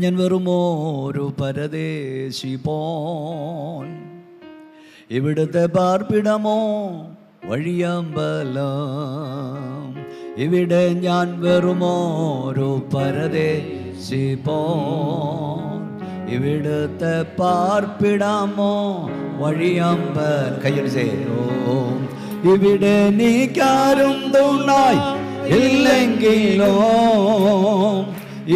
ഞാൻ വെറുമോരു പരദേശി പോൻ, ഇവിടുത്തെ പാർപ്പിടമോ വഴിയമ്പലം. ഇവിടെ ഞാൻ വെറുമോരു പരദേശി പോൻ, ഇവിടുത്തെ പാർപ്പിടമോ വഴിയമ്പലം. കയ്യടിച്ചേരോ. ഇവിടെ നീക്കാരും തുണായി ഇല്ലെങ്കിലോ,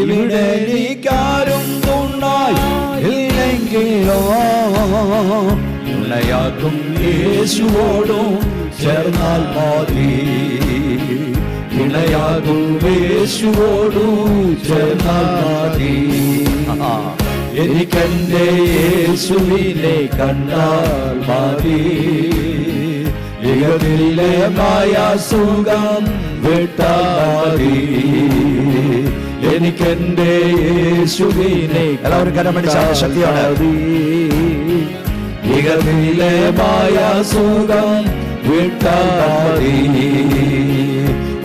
ഇവിടെ നീക്കാരും തുണായി ഇല്ലെങ്കിലോ, തുണയാകും യേശുവോടും ചേർന്നാൽ മതി. തുണയാകും യേശുവോടും ചേർന്നാൽ മതി. എനിക്കെന്റെ യേശുവിനെ കണ്ടാൽ മതി. യുഗത്തിലെ മായാ സുഖം വിട്ടാൽ മതി. എനിക്കെന്റെ യേശുവിനെ എല്ലാവരും കരമടിച്ച ശക്തിയാണ്. യുഗത്തിലെ മായാ സുഖം വിട്ടാൽ മതി.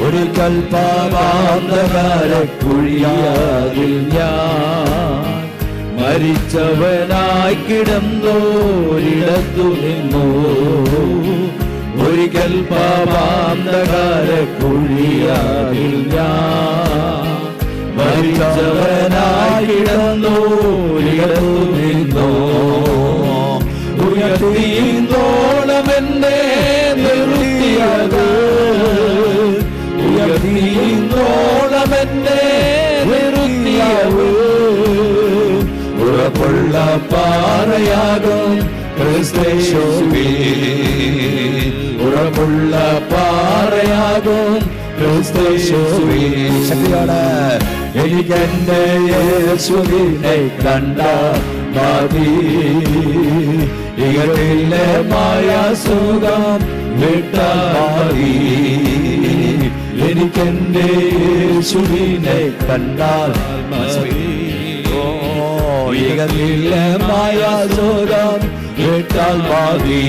ഒരു കൽപ്പാവാന്തകാര കുഴിയാതിൽ ഞാൻ മരിച്ചവനായി കിടന്നോരിടത്തു നിന്നു. ഒരിക്കൽ പാപാന്തകാര കുഴിയാതിൽ ഞാൻ മരിച്ചവനായി കിടന്നോരിടത്തു നിന്നു. ഉയർത്തിയോളമെന്നെ നിർത്തിയത്, ഉയർത്തിയോളമെന്നെ നിർത്തിയത്. ഉറപ്പുള്ള പാറയാകും ക്രിസ്തയേശുവിൽ, ഉറപ്പുള്ള പാറയാകും ക്രിസ്തയേശുവിൽ. ശക്തിയോടെ എനിക്കെന്റെ യേശുവിനെ കണ്ടാൽ മതി. യുഗത്തിലെ മായാ സുഖം വിട്ടാൽ മതി. എനിക്കെന്റെ യേശുവിനെ കണ്ടാൽ മതി. യുഗത്തിലെ മായാ സുഖം വിട്ടാൽ മതി.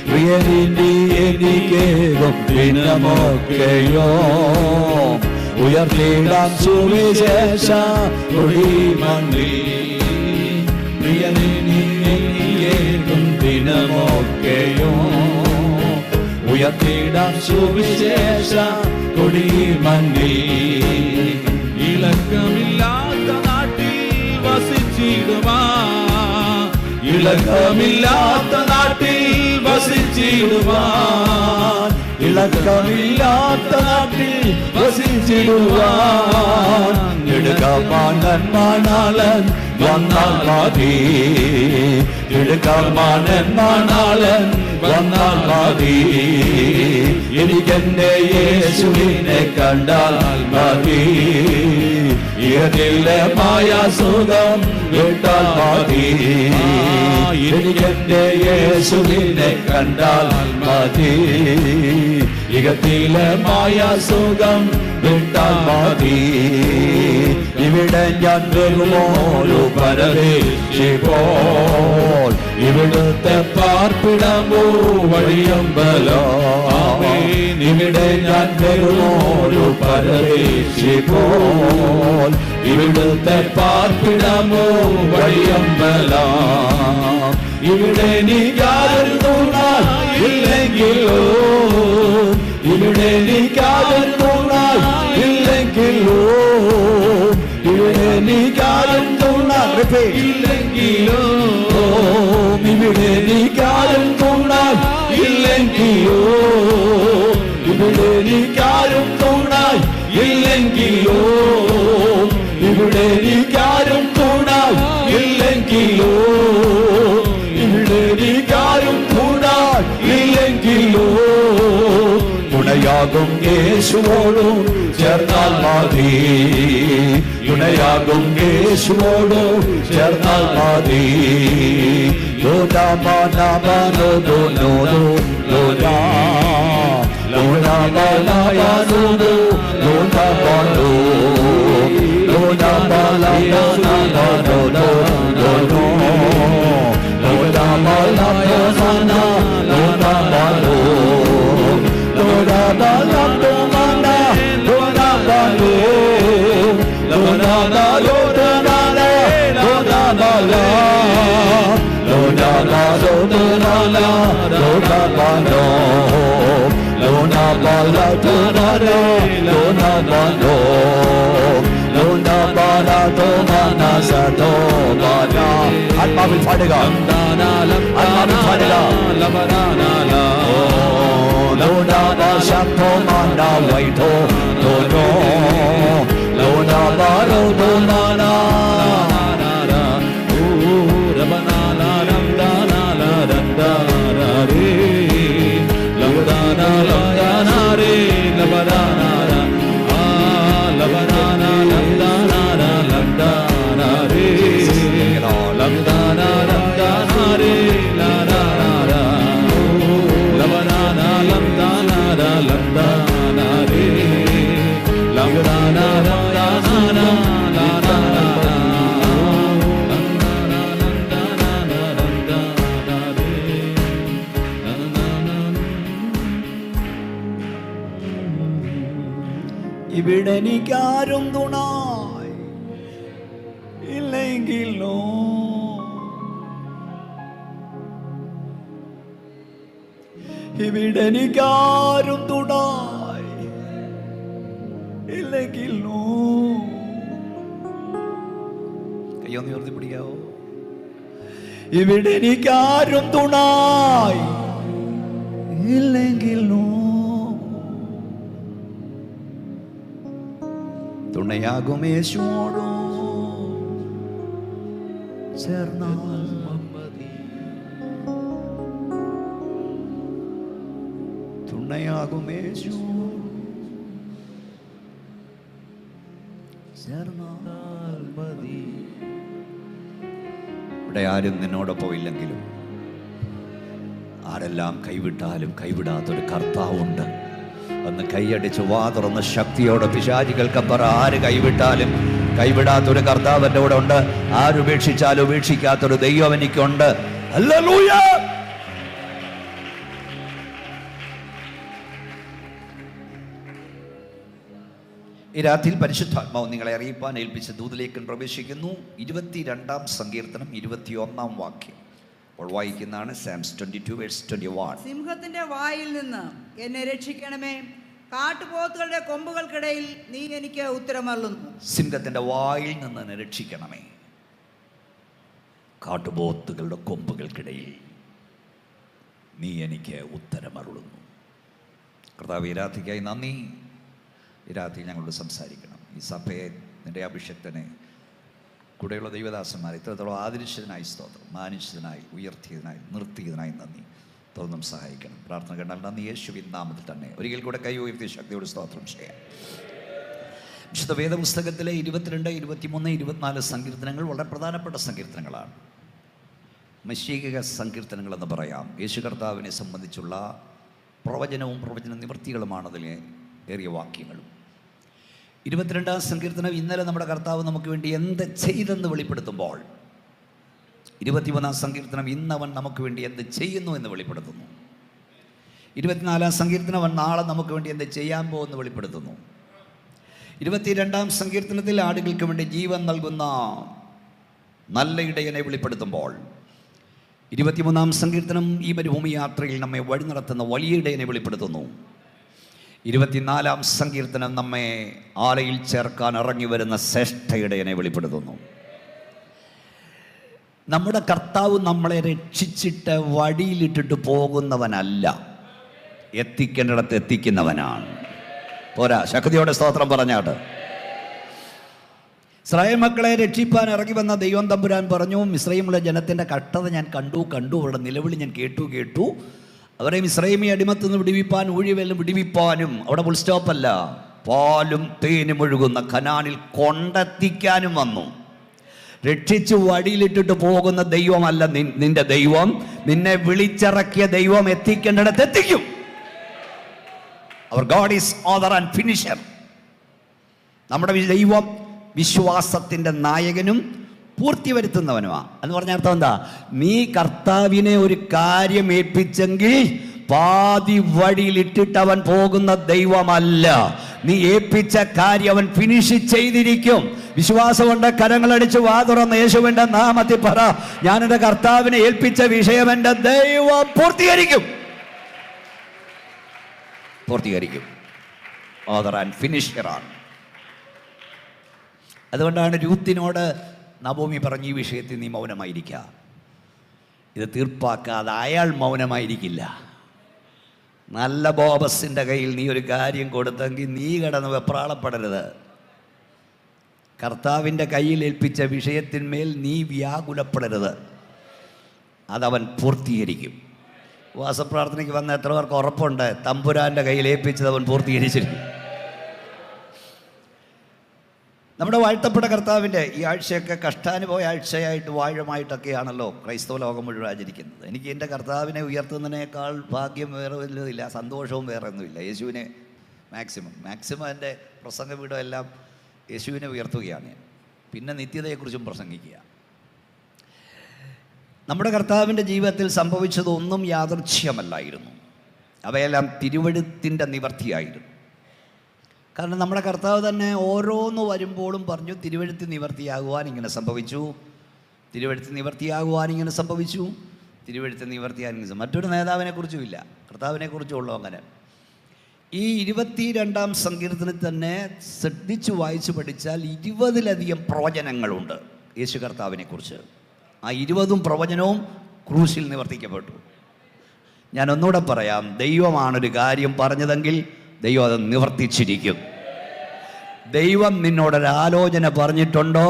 പ്രിയനിന്റെ എനിക്കേകും ദിനമൊക്കെയോ ഉയർത്തിടാം സുവിശേഷ മണ്ണിൽ. പ്രിയനിക്കും ദിനമൊക്കെയോ ഉയർത്തിടാം സുവിശേഷ മണ്ണിൽ. ഇളക്കമില്ലാത്ത നാട്ടിൽ വസിച്ചിടുവാൻ, ഇളക്കമില്ലാത്ത നാട്ടിൽ വസിച്ചിടുവാൻ, ഇളക്കമില്ലാത്ത നാട്ടിൽ വസിച്ചിടുവാൻ. ഇടുക്കമാനൻ മാണാളൻ വന്നാൽ മതി. ഇടുക്കമാനൻ മാണാളൻ വന്നാൽ മതി. എനിക്കെന്റെ യേശുവിനെ കണ്ടാൽ മതി. യുഗത്തിലെ മായാ സുഖം വിട്ടാൽ മതി. എനിക്കെന്റെ യേശുവിനെ കണ്ടാൽ മതി. യുഗത്തിലെ മായാ സുഖം വിട്ടാൽ മതി. ഇവിടെ ഞാൻ വെറുമോരു പരദേശി പോൽ, ഇവിടുത്തെ പാർപ്പിടമോ വഴിയമ്പലം. ഇവിടെ ഞാൻ വെറുമോരു പരദേശി പോൽ, ഇവിടുത്തെ പാർപ്പിടമോ വഴിയമ്പലം. ഇവിടെ നീക്കാരും തുണാൽ ഇല്ലെങ്കിലോ, ഇവിടെ നീക്കാരും തുണാൽ ഇല്ലെങ്കിലോ, ഇവിടെ നീക്കാരും തുണാൽ ഇല്ലെങ്കിലോ, ഇവിടെ നീക്കാരും തുണാൽ ഇല്ലെങ്കിലോ, ഇവിടെ നീക്കാരും തുണാൽ ഇല്ലെങ്കിലോ, ഇവിടെ നീക്കാരും തുണാൽ ഇല്ലെങ്കിലോ, ഇവിടെ നീക്കാരും തുണാൽ ഇല്ലെങ്കിലോ, തുണയാകും യേശുവോടും ചേർന്നാൽ മതി. തുണയാകും യേശുവോടും ചേർന്നാൽ മതി. ലോനാമാനാമാനോ ലോനോ ലോനാ, ലോനാമാനാമാനോ ലോനാമാനോ, ലോനാമാനാമാനോ ലോനോ, ലോനാമാനാമാനോ ലോനാമാനോ, ലോനാമാനാമാനോ ലോനാമാനോ, ലോനാമാനാമാനോ Tunala, Luna Bano, Luna Bala Tunale, Luna Bano, Luna Bala Tumana Sato Bana. Atmavil padega, Atmavil padega, Luna Bashato Mana Vaito, Tono, Luna Baro Tumana. ഇവിടെ എനിക്കാരും തുണായി ഇല്ലെങ്കിലോ ഇവിടെ എനിക്കാരും തുണായി ഇല്ലെങ്കിലോ കയ്യൊന്ന് ഉയർത്തി പിടിക്കാവോ ഇവിടെ എനിക്കാരും തുണായി ഇല്ലെങ്കിലോ തുണയാകും യേശുവോടു ചേർന്നാൽ മതി തുണയാകും യേശു ചേർന്നാൽ മതി. ഇവിടെ ആരും നിന്നോടൊപ്പം ഇല്ലെങ്കിലും ആരെല്ലാം കൈവിട്ടാലും കൈവിടാത്തൊരു കർത്താവുണ്ട്. അന്ന് കൈയടിച്ച് വാ തുറന്ന് ശക്തിയോടെ പിശാചികൾക്കപ്പുറം ആര് കൈവിട്ടാലും കൈവിടാത്തൊരു കർത്താവ് എൻ്റെ കൂടെ ഉണ്ട്. ആരുപേക്ഷിച്ചാലും ഉപേക്ഷിക്കാത്തൊരു ദൈവം എനിക്കുണ്ട്. ഹല്ലേലൂയ. ഈ രാത്രിയിൽ പരിശുദ്ധാത്മാവ് നിങ്ങളെ അറിയിപ്പാൻ ഏൽപ്പിച്ച ദൂതിലേക്ക് പ്രവേശിക്കുന്നു. 22-ാം സങ്കീർത്തനം 21-ാം വാക്യം വായിക്കുന്നതാണ്. സാംസ് 22:21. സിംഹത്തിന്റെ വായിൽ നിന്ന് എന്നെ രക്ഷിക്കണമേ, കാട്ടുപോത്തുകളുടെ കൊമ്പുകൾക്കിടയിൽ നീ എനിക്ക് ഉത്തരമരുളുന്നു. സിംഹത്തിന്റെ വായിൽ നിന്ന് എന്നെ രക്ഷിക്കണമേ, കാട്ടുപോത്തുകളുടെ കൊമ്പുകൾക്കിടയിൽ നീ എനിക്ക് ഉത്തരമരുളുന്നു. കർത്താവ് ഈ രാത്രിക്കായി നന്ദി. ഈ രാത്രി ഞങ്ങളോട് സംസാരിക്കണം. ഈ സഭയെ നിന്റെ അഭിഷക്തനെ കൂടെയുള്ള ദൈവദാസന്മാരെ ഇത്രത്തോളം ആദരിച്ചതിനായി സ്തോത്രം, മാനിച്ചതിനായി, ഉയർത്തിയതിനായി, നിർത്തിയതിനായി നന്ദി. തുറന്നും സഹായിക്കണം. പ്രാർത്ഥന കണ്ടാൽ നന്ദി യേശുവിൻ നാമത്തിൽ തന്നെ. ഒരിക്കൽ കൂടെ കൈ ഉയർത്തി ശക്തിയോട് സ്തോത്രം ചെയ്യാം. വിശുദ്ധ വേദപുസ്തകത്തിലെ 22, 23, 24 സങ്കീർത്തനങ്ങൾ വളരെ പ്രധാനപ്പെട്ട സങ്കീർത്തനങ്ങളാണ്. മശീക സങ്കീർത്തനങ്ങൾ എന്ന് പറയാം. യേശു കർത്താവിനെ സംബന്ധിച്ചുള്ള പ്രവചനവും പ്രവചന നിവൃത്തികളുമാണ് അതിലെ ഏറിയ വാക്യങ്ങളും. 22-ാം സങ്കീർത്തനം ഇന്നലെ നമ്മുടെ കർത്താവ് നമുക്ക് വേണ്ടി എന്ത് ചെയ്തെന്ന് വെളിപ്പെടുത്തുമ്പോൾ, 21-ാം സങ്കീർത്തനം ഇന്നവൻ നമുക്ക് വേണ്ടി എന്ത് ചെയ്യുന്നു എന്ന് വെളിപ്പെടുത്തുന്നു. 24-ാം സങ്കീർത്തനം അവൻ നാളെ നമുക്ക് വേണ്ടി എന്ത് ചെയ്യാൻ പോകുമെന്ന് വെളിപ്പെടുത്തുന്നു. 22-ാം സങ്കീർത്തനത്തിൽ ആടുകൾക്ക് വേണ്ടി ജീവൻ നൽകുന്ന നല്ല ഇടയനെ വെളിപ്പെടുത്തുമ്പോൾ, 23-ാം സങ്കീർത്തനം ഈ മരുഭൂമി യാത്രയിൽ നമ്മെ വഴി നടത്തുന്ന വലിയ ഇടയനെ വെളിപ്പെടുത്തുന്നു. 24-ാം സങ്കീർത്തനം നമ്മെ ആലയിൽ ചേർക്കാൻ ഇറങ്ങി വരുന്ന ശ്രേഷ്ഠ ഇടയനെ വെളിപ്പെടുത്തുന്നു. നമ്മുടെ കർത്താവ് നമ്മളെ രക്ഷിച്ചിട്ട് വഴിയിലിട്ടിട്ട് പോകുന്നവനല്ല, എത്തിക്കേണ്ടിടത്ത് എത്തിക്കുന്നവനാണ്. പോരാ, ശക്തിയോടെ സ്തോത്രം പറഞ്ഞാട്ട്. ഇസ്രായേൽ മക്കളെ രക്ഷിപ്പാൻ ഇറങ്ങി വന്ന ദൈവം തമ്പുരാൻ പറഞ്ഞു, മിസ്രയീമിലെ ജനത്തിൻ്റെ കഷ്ടത ഞാൻ കണ്ടു, അവരുടെ നിലവിളി ഞാൻ കേട്ടു. അവരെ മിസ്രയീമി അടിമത്തിൽ നിന്ന് വിടിവിപ്പാൻ, ഊഴിവെല്ലും വിടിവിപ്പാനും, അവിടെ ഫുൾ സ്റ്റോപ്പല്ല, പാലും തേനും ഒഴുകുന്ന കനാനിൽ കൊണ്ടെത്തിക്കാനും വന്നു. രക്ഷിച്ച് വഴിയിലിട്ടിട്ട് പോകുന്ന ദൈവമല്ല നിന്റെ ദൈവം. നിന്നെ വിളിച്ചിറക്കിയ ദൈവം എത്തിക്കേണ്ടിടത്ത് എത്തിക്കും. അവർ god is author and finisher. നമ്മുടെ ദൈവം വിശ്വാസത്തിൻ്റെ നായകനും പൂർത്തി വരുത്തുന്നവനുമാണ്. എന്ന് പറഞ്ഞ അർത്ഥം എന്താ? നീ കർത്താവിനെ ഒരു കാര്യം ഏൽപ്പിച്ചെങ്കിൽ പാതി വഴിയിലിട്ടിട്ട് അവൻ പോകുന്ന ദൈവമല്ല. നീ ഏൽപ്പിച്ച കാര്യം അവൻ ഫിനിഷ് ചെയ്തിരിക്കും. വിശ്വാസമുണ്ട് കരങ്ങളടിച്ച് വാ തുറന്ന് യേശുവിൻ്റെ നാമത്തിൽ പറ, ഞാൻ എൻ്റെ കർത്താവിനെ ഏൽപ്പിച്ച വിഷയം എൻ്റെ ദൈവം പൂർത്തീകരിക്കും. Author and ഫിനിഷറാണ്. അതുകൊണ്ടാണ് രൂത്തിനോട് നവോമി പറഞ്ഞ ഈ വിഷയത്തിൽ നീ മൗനമായിരിക്കുക. ഇത് തീർപ്പാക്കാതെ അയാൾ മൗനമായിരിക്കില്ല. നല്ല ബോബസിൻ്റെ കയ്യിൽ നീ ഒരു കാര്യം കൊടുത്തെങ്കിൽ നീ കിടന്ന് വെപ്രാളപ്പെടരുത്. കർത്താവിൻ്റെ കയ്യിൽ ഏൽപ്പിച്ച വിഷയത്തിന്മേൽ നീ വ്യാകുലപ്പെടരുത്. അതവൻ പൂർത്തീകരിക്കും. ഉപവാസപ്രാർത്ഥനയ്ക്ക് വന്ന എത്ര പേർക്ക് ഉറപ്പുണ്ട് തമ്പുരാൻ്റെ കയ്യിൽ ഏൽപ്പിച്ചത് അവൻ പൂർത്തീകരിച്ചിരിക്കും? നമ്മുടെ വാഴ്ത്തപ്പെട്ട കർത്താവിൻ്റെ ഈ ആഴ്ചയൊക്കെ കഷ്ടാനുഭവ ആഴ്ചയായിട്ട് വാഴമായിട്ടൊക്കെയാണല്ലോ ക്രൈസ്തവ ലോകം മുഴുവൻ ആചരിക്കുന്നത്. എനിക്ക് എൻ്റെ കർത്താവിനെ ഉയർത്തുന്നതിനേക്കാൾ ഭാഗ്യം വേറെ വല്ലതില്ല, സന്തോഷവും വേറെ ഒന്നുമില്ല. യേശുവിനെ മാക്സിമം എൻ്റെ പ്രസംഗ വീടും എല്ലാം യേശുവിനെ ഉയർത്തുകയാണ് ഞാൻ. പിന്നെ നിത്യതയെക്കുറിച്ചും പ്രസംഗിക്കുക. നമ്മുടെ കർത്താവിൻ്റെ ജീവിതത്തിൽ സംഭവിച്ചതൊന്നും യാദൃച്ഛ്യമല്ലായിരുന്നു. അവയെല്ലാം തിരുവെഴുത്തിൻ്റെ നിവർത്തിയായിരുന്നു. കാരണം നമ്മുടെ കർത്താവ് തന്നെ ഓരോന്ന് വരുമ്പോഴും പറഞ്ഞു, തിരുവെഴുത്ത് നിവർത്തിയാകുവാൻ ഇങ്ങനെ സംഭവിച്ചു, തിരുവെഴുത്ത് നിവർത്തിയാകുവാൻ ഇങ്ങനെ സംഭവിച്ചു, തിരുവെഴുത്ത് നിവർത്തിയാൻ. മറ്റൊരു നേതാവിനെക്കുറിച്ചുമില്ല, കർത്താവിനെക്കുറിച്ചുള്ളൂ. അങ്ങനെ ഈ 22-ാം സങ്കീർത്തനത്തിൽ തന്നെ ശ്രദ്ധിച്ച് വായിച്ച് പഠിച്ചാൽ 20-ലധികം പ്രവചനങ്ങളുണ്ട് യേശു കർത്താവിനെക്കുറിച്ച്. ആ 20 പ്രവചനവും ക്രൂശിൽ നിവർത്തിക്കപ്പെട്ടു. ഞാൻ ഒന്നുകൂടെ പറയാം, ദൈവമാണൊരു കാര്യം പറഞ്ഞതെങ്കിൽ ദൈവം അത് നിവർത്തിച്ചിരിക്കും. ദൈവം നിന്നോടൊരാലോചന പറഞ്ഞിട്ടുണ്ടോ?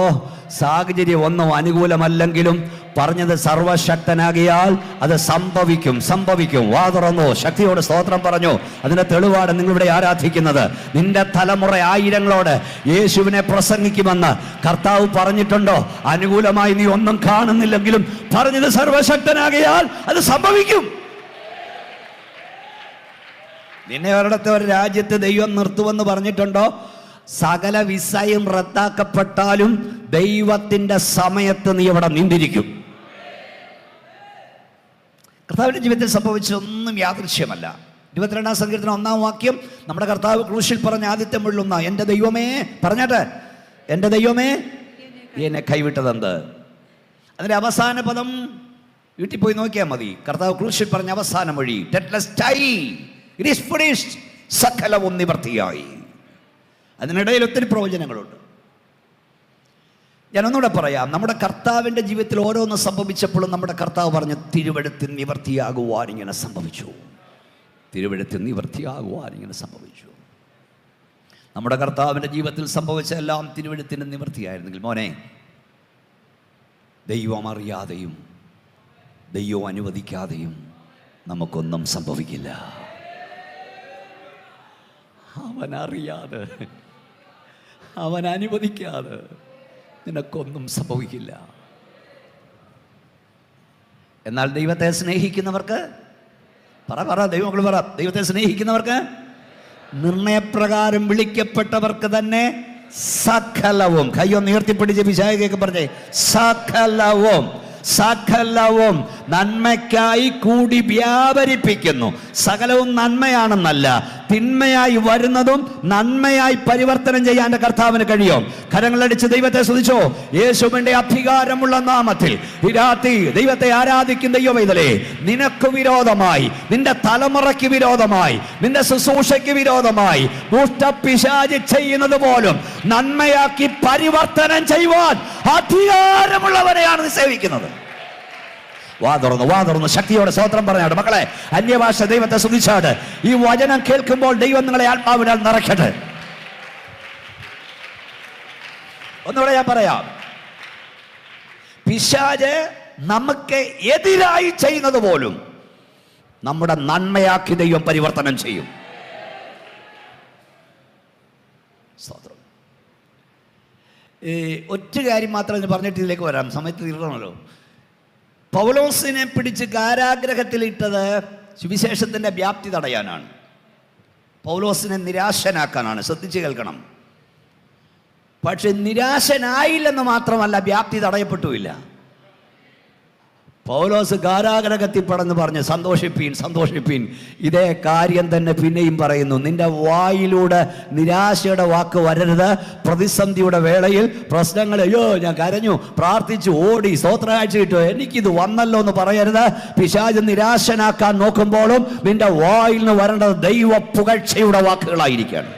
സാഹചര്യം ഒന്നും അനുകൂലമല്ലെങ്കിലും പറഞ്ഞത് സർവശക്തനാകിയാൽ അത് സംഭവിക്കും. വാ തുറന്നു ശക്തിയോട് സ്തോത്രം പറഞ്ഞു. അതിൻ്റെ തെളിവാണ് നിങ്ങളിവിടെ ആരാധിക്കുന്നത്. നിന്റെ തലമുറ ആയിരങ്ങളോട് യേശുവിനെ പ്രസംഗിക്കുമെന്ന് കർത്താവ് പറഞ്ഞിട്ടുണ്ടോ? അനുകൂലമായി നീ ഒന്നും കാണുന്നില്ലെങ്കിലും പറഞ്ഞത് സർവശക്തനാകിയാൽ അത് സംഭവിക്കും. നിന്നെ ഒരിടത്തെ ഒരു രാജ്യത്ത് ദൈവം നിർത്തുമെന്ന് പറഞ്ഞിട്ടുണ്ടോ? സകല വിസയും റദ്ദാക്കപ്പെട്ടാലും ദൈവത്തിൻ്റെ സമയത്ത് നീ അവിടെ നിന്നിരിക്കും. കർത്താവിൻ്റെ ജീവിതത്തിൽ സംഭവിച്ചതൊന്നും യാദൃശ്യമല്ല. 22-ാം സങ്കീർത്തനം 1-ാം വാക്യം നമ്മുടെ കർത്താവ് ക്രൂശിൽ പറഞ്ഞ ആദ്യത്തെ മുള്ളുന്ന, എൻ്റെ ദൈവമേ, പറഞ്ഞാട്ടെ, എൻ്റെ ദൈവമേ എന്നെ കൈവിട്ടതെന്ത്? അതിൻ്റെ അവസാന പദം വീട്ടിൽ പോയി നോക്കിയാൽ മതി. കർത്താവ് ക്രൂശിൽ പറഞ്ഞ അവസാന മൊഴി, It is finished. സകലവും നിവർത്തിയായി. അതിനിടയിൽ ഒത്തിരി പ്രവചനങ്ങളുണ്ട്. ഞാനൊന്നുകൂടെ പറയാം, നമ്മുടെ കർത്താവിൻ്റെ ജീവിതത്തിൽ ഓരോന്ന് സംഭവിച്ചപ്പോഴും നമ്മുടെ കർത്താവ് പറഞ്ഞ തിരുവെഴുത്തിൽ നിവർത്തിയാകുവാൻ ഇങ്ങനെ സംഭവിച്ചു. നമ്മുടെ കർത്താവിൻ്റെ ജീവിതത്തിൽ സംഭവിച്ച എല്ലാം തിരുവെഴുത്തിൻ്റെ നിവർത്തിയായിരുന്നെങ്കിൽ മോനെ, ദൈവം അറിയാതെയും ദൈവം അനുവദിക്കാതെയും നമുക്കൊന്നും സംഭവിക്കില്ല. അവൻ അറിയാതെ, അവൻ അനുവദിക്കാതെ നിനക്കൊന്നും സംഭവിക്കില്ല. എന്നാൽ ദൈവത്തെ സ്നേഹിക്കുന്നവർക്ക് ദൈവത്തെ സ്നേഹിക്കുന്നവർക്ക്, നിർണയപ്രകാരം വിളിക്കപ്പെട്ടവർക്ക് തന്നെ സകലവും, കയ്യൊന്ന് ഉയർത്തിപ്പിടിച്ച് വിശാഖയൊക്കെ പറഞ്ഞേ, സകലവും നന്മയ്ക്കായി കൂടി വ്യാപരിപ്പിക്കുന്നു. സകലവും നന്മയാണെന്നല്ല, തിന്മയായി വരുന്നതും നന്മയായി പരിവർത്തനം ചെയ്യാൻ കർത്താവിന് കഴിയും. കരങ്ങളടിച്ച് ദൈവത്തെ സ്തുതിച്ചോ. യേശുവിന്റെ അധികാരമുള്ള നാമത്തിൽ ഈ രാത്രി ദൈവത്തെ ആരാധിക്കുന്ന ദൈവമൈതലേ, നിനക്ക് വിരോധമായി, നിന്റെ തലമുറയ്ക്ക് വിരോധമായി, നിന്റെ ശുശ്രൂഷയ്ക്ക് വിരോധമായി ദുഷ്ടപിശാച് ചെയ്യുന്നത് പോലും നന്മയാക്കി പരിവർത്തനം ചെയ്യുവാൻ അധികാരമുള്ളവരെയാണ് നീ സേവിക്കുന്നത്. വാ തുറന്ന് ശക്തിയോടെ സ്തോത്രം പറഞ്ഞാട്. മക്കളെ, അന്യഭാഷ ദൈവത്തെ സ്തുതിച്ചാട്. ഈ വചനം കേൾക്കുമ്പോൾ ദൈവം നിങ്ങളെ ആത്മാവിനാൽ നിറയ്ക്കട്ടെ. ഒന്നുകൂടെ ഞാൻ പറയാം, പിശാച് നമുക്ക് എതിരായി ചെയ്യുന്നത് പോലും നമ്മുടെ നന്മയാക്കി ദൈവം പരിവർത്തനം ചെയ്യും. സ്തോത്രം. ഒറ്റ കാര്യം മാത്രം പറഞ്ഞിട്ട് ഇതിലേക്ക് വരാം, സമയത്ത് തീരണമല്ലോ. പൗലോസിനെ പിടിച്ച് കാരാഗ്രഹത്തിലിട്ടത് സുവിശേഷത്തിൻ്റെ വ്യാപ്തി തടയാനാണ്, പൗലോസിനെ നിരാശനാക്കാനാണ്. ശ്രദ്ധിച്ച് കേൾക്കണം. പക്ഷെ നിരാശനായില്ലെന്ന് മാത്രമല്ല, വ്യാപ്തി തടയപ്പെട്ടുമില്ല. പൗലോസ് കാരാഗ്രഹത്തിൽ പടന്ന് പറഞ്ഞ് സന്തോഷിപ്പീൻ സന്തോഷിപ്പീൻ. ഇതേ കാര്യം തന്നെ പിന്നെയും പറയുന്നു. നിന്റെ വായിലൂടെ നിരാശയുടെ വാക്ക് വരരുത്. പ്രതിസന്ധിയുടെ വേളയിൽ പ്രശ്നങ്ങൾ, അയ്യോ ഞാൻ കരഞ്ഞു, പ്രാർത്ഥിച്ചു, ഓടി, സ്തോത്രകാഴ്ച കിട്ടുമോ, എനിക്കിത് വന്നല്ലോ എന്ന് പറയരുത്. പിശാച് നിരാശനാക്കാൻ നോക്കുമ്പോഴും നിന്റെ വായിൽ നിന്ന് വരേണ്ടത് ദൈവ പുകഴ്ചയുടെ വാക്കുകളായിരിക്കണം.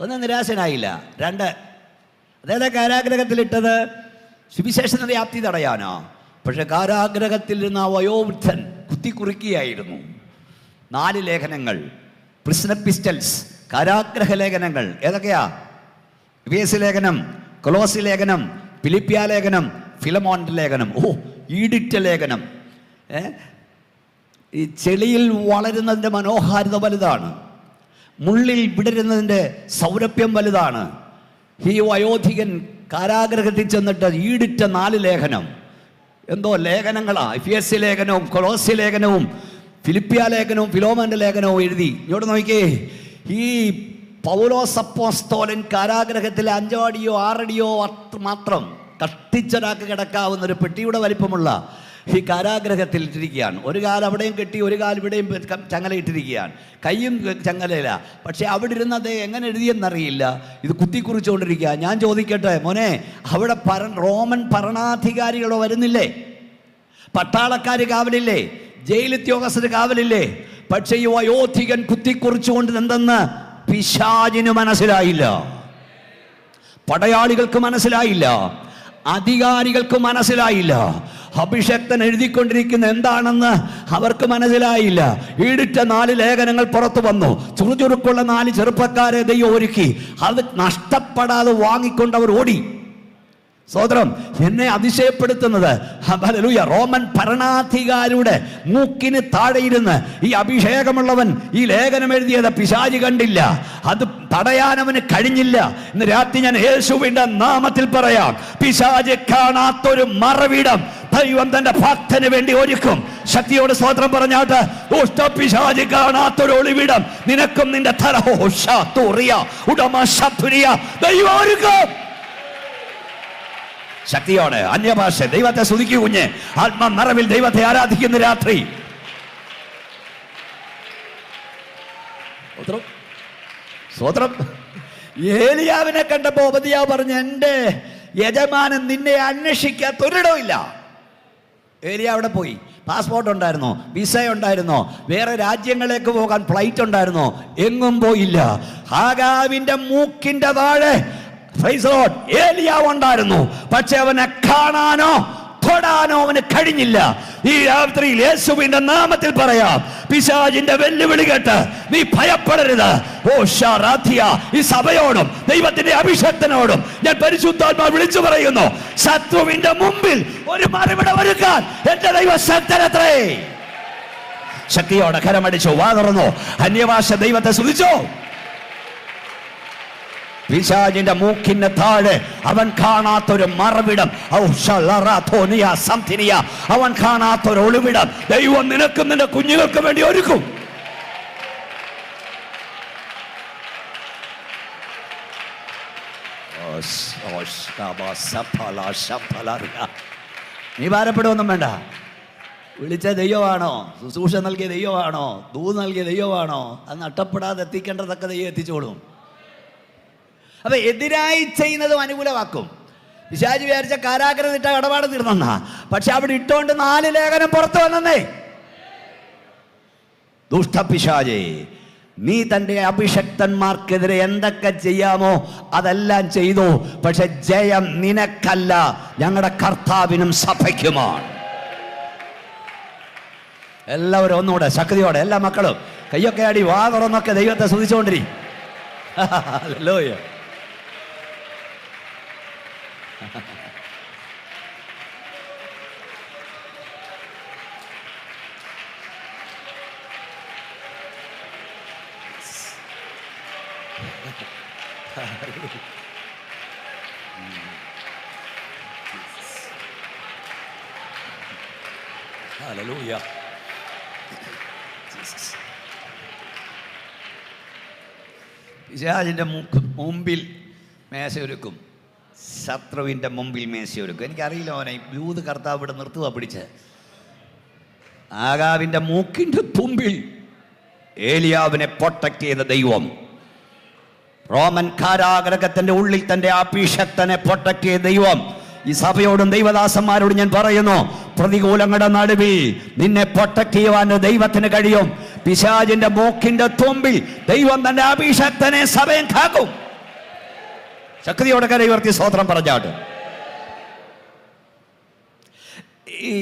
ഒന്ന്, നിരാശനായില്ല. രണ്ട്, അദ്ദേഹത്തെ കാരാഗ്രഹത്തിലിട്ടത് സുവിശേഷത്തിന്റെ വ്യാപ്തി തടയാനോ? പക്ഷെ കാരാഗ്രഹത്തിൽ നിന്ന് ആ വയോവൃദ്ധൻ കുത്തിക്കുറുക്കിയായിരുന്നു. 4 ലേഖനങ്ങൾ, പ്രിസൺ എപ്പിസ്റ്റൽസ്, കാരാഗ്രഹ ലേഖനങ്ങൾ. ഏതൊക്കെയാ? എഫേസ്യ ലേഖനം, കൊലോസി ലേഖനം, ഫിലിപ്പിയ ലേഖനം, ഫിലമോന്റെ ലേഖനം, ഈഡിറ്റ ലേഖനം. ഈ ചെളിയിൽ വളരുന്നതിൻ്റെ മനോഹാരിത വലുതാണ്, മുള്ളിൽ വിടരുന്നതിൻ്റെ സൗരഭ്യം വലുതാണ്. ഈ വയോധികൻ കാരാഗ്രഹത്തിൽ ചെന്നിട്ട് ഈടിറ്റ 4 ലേഖനം, എന്തോ ലേഖനങ്ങളാ. എഫേസ്യ ലേഖനവും കൊലോസ്യ ലേഖനവും ഫിലിപ്പിയ ലേഖനവും ഫിലോമോന്റെ ലേഖനവും എഴുതി. ഇങ്ങോട്ട് നോക്കിയേ, ഈ പൗലോസ് അപ്പോസ്തലൻ കാരാഗ്രഹത്തിൽ 5 അടിയോ 6 അടിയോ മാത്രം കഷ്ടിച്ചൊരാൾക്ക് കിടക്കാവുന്ന ഒരു പെട്ടിയുടെ വലിപ്പമുള്ള ഈ കാരാഗ്രഹത്തിൽ ഇട്ടിരിക്കുകയാണ്. ഒരു കാൽ അവിടെയും കെട്ടി, ഒരു കാൽ ഇവിടെയും ചങ്ങലയിട്ടിരിക്കുകയാണ്. കയ്യും ചങ്ങലയില്ല. പക്ഷെ അവിടെ ഇരുന്ന് അദ്ദേഹം എങ്ങനെ എഴുതിയെന്നറിയില്ല, ഇത് കുത്തിക്കുറിച്ചുകൊണ്ടിരിക്കുക. ഞാൻ ചോദിക്കട്ടെ മോനെ, അവിടെ റോമൻ ഭരണാധികാരികൾ വരുന്നില്ലേ? പട്ടാളക്കാർ കാവലില്ലേ? ജയിലുദ്യോഗസ്ഥർ കാവലില്ലേ? പക്ഷെ ഈ വയോധികൻ കുത്തിക്കുറിച്ചുകൊണ്ട് എന്തെന്ന് പിശാചിന് മനസ്സിലായില്ല, പടയാളികൾക്ക് മനസ്സിലായില്ല, അധികാരികൾക്ക് മനസ്സിലായില്ല. അഭിഷക്തൻ എഴുതിക്കൊണ്ടിരിക്കുന്ന എന്താണെന്ന് അവർക്ക് മനസ്സിലായില്ല. ഈടിറ്റ 4 ലേഖനങ്ങൾ പുറത്തു വന്നു. ചുറുചുറുക്കുള്ള 4 ചെറുപ്പക്കാരെ ദൈവം ഒരുക്കി. അത് നഷ്ടപ്പെടാതെ വാങ്ങിക്കൊണ്ട് അവർ ഓടി. സോദരം, എന്നെ അതിശയപ്പെടുത്തുന്നത് ഹല്ലേലൂയ, റോമൻ ഭരണാധികാരിയുടെ മൂക്കിന് താഴെയിരുന്ന് ഈ അഭിഷേകമുള്ളവൻ ഈ ലേഖനം എഴുതിയത് പിശാച് കണ്ടില്ല, അത് തടയാനവന് കഴിഞ്ഞില്ല. ഇന്ന് രാത്രി ഞാൻ യേശുവിന്റെ നാമത്തിൽ പറയാം, പിശാച് കാണാത്തൊരു മറവിടം ദൈവം തന്റെ ഭക്തന് വേണ്ടി ഒരുക്കും. ശക്തിയോട് സ്തോത്രം പറഞ്ഞാട്ട്, പിശാച് കാണാത്തൊരു ഒളിവിടം നിനക്കും നിന്റെ ദൈവം ഒരുക്കും. ശക്തിയോടെ അന്യഭാഷ ദൈവത്തെ സ്തുതിക്കൂ കുഞ്ഞ്. ആത്മ നിറവിൽ ദൈവത്തെ ആരാധിക്കുന്ന രാത്രി. സ്തോത്രം. ഏലിയാവിനെ കണ്ടപ്പോ ഉപദിയാവ് പറഞ്ഞു, എന്റെ യജമാനൻ നിന്നെ അന്വേഷിക്കാത്തൊരിടമില്ല. ഏലിയ അവിടെ പോയി. പാസ്പോർട്ട് ഉണ്ടായിരുന്നോ? വിസ ഉണ്ടായിരുന്നോ? വേറെ രാജ്യങ്ങളിലേക്ക് പോകാൻ ഫ്ലൈറ്റ് ഉണ്ടായിരുന്നോ? എങ്ങും പോയില്ല. ഹാഗാവിന്റെ മൂക്കിന്റെ താഴെ ഏലിയാവ് ഉണ്ടായിരുന്നു. പക്ഷെ അവനെ കാണാനോ തൊടാനോ അവന് കഴിഞ്ഞില്ല. ഈ രാത്രിയിൽ യേശുവിന്റെ നാമത്തിൽ പറയാം, പിശാചിന്റെ വെല്ലുവിളി കേട്ട് നീ ഭയപ്പെടരുത്. ഈ സഭയോടും ദൈവത്തിന്റെ അഭിഷേകത്തിനോടും ഞാൻ പരിശുദ്ധാത്മാ വിളിച്ചു പറയുന്നു, ശത്രുവിന്റെ മുമ്പിൽ ഒരു മറുപടി ഒരുക്കാൻ എന്റെ ദൈവം ശക്തനത്രേ. ശക്തിയോടെ കരമടിച്ചോ, വാ തുറന്നോ, അന്യഭാഷ ദൈവത്തെ സ്തുതിച്ചോ. പിശാചിന്റെ മൂക്കിന് താഴെ അവൻ കാണാത്തൊരു മറവിടം, അവൻ കാണാത്തൊരു ഒളിവിടം ദൈവം നിനക്കും നിന്റെ കുഞ്ഞുങ്ങൾക്ക് വേണ്ടി ഒരുക്കും. നീ ഭാരപ്പെടുവൊന്നും വേണ്ട. വിളിച്ച ദൈവമാണോ? ശുശ്രൂഷ നൽകിയ ദൈവമാണോ? ദൂത് നൽകിയ ദൈവമാണോ? അത് നഷ്ടപ്പെടാതെ എത്തിക്കേണ്ടതൊക്കെ ദൈവം എത്തിച്ചോളും. അപ്പൊ എതിരായി ചെയ്യുന്നതും അനുകൂലമാക്കും. പിശാച് വിചാരിച്ച കാരാഗ്രഹത്തിട്ട ഇടപാട് തീർന്നെന്നാ. പക്ഷെ അവിടെ ഇട്ടോണ്ട് 4 ലേഖനം പുറത്തു വന്നേ. ദുഷ്ടപിശാചേ, നീ തന്റെ അഭിഷക്തന്മാർക്കെതിരെ എന്തൊക്കെ ചെയ്യാമോ അതെല്ലാം ചെയ്തു. പക്ഷെ ജയം നിനക്കല്ല, ഞങ്ങളുടെ കർത്താവിനും സഭയ്ക്കുമാണ്. എല്ലാവരും ഒന്നുകൂടെ ശക്തിയോടെ, എല്ലാ മക്കളും കയ്യൊക്കെ ആടി വാ തുറന്നൊക്കെ ദൈവത്തെ സ്തുതിച്ചുകൊണ്ടിരി. ഹല്ലേലൂയ. Hallelujah. പിശാചിന്റെ മുമ്പിൽ മേശയൊരുക്കും. ശത്രുവിൻ്റെ മുമ്പിൽ മേശയൊരുക്കും. എനിക്കറിയില്ല അവനെ യൂത് കർത്താവ് ഇവിടെ നിർത്തുക പിടിച്ച്. ആഹാബിൻ്റെ മൂക്കിൻ്റെ തുമ്പിൽ ഏലിയാവിനെ പ്രൊട്ടക്ട് ചെയ്ത ദൈവം, റോമൻ കാരാഗ്രഹത്തിന്റെ ഉള്ളിൽ തന്റെ അഭിഷക്തനെ പ്രൊട്ടക്ട് ചെയ്ത ദൈവം, ഈ സഭയോടും ദൈവദാസന്മാരോടും ഞാൻ പറയുന്നു, പ്രതികൂലങ്ങളുടെ നടുവിൽ നിന്നെ പ്രൊട്ടക്ട് ചെയ്യുവാൻ ദൈവത്തിന് കഴിയും. പിശാചിന്റെ മൂക്കിന്റെ തുമ്പിൽ ദൈവം തന്റെ അഭിഷക്തനെ സഭയും കാക്കും. ശക്തിയോടെ കരയുയർത്തി സ്തോത്രം പറഞ്ഞാട്ട്. ഈ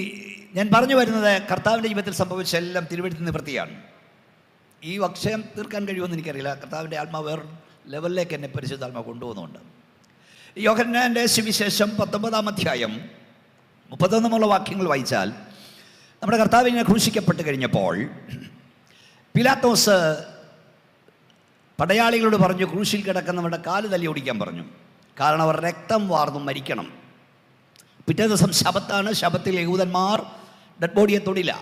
ഞാൻ പറഞ്ഞു വരുന്നത് കർത്താവിൻ്റെ ജീവിതത്തിൽ സംഭവിച്ച എല്ലാം തിരുവെഴുത്ത് നിവൃത്തിയാണ്. ഈ അക്ഷയം തീർക്കാൻ കഴിയുമെന്ന് എനിക്കറിയില്ല. കർത്താവിൻ്റെ ആത്മാവ് വേറെ ലെവലിലേക്ക് എന്നെ പരിശുദ്ധാത്മാവ് കൊണ്ടുപോകുന്നുണ്ട്. യോഹന്നാൻ്റെ സുവിശേഷം 19-ാം അധ്യായം 31 വാക്യങ്ങൾ വായിച്ചാൽ, നമ്മുടെ കർത്താവിനെ ക്രൂശിക്കപ്പെട്ട് കഴിഞ്ഞപ്പോൾ പിലാത്തോസ് പടയാളികളോട് പറഞ്ഞു, ക്രൂശിൽ കിടക്കുന്നവരുടെ കാല് തല്ലി ഓടിക്കാൻ പറഞ്ഞു. കാരണം അവർ രക്തം വാർന്നു മരിക്കണം. പിറ്റേ ദിവസം ശബത്താണ്. ശബത്തിൽ യഹൂദന്മാർ ഡെഡ് ബോഡിയെ തൊടില്ല.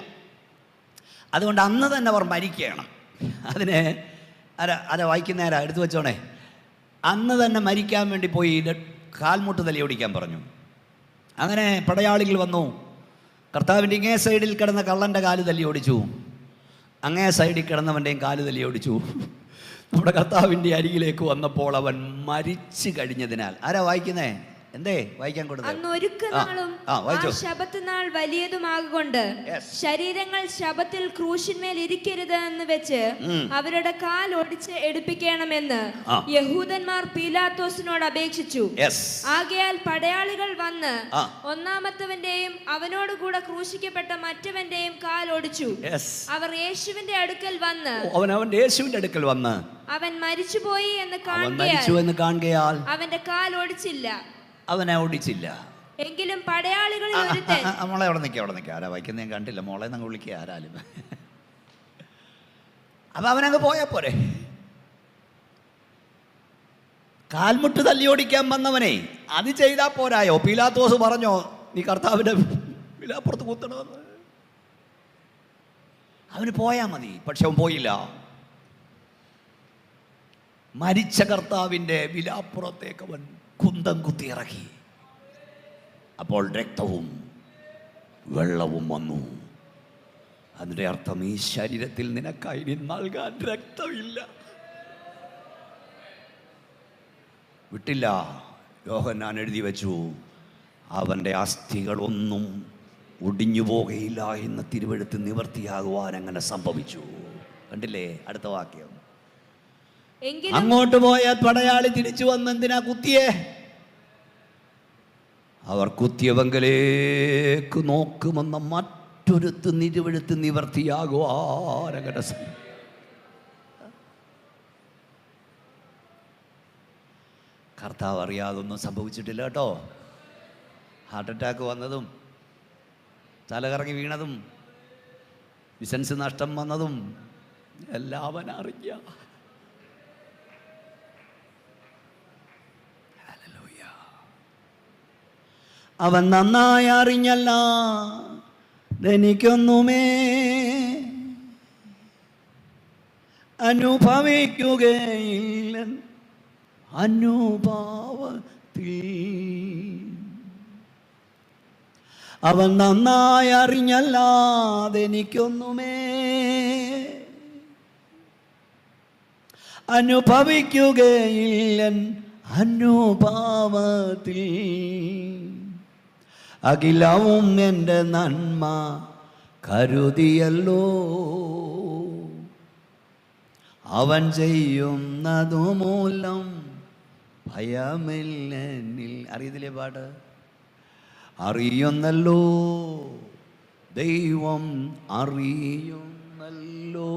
അതുകൊണ്ട് അന്ന് തന്നെ അവർ മരിക്കണം. അതിന് വായിക്കുന്നേരാ എടുത്തു വെച്ചോണേ. അന്ന് തന്നെ മരിക്കാൻ വേണ്ടി പോയി കാൽമുട്ട് തല്ലി ഓടിക്കാൻ പറഞ്ഞു. അങ്ങനെ പടയാളികൾ വന്നു. കർത്താവിൻ്റെ ഇങ്ങേ സൈഡിൽ കിടന്ന കള്ളൻ്റെ കാല് തല്ലി ഓടിച്ചു, അങ്ങേ സൈഡിൽ കിടന്നവൻ്റെയും കാല് തല്ലി ഓടിച്ചു. നമ്മുടെ കർത്താവിൻ്റെ അരികിലേക്ക് വന്നപ്പോൾ അവൻ മരിച്ചു കഴിഞ്ഞതിനാൽ, ആരാ വായിക്കുന്നേ? എന്തേ വായിക്കാൻ കൊടുത്തത്? ശബത്ത് നാൾ വലിയതുമാകൊണ്ട് ശരീരങ്ങൾ ശബത്തിൽ ക്രൂശിന്മേൽ ഇരിക്കരുത് എന്ന് വെച്ച് അവരുടെ കാൽ ഒടിച്ച് എടുപ്പിക്കണമെന്ന് യഹൂദന്മാർ പീലാത്തോസിനോട് അപേക്ഷിച്ചു. ആകയാൽ പടയാളികൾ വന്ന് ഒന്നാമത്തവന്റെയും അവനോട് കൂടെ ക്രൂശിക്കപ്പെട്ട മറ്റവന്റെയും കാൽ ഒടിച്ചു. അവർ യേശുവിന്റെ അടുക്കൽ വന്ന് അവൻ മരിച്ചുപോയി എന്ന് കാണുകയാൽ അവന്റെ കാൽ ഒടിച്ചില്ല. അവനെ ഓടിച്ചില്ല. എങ്കിലും പടയാളികളിൽ മോളെ അവിടെ നിൽക്കുക. ആരാ വായിക്കുന്ന ഞാൻ കണ്ടില്ല. മോളെ നിങ്ങൾ വിളിക്കുക ആരാലും. അപ്പൊ അവനങ്ങ് പോയാ പോരെ. കാൽമുട്ട് തല്ലി ഓടിക്കാൻ വന്നവനെ അത് ചെയ്താ പോരായോ? പീലാത്തോസ് പറഞ്ഞോ നീ കർത്താവിന്റെ വിലാപ്പുറത്ത് കുത്തണമെന്ന്? അവന് പോയാ മതി. പക്ഷെ അവൻ പോയില്ല. മരിച്ച കർത്താവിന്റെ വിലാപ്പുറത്തേക്ക് അവൻ കുന്തം കുത്തി ഇറക്കി. അപ്പോൾ രക്തവും വെള്ളവും വന്നു. അതിൻ്റെ അർത്ഥം ഈ ശരീരത്തിൽ നിനക്കായി ഇനി നൽകാൻ രക്തമില്ല. വിട്ടില്ല. യോഹന്നാൻ എഴുതി വെച്ചു, അവൻ്റെ അസ്ഥികളൊന്നും ഒടിഞ്ഞു പോകുകയില്ല എന്ന് തിരുവെഴുത്ത് നിവർത്തിയാകുവാൻ അങ്ങനെ സംഭവിച്ചു. കണ്ടില്ലേ അടുത്ത വാക്യം? അങ്ങോട്ട് പോയ പടയാളി തിരിച്ചു വന്ന് എന്തിനാ കുത്തിയേ? അവർ കുത്തിയവങ്കിലേക്ക് നോക്കുമെന്ന മറ്റൊരുത്ത് തിരുവെഴുത്ത് നിവർത്തിയാകുവാൻ അങ്ങനെ കർത്താവ് അറിയാതൊന്നും സംഭവിച്ചിട്ടില്ല കേട്ടോ. ഹാർട്ട് അറ്റാക്ക് വന്നതും തലകറങ്ങി വീണതും ബിസിനസ് നഷ്ടം വന്നതും എല്ലാം അവൻ അറിഞ്ഞ. അവൻ നന്നായി അറിഞ്ഞല്ല എനിക്കൊന്നുമേ അനുഭവിക്കുകയില്ല അനുഭാവത്തിൽ. അവൻ നന്നായി അറിഞ്ഞല്ലാതെനിക്കൊന്നുമേ അനുഭവിക്കുകയില്ല അനുഭാവത്തിൽ. അഖിലവും എൻ്റെ നന്മ കരുതിയല്ലോ അവൻ ചെയ്യുന്നതു മൂലം ഭയമില്ലെന്നിൽ. അറിയത്തില്ലേ പാട്ട്? അറിയുന്നല്ലോ ദൈവം അറിയുന്നല്ലോ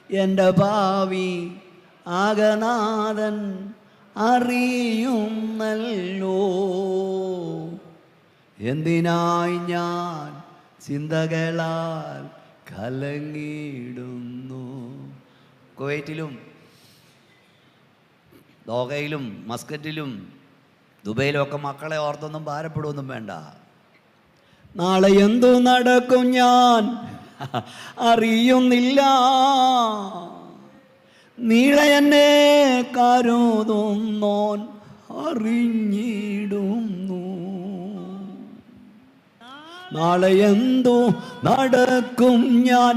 എൻ്റെ ഭാവി ആകനാഥൻ അറിയുന്നല്ലോ. എന്തിനായി ഞാൻ ചിന്തകളാൽ കലങ്ങിടുന്നു. കുവൈറ്റിലും ദോഹയിലും മസ്കറ്റിലും ദുബൈയിലും ഒക്കെ മക്കളെ ഓർത്തൊന്നും ഭാരപ്പെടുകയൊന്നും വേണ്ട. നാളെ എന്തു നടക്കും ഞാൻ അറിയുന്നില്ല. നീളെ എന്നെ കരുതുന്നോൻ അറിഞ്ഞിടുന്നു. നാളെ എന്തു നടക്കും ഞാൻ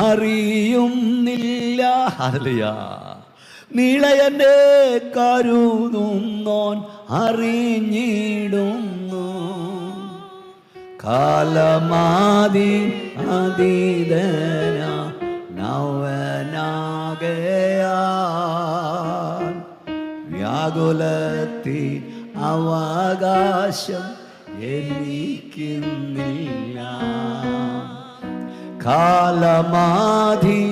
അറിയുന്നില്ല. ഹല്ലേലൂയ. നീളയനെ കരുതുന്നോൻ അറിഞ്ഞിടുന്നു. കാലമാതി അതീതന നവനാകയാൽ വ്യാകുലത്തിൽ അവകാശം എനിക്കുന്നില്ല. കാലമാധി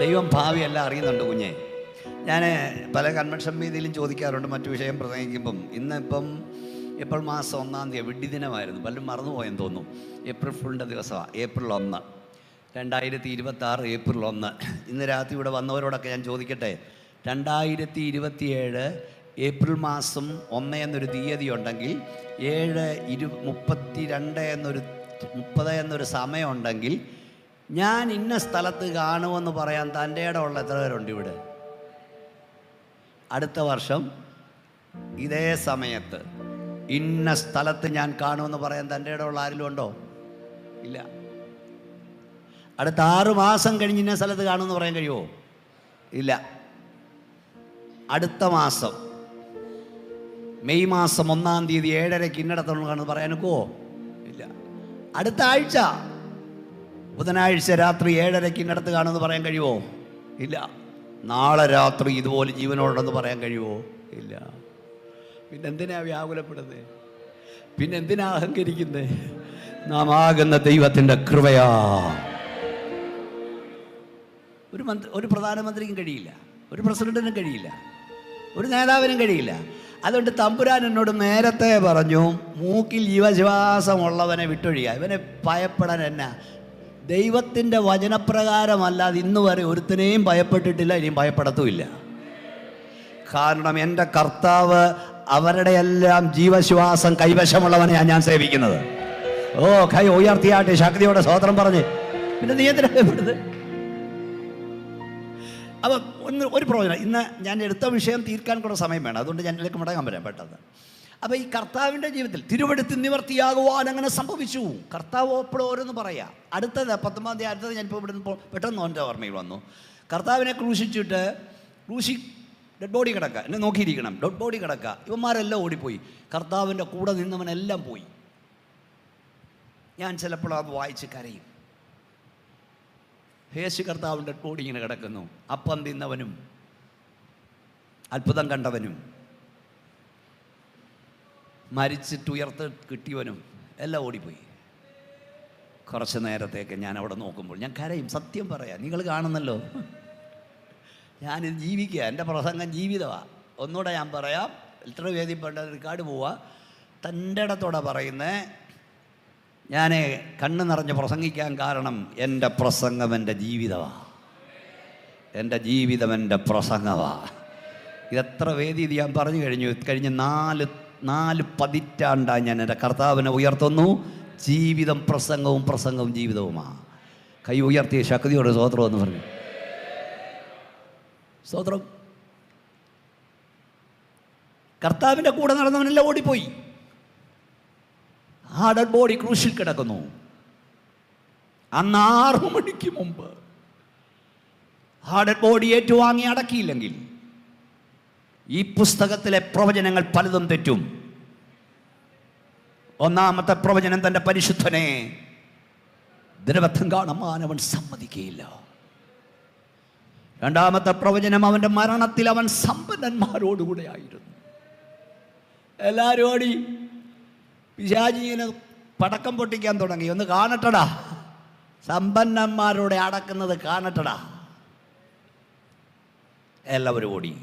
ദൈവം ഭാവിയെല്ലാം അറിയുന്നുണ്ട് കുഞ്ഞെ. ഞാൻ പല കൺവെൻഷൻ വേദിയിലും ചോദിക്കാറുണ്ട്, മറ്റു വിഷയം പ്രസംഗിക്കുമ്പം. ഇന്നിപ്പം ഏപ്രിൽ മാസം 1-ാം തീയതി വെഡ്ഡി ദിനമായിരുന്നു. പലരും മറന്നുപോയെന്ന് തോന്നുന്നു. ഏപ്രിൽ ഫുളിൻ്റെ ദിവസമാണ്. April 1, 2026 April 1. ഇന്ന് രാത്രി ഇവിടെ വന്നവരോടൊക്കെ ഞാൻ ചോദിക്കട്ടെ, 2027 ഏപ്രിൽ മാസം 1 എന്നൊരു തീയതി ഉണ്ടെങ്കിൽ 7:32 എന്നൊരു സമയമുണ്ടെങ്കിൽ ഞാൻ ഇന്ന സ്ഥലത്ത് കാണുമെന്ന് പറയാൻ തൻ്റെ ഇടമുള്ള എത്ര പേരുണ്ട് ഇവിടെ? അടുത്ത വർഷം ഇതേ സമയത്ത് ഇന്ന സ്ഥലത്ത് ഞാൻ കാണുമെന്ന് പറയാൻ തൻ്റെ ഇടമുള്ള ആരെങ്കിലും ഉണ്ടോ? ഇല്ല. അടുത്ത 6 മാസം കഴിഞ്ഞ് ഇന്ന സ്ഥലത്ത് കാണുമെന്ന് പറയാൻ കഴിയുമോ? ഇല്ല. അടുത്ത മാസം മെയ് മാസം 1-ാം തീയതി 7:30 ഇന്നിടത്തോളം കാണുമെന്ന് പറയാനൊക്കുമോ? ഇല്ല. അടുത്ത ആഴ്ച ബുധനാഴ്ച രാത്രി 7:30 ഇന്നിടത്ത് കാണുമെന്ന് പറയാൻ കഴിയുമോ? ഇല്ല. നാളെ രാത്രി ഇതുപോലെ ജീവനോടെന്ന് പറയാൻ കഴിയുമോ? ഇല്ല. പിന്നെന്തിനാ വ്യാകുലപ്പെടുന്നത്? പിന്നെന്തിനാ അഹങ്കരിക്കുന്നത്? നാം ആകുന്ന ദൈവത്തിൻ്റെ കൃപയാ. ഒരു പ്രധാനമന്ത്രിക്കും കഴിയില്ല, ഒരു പ്രസിഡന്റിനും കഴിയില്ല, ഒരു നേതാവിനും കഴിയില്ല. അതുകൊണ്ട് തമ്പുരാൻ എന്നോട് നേരത്തെ പറഞ്ഞു, മൂക്കിൽ ജീവശ്വാസമുള്ളവനെ വിട്ടൊഴിയുക. ഇവനെ ഭയപ്പെടാൻ എന്നാ? ദൈവത്തിൻ്റെ വചനപ്രകാരമല്ലാതെ ഇന്ന് വരെ ഒരുത്തിനെയും ഭയപ്പെട്ടിട്ടില്ല, ഇനിയും ഭയപ്പെടത്തുമില്ല. കാരണം എൻ്റെ കർത്താവ് അവരുടെ എല്ലാം ജീവശ്വാസം കൈവശമുള്ളവനെയാണ് ഞാൻ സേവിക്കുന്നത്. ഓ, കൈ ഉയർത്തിയാട്ടെ ശക്തിയോടെ സ്തോത്രം പറഞ്ഞ്. പിന്നെ നീ എന്തിനാ ഭയപ്പെടുന്നത്? അപ്പം ഒരു പ്രയോജനം. ഇന്ന് ഞാൻ എടുത്ത വിഷയം തീർക്കാൻ കൂടെ സമയം വേണം, അതുകൊണ്ട് ഞാൻ ഇതിലേക്ക് മടങ്ങാൻ വരാം പെട്ടെന്ന്. അപ്പോൾ ഈ കർത്താവിൻ്റെ ജീവിതത്തിൽ തിരുവെടുത്ത് നിവർത്തിയാകുവാൻ അങ്ങനെ സംഭവിച്ചു. കർത്താവ് എപ്പോഴും ഓരോന്ന് പറയാം. അടുത്തത് 19-ാം തീയതി അടുത്തത് ഞാനിപ്പോൾ ഇവിടെ നിന്ന് പെട്ടെന്ന് എൻ്റെ ഓർമ്മയിൽ വന്നു. കർത്താവിനെ ക്രൂശിച്ചിട്ട് ഡെഡ് ബോഡി കിടക്കുക, എന്നെ നോക്കിയിരിക്കണം, ഡെഡ് ബോഡി കിടക്കുക. ഇവന്മാരെല്ലാം ഓടിപ്പോയി, കർത്താവിൻ്റെ കൂടെ നിന്നവനെല്ലാം പോയി. ഞാൻ ചിലപ്പോൾ അത് വായിച്ച് കരയും. യേശു കർത്താവിൻ്റെ ഡെഡ് ബോഡി ഇങ്ങനെ കിടക്കുന്നു. അപ്പം തിന്നവനും അത്ഭുതം കണ്ടവനും മരിച്ചിട്ട് ഉയർത്ത് കിട്ടിയവനും എല്ലാം ഓടിപ്പോയി. കുറച്ച് നേരത്തേക്ക് ഞാൻ അവിടെ നോക്കുമ്പോൾ ഞാൻ കരയും. സത്യം പറയാം, നിങ്ങൾ കാണുന്നല്ലോ, ഞാനിത് ജീവിക്കുക, എൻ്റെ പ്രസംഗം ജീവിതമാണ്. ഒന്നുകൂടെ ഞാൻ പറയാം, ഇത്ര വേദി പണ്ട് റിക്കാർഡ് പോവുക. തൻ്റെ ഇടത്തോടെ പറയുന്നത്, ഞാൻ കണ്ണ് നിറഞ്ഞ് പ്രസംഗിക്കാൻ കാരണം എൻ്റെ പ്രസംഗം എൻ്റെ ജീവിതമാണ്. എൻ്റെ ജീവിതം എൻ്റെ പ്രസംഗമാണ്. ഇതെത്ര വേദി ഇത് ഞാൻ പറഞ്ഞു കഴിഞ്ഞു. കഴിഞ്ഞ 4 പതിറ്റാണ്ടായി ഞാൻ എൻ്റെ കർത്താവിനെ ഉയർത്തുന്നു. ജീവിതം പ്രസംഗവും, പ്രസംഗവും ജീവിതവുമാണ്. കൈ ഉയർത്തിയ ശക്തിയോട് സ്തോത്രം എന്ന് പറഞ്ഞു. സ്തോത്രം. കർത്താവിൻ്റെ കൂടെ നടന്നവനെല്ലാം ഓടിപ്പോയി. ആ ഡെഡ് ബോഡി ക്രൂശിൽ കിടക്കുന്നു. അന്ന് 6 മണിക്ക് മുമ്പ് ആ ഡെഡ് ബോഡി ഏറ്റുവാങ്ങി അടക്കിയില്ലെങ്കിൽ ഈ പുസ്തകത്തിലെ പ്രവചനങ്ങൾ പലതും തെറ്റും. ഒന്നാമത്തെ പ്രവചനം, തൻ്റെ പരിശുദ്ധനെ ദിനവത്തം കാണാൻ അവൻ സമ്മതിക്കുകയില്ല. രണ്ടാമത്തെ പ്രവചനം, അവൻ്റെ മരണത്തിൽ അവൻ സമ്പന്നന്മാരോടുകൂടെ ആയിരുന്നു. എല്ലാവരും ഓടി പിശാചിനെ പടക്കം പൊട്ടിക്കാൻ തുടങ്ങി. ഒന്ന് കാണട്ടടാ, സമ്പന്നന്മാരോടെ അടക്കുന്നത് കാണട്ടടാ. എല്ലാവരും ഓടി.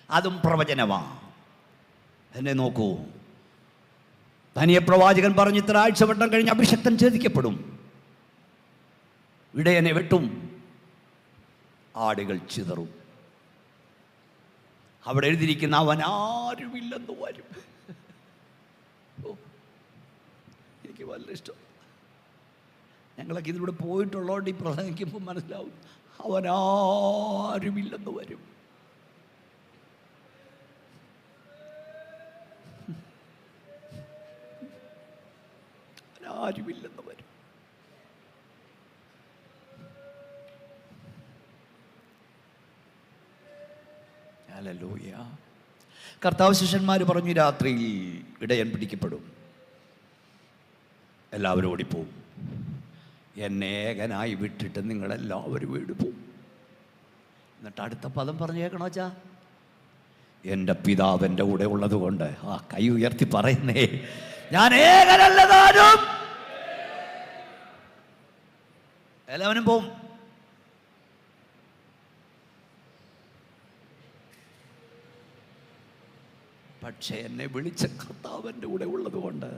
അതും പ്രവചനമാണ്. എന്നെ നോക്കൂ, ദാനിയേൽ പ്രവാചകൻ പറഞ്ഞു, ഇത്ര ആഴ്ചവട്ടം കഴിഞ്ഞ് അഭിഷക്തൻ ഛേദിക്കപ്പെടും, ഇടയനെ വെട്ടും, ആടുകൾ ചിതറും. അവിടെ എഴുതിയിരിക്കുന്ന അവൻ ആരുമില്ലെന്ന് വരും. എനിക്ക് വളരെ ഇഷ്ടം. ഞങ്ങളൊക്കെ ഇതിലൂടെ പോയിട്ടുള്ളതുകൊണ്ട് ഈ പ്രസംഗിക്കുമ്പോൾ മനസ്സിലാവും, അവനാരുമില്ലെന്ന് വരും. അവനാരുമില്ലെന്ന് വരും. ഹല്ലേലൂയ. കർത്താവ് ശിഷ്യന്മാർ പറഞ്ഞു, രാത്രിയിൽ ഇടയൻ പിടിക്കപ്പെടും, എല്ലാവരും ഓടിപ്പോവും, എന്നെ ഏകനായി വിട്ടിട്ട് നിങ്ങളെല്ലാവരും വീട് പോവും. എന്നിട്ട് അടുത്ത പദം പറഞ്ഞേക്കണോ വെച്ചാ, എൻ്റെ പിതാവ് എൻ്റെ കൂടെ ഉള്ളത് കൊണ്ട്, ആ കൈ ഉയർത്തി പറയുന്നേ, ഞാൻ ഏകനല്ല താനും. എല്ലാവരും പോവും. പക്ഷേ എന്നെ വിളിച്ച കർത്താവ് എൻ്റെ കൂടെ ഉള്ളത് കൊണ്ട്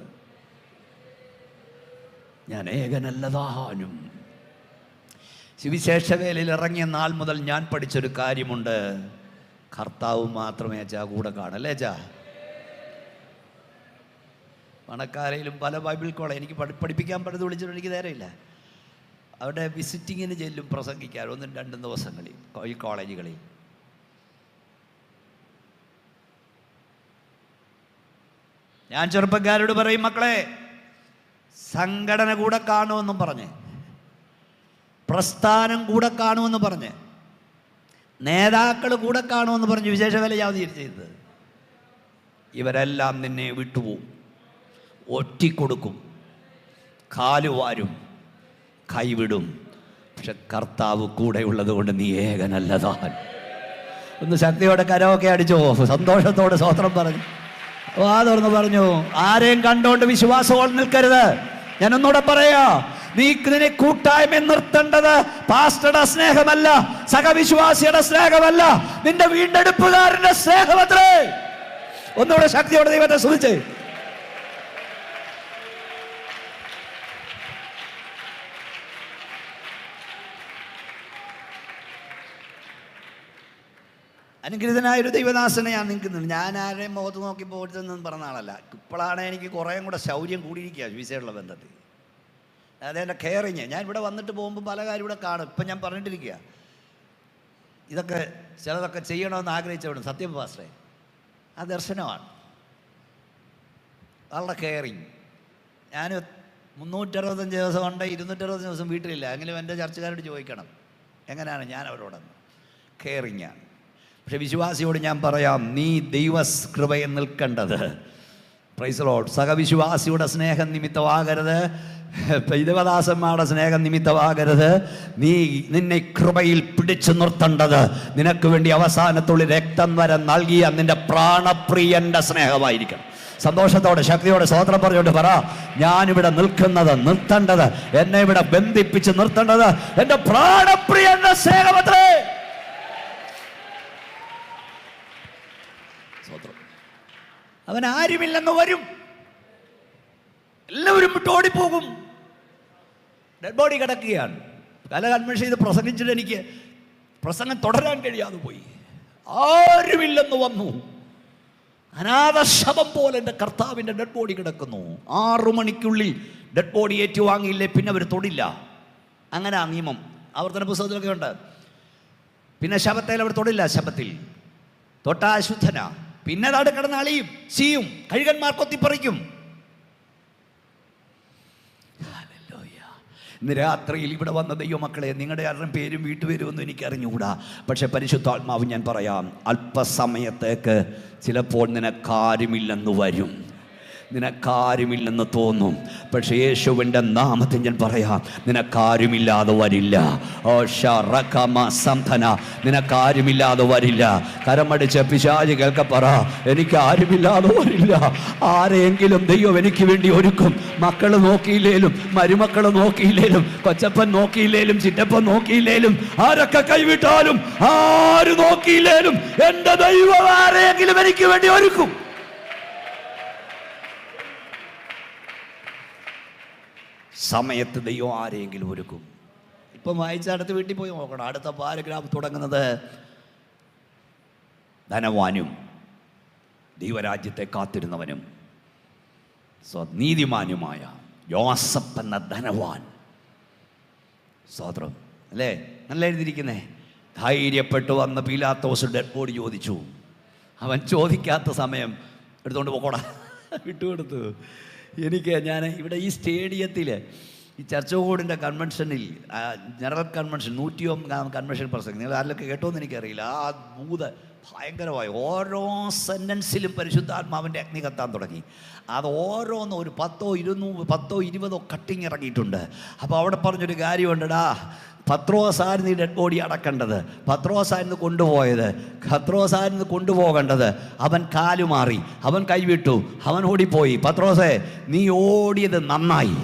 ഞാൻ ഏകനല്ലതാനും. സുവിശേഷ വേലയിൽ ഇറങ്ങിയ നാൾ മുതൽ ഞാൻ പഠിച്ചൊരു കാര്യമുണ്ട്, കർത്താവ് മാത്രമേ അച്ഛാ കൂടെ കാണല്ലേ അച്ഛാ. പണക്കാരയിലും പല ബൈബിൾ കോളേജ് എനിക്ക് പഠിപ്പിക്കാൻ പറ്റുന്നത് വിളിച്ചിട്ട് എനിക്ക് നേരമില്ല. അവിടെ വിസിറ്റിങ്ങിന് ചെല്ലും പ്രസംഗിക്കാൻ 1-2 ദിവസങ്ങളിൽ ഈ കോളേജുകളിൽ. ഞാൻ ചെറുപ്പക്കാരോട് പറയും, മക്കളെ സംഘടന കൂടെ കാണുമെന്നും പറഞ്ഞ്, പ്രസ്ഥാനം കൂടെ കാണുമെന്ന് പറഞ്ഞ്, നേതാക്കൾ കൂടെ കാണുമെന്ന് പറഞ്ഞ് വിശേഷ വില ചെയ്തത്, ഇവരെല്ലാം നിന്നെ വിട്ടുപോകും, ഒറ്റിക്കൊടുക്കും, കാലുവാരും, കൈവിടും. പക്ഷെ കർത്താവ് കൂടെ ഉള്ളത് കൊണ്ട് നീ ഏകനല്ലതാൻ. ഒന്ന് ശക്തിയോടെ കരമൊക്കെ അടിച്ചോ, സന്തോഷത്തോടെ സ്തോത്രം പറഞ്ഞു, വാ തുറന്ന് പറഞ്ഞു. ആരെയും കണ്ടോണ്ട് വിശ്വാസത്തോടെ നിൽക്കരുത്. ഞാനൊന്നുകൂടെ പറയാ, നിന്നെ കൂട്ടായ്മ നിർത്തേണ്ടത് പാസ്റ്ററുടെ സ്നേഹമല്ല, സഹവിശ്വാസിയുടെ സ്നേഹമല്ല, നിന്റെ വീണ്ടെടുപ്പുകാരന്റെ സ്നേഹമത്രേ. ഒന്നുകൂടെ ശക്തിയോടെ ദൈവത്തെ സ്തുതിച്ചേ. അനുഗ്രഹീതനായൊരു ദൈവദാസനെ ഞാൻ നിൽക്കുന്നുണ്ട്. ഞാൻ ആരെയും മുഖത്ത് നോക്കി പോരുതെന്നും പറഞ്ഞ ആളല്ല. ഇപ്പോഴാണ് എനിക്ക് കുറേയും കൂടെ ശൗര്യം കൂടിയിരിക്കുക വിസയുള്ള ബന്ധത്തിൽ. അതെൻ്റെ കെയറിങ്. ഞാൻ ഇവിടെ വന്നിട്ട് പോകുമ്പോൾ പല കാര്യം ഇവിടെ കാണും. ഇപ്പം ഞാൻ പറഞ്ഞിട്ടിരിക്കുക, ഇതൊക്കെ ചിലതൊക്കെ ചെയ്യണമെന്ന് ആഗ്രഹിച്ചവിടെ സത്യം പാസ്റ്റേ, ആ ദർശനമാണ് വളരെ കെയറിങ്. ഞാൻ 365 ദിവസം ഉണ്ട്, 260 ദിവസം വീട്ടിലില്ല. എങ്കിലും എൻ്റെ ചർച്ചക്കാരോട് ചോദിക്കണം എങ്ങനെയാണ് ഞാൻ അവരോടൊന്ന്. കെയറിങ്ങാണ്. പക്ഷെ വിശ്വാസിയോട് ഞാൻ പറയാം, നീ ദൈവകൃപയിൽ നിൽക്കേണ്ടത്, പ്രൈസ് ലോർഡ്, സഹവിശ്വാസിയുടെ സ്നേഹം നിമിത്തമാകരുത്, ദൈവദാസന്മാരുടെ സ്നേഹം നിമിത്തമാകരുത്. നിന്നെ കൃപയിൽ പിടിച്ചു നിർത്തേണ്ടത് നിനക്ക് വേണ്ടി അവസാനത്തുള്ളിൽ രക്തം വരെ നൽകിയ നിന്റെ പ്രാണപ്രിയന്റെ സ്നേഹമായിരിക്കണം. സന്തോഷത്തോടെ ശക്തിയോടെ സ്തോത്രം പറഞ്ഞുകൊണ്ട് പറ, ഞാനിവിടെ നിൽക്കുന്നത്, നിർത്തേണ്ടത്, എന്നെ ഇവിടെ ബന്ധിപ്പിച്ച് നിർത്തേണ്ടത് എൻ്റെ പ്രാണപ്രിയന്റെ സ്നേഹമത്രേ. അവൻ ആരുമില്ലെന്ന് വരും, എല്ലാവരും വിട്ട് ഓടിപ്പോകും. ഡെഡ് ബോഡി കിടക്കുകയാണ്. പല കൺവെൻഷൻ ചെയ്ത് പ്രസംഗിച്ചിട്ട് എനിക്ക് പ്രസംഗം തുടരാൻ കഴിയാതെ പോയി. ആരുമില്ലെന്ന് വന്നു, അനാഥശവം പോലെ എൻ്റെ കർത്താവിൻ്റെ ഡെഡ് ബോഡി കിടക്കുന്നു. 6 മണിക്കുള്ളിൽ ഡെഡ് ബോഡി ഏറ്റുവാങ്ങിയില്ലേ പിന്നെ അവർ തൊടില്ല. അങ്ങനെ ആ നിയമം ആവർത്തന പുസ്തകത്തിലൊക്കെ ഉണ്ട്. പിന്നെ ശബത്തേൽ അവർ തൊടില്ല. ശബത്തിൽ തൊട്ടാ അശുദ്ധന. പിന്നെ അത് കിടന്ന് അളിയും ചീയും, കഴുകന്മാർ കൊത്തിപ്പറിക്കും. ഇന്ന് രാത്രിയിൽ ഇവിടെ വന്ന ദൈവമക്കളെ, നിങ്ങളുടെ ആരുടെയും പേരും വീട്ടുപേരുമൊന്നും എനിക്ക് അറിഞ്ഞുകൂടാ. പക്ഷെ പരിശുദ്ധാത്മാവ് ഞാൻ പറയാം, അല്പസമയത്തേക്ക് ചിലപ്പോൾ നിനക്കാരുമില്ലെന്ന് വരും, നിനക്കാരുമില്ലെന്ന് തോന്നും. പക്ഷേ യേശുവിൻ്റെ നാമത്തിൽ ഞാൻ പറയാം, നിനക്കാരുമില്ലാതെ വരില്ല. ഓ ഷറകമ സംധന, നിനക്കാരുമില്ലാതെ വരില്ല. കരമടിച്ച് പിശാചി കേൾക്കപ്പറ, എനിക്കാരുമില്ലാതെ വരില്ല. ആരെയെങ്കിലും ദൈവം എനിക്ക് വേണ്ടി ഒരുക്കും. മക്കൾ നോക്കിയില്ലേലും, മരുമക്കൾ നോക്കിയില്ലേലും, കൊച്ചപ്പൻ നോക്കിയില്ലേലും, ചിറ്റപ്പൻ നോക്കിയില്ലേലും, ആരൊക്കെ കൈവിട്ടാലും, ആര് നോക്കിയില്ലേലും എൻ്റെ ദൈവം ആരെയെങ്കിലും എനിക്ക് വേണ്ടി ഒരുക്കും. സമയത്ത് ദൈവം ആരെയെങ്കിലും ഒരുക്കും. ഇപ്പം വായിച്ച അടുത്ത വീട്ടിൽ പോയി നോക്കണം. അടുത്ത പാരഗ്രാഫ് തുടങ്ങുന്നത് ധനവാനും ദൈവരാജ്യത്തെ കാത്തിരുന്നവനും നീതിമാനുമായ യോസഫ് എന്ന ധനവാൻ. സ്തോത്രം അല്ലേ? നല്ല എഴുതിയിരിക്കുന്നേ. ധൈര്യപ്പെട്ടു വന്ന് പീലാത്തോസ് ഡെഡ് ബോഡി ചോദിച്ചു. അവൻ ചോദിക്കാത്ത സമയം എടുത്തുകൊണ്ട് പോക്കോടാ വിട്ടുകൊടുത്തു. ഞാൻ ഇവിടെ ഈ സ്റ്റേഡിയത്തിൽ ഈ ചർച്ച് ബോർഡിൻ്റെ കൺവെൻഷനിൽ ജനറൽ കൺവെൻഷൻ 101 കൺവെൻഷൻ പ്രസംഗം നിങ്ങൾ ആരിലൊക്കെ കേട്ടോന്ന് എനിക്കറിയില്ല. ആ ഭൂത ഭയങ്കരമായി ഓരോ സെൻറ്റൻസിലും പരിശുദ്ധാത്മാവിൻ്റെ അഗ്നി കത്താൻ തുടങ്ങി. അത് ഓരോന്നും ഒരു 10-20 കട്ടിങ് ഇറങ്ങിയിട്ടുണ്ട്. അപ്പോൾ അവിടെ പറഞ്ഞൊരു കാര്യമുണ്ടടാ, പത്രോസായിരുന്നു ഈ ഡെഡ് ബോഡി അടക്കേണ്ടത്, പത്രോസായിരുന്നു കൊണ്ടുപോയത്, പത്രോസായിരുന്നു കൊണ്ടുപോകേണ്ടത്. അവൻ കാലുമാറി, അവൻ കൈവിട്ടു, അവൻ ഓടിപ്പോയി. പത്രോസേ, നീ ഓടിയത് നന്നായി,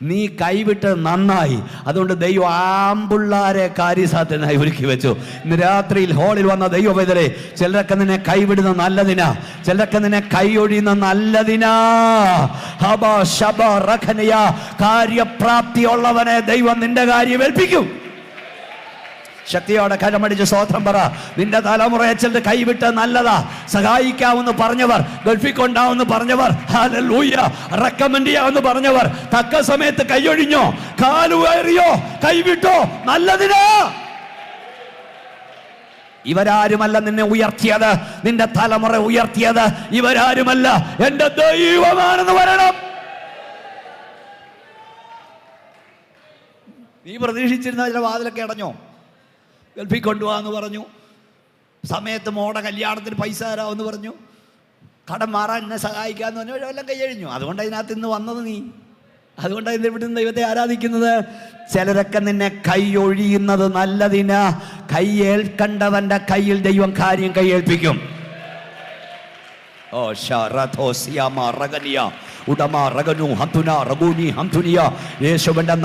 നീ കൈവിട്ടത് നന്നായി. അതുകൊണ്ട് ദൈവം ആമ്പിള്ളാരെ കാര്യസാധ്യനായി ഒരുക്കി വെച്ചു. ഇന്ന് രാത്രിയിൽ ഹോളിൽ വന്ന ദൈവവേദനെ, ചിലരൊക്കെ നിന്നെ കൈവിടുന്ന നല്ലതിനാ, ചിലരൊക്കെ നിന്നെ കൈയൊഴിയുന്ന നല്ലതിനാ. കാര്യപ്രാപ്തിയുള്ളവനെ ദൈവം നിന്റെ കാര്യം ഏൽപ്പിക്കും. ശക്തിയോടെ കരമടിച്ച് സ്തോത്രം പറ. നിന്റെ തലമുറയെ ചിലർ കൈവിട്ട് നല്ലതാ, സഹായിക്കാമെന്ന് പറഞ്ഞവർ, ഗൾഫിൽ കൊണ്ടാവെന്ന് പറഞ്ഞവർ, ഹല്ലേലൂയ, റെക്കമെൻഡ് ചെയ്യാമെന്ന് പറഞ്ഞവർ തക്ക സമയത്ത് കൈയൊഴിഞ്ഞോ, കാലുകയറിയോ, കൈവിട്ടോ, നല്ലതിനാ. ഇവരാരുമല്ല നിന്നെ ഉയർത്തിയത്, നിന്റെ തലമുറ ഉയർത്തിയത് ഇവരാരുമല്ല, എന്റെ ദൈവമാണെന്ന് വരണം. നീ പ്രതീക്ഷിച്ചിരുന്ന ചില വാതിലൊക്കെ അടഞ്ഞോ? ഗൾഫിൽ കൊണ്ടുപോകാമെന്ന് പറഞ്ഞു, സമയത്ത് മോടെ കല്യാണത്തിന് പൈസ തരാമെന്ന് പറഞ്ഞു, കടം മാറാൻ എന്നെ സഹായിക്കാമെന്ന് പറഞ്ഞു, എല്ലാം കൈയഴിഞ്ഞു. അതുകൊണ്ട് അതിനകത്ത് ഇന്ന് വന്നത് നീ. അതുകൊണ്ടാണ് ഇന്ന് ഇവിടുന്ന് ദൈവത്തെ ആരാധിക്കുന്നത്. ചിലരൊക്കെ നിന്നെ കൈയൊഴിയുന്നത് നല്ലതിനാ. കൈയേൽക്കണ്ടവന്റെ കയ്യിൽ ദൈവം കാര്യം കൈയേൽപ്പിക്കും. ഓ യേശുവിന്റെ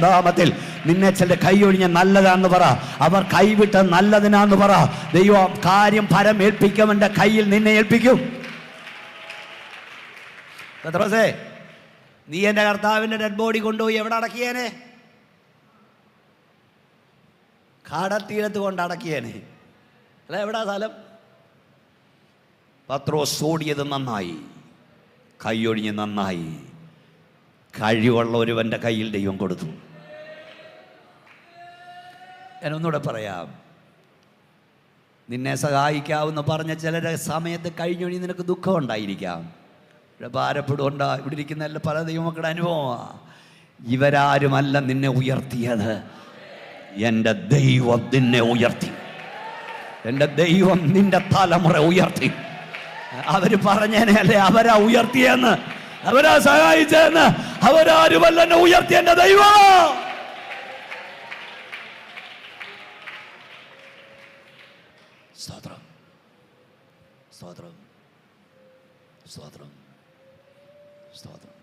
നാമത്തിൽ നിന്നെ ചില കൈയൊഴിഞ്ഞ നല്ലതാന്ന് പറ. അവർ കൈവിട്ട നല്ലതിനാന്ന് പറ. ദൈവം കാര്യം ഫലമേൽപ്പിക്കവന്റെ കയ്യിൽ നിന്നെ ഏൽപ്പിക്കും. പത്രോസേ, നീ എൻ്റെ കർത്താവിൻ്റെ ഡെഡ് ബോഡി കൊണ്ടുപോയി എവിടെ അടക്കിയേനെ? കടത്തീരത്ത് കൊണ്ട് അടക്കിയേനെ. അല്ല, എവിടാ സ്ഥലം? പത്രോസ് ഓടിയത് നന്നായി, കൈയൊഴിഞ്ഞ് നന്നായി. കഴിവുള്ള ഒരുവൻ്റെ കയ്യിൽ ദൈവം കൊടുത്തു. ഞാനൊന്നുകൂടെ പറയാം. നിന്നെ സഹായിക്കാവുന്ന പറഞ്ഞ ചിലരെ സമയത്ത് കഴിഞ്ഞൊഴി നിനക്ക് ദുഃഖം ഉണ്ടായിരിക്കാം, ഇവിടെ ഭാരപ്പെടുകൊണ്ട. ഇവിടെ ഇരിക്കുന്ന എല്ലാ പല ദൈവമക്കളുടെ അനുഭവമാണ്. ഇവരാരുമല്ല നിന്നെ ഉയർത്തിയത്, എൻ്റെ ദൈവം നിന്നെ ഉയർത്തി. എൻ്റെ ദൈവം നിന്റെ തലമുറ ഉയർത്തി. അവര് പറഞ്ഞേനെ അല്ലേ അവരാ ഉയർത്തിയെന്ന്, അവരാ സഹായിച്ചെന്ന്. അവരാരുമല്ല എന്നെ ഉയർത്തി, എൻ്റെ ദൈവം. സ്തോത്രം, സ്തോത്രം, സ്തോത്രം, സ്തോത്രം,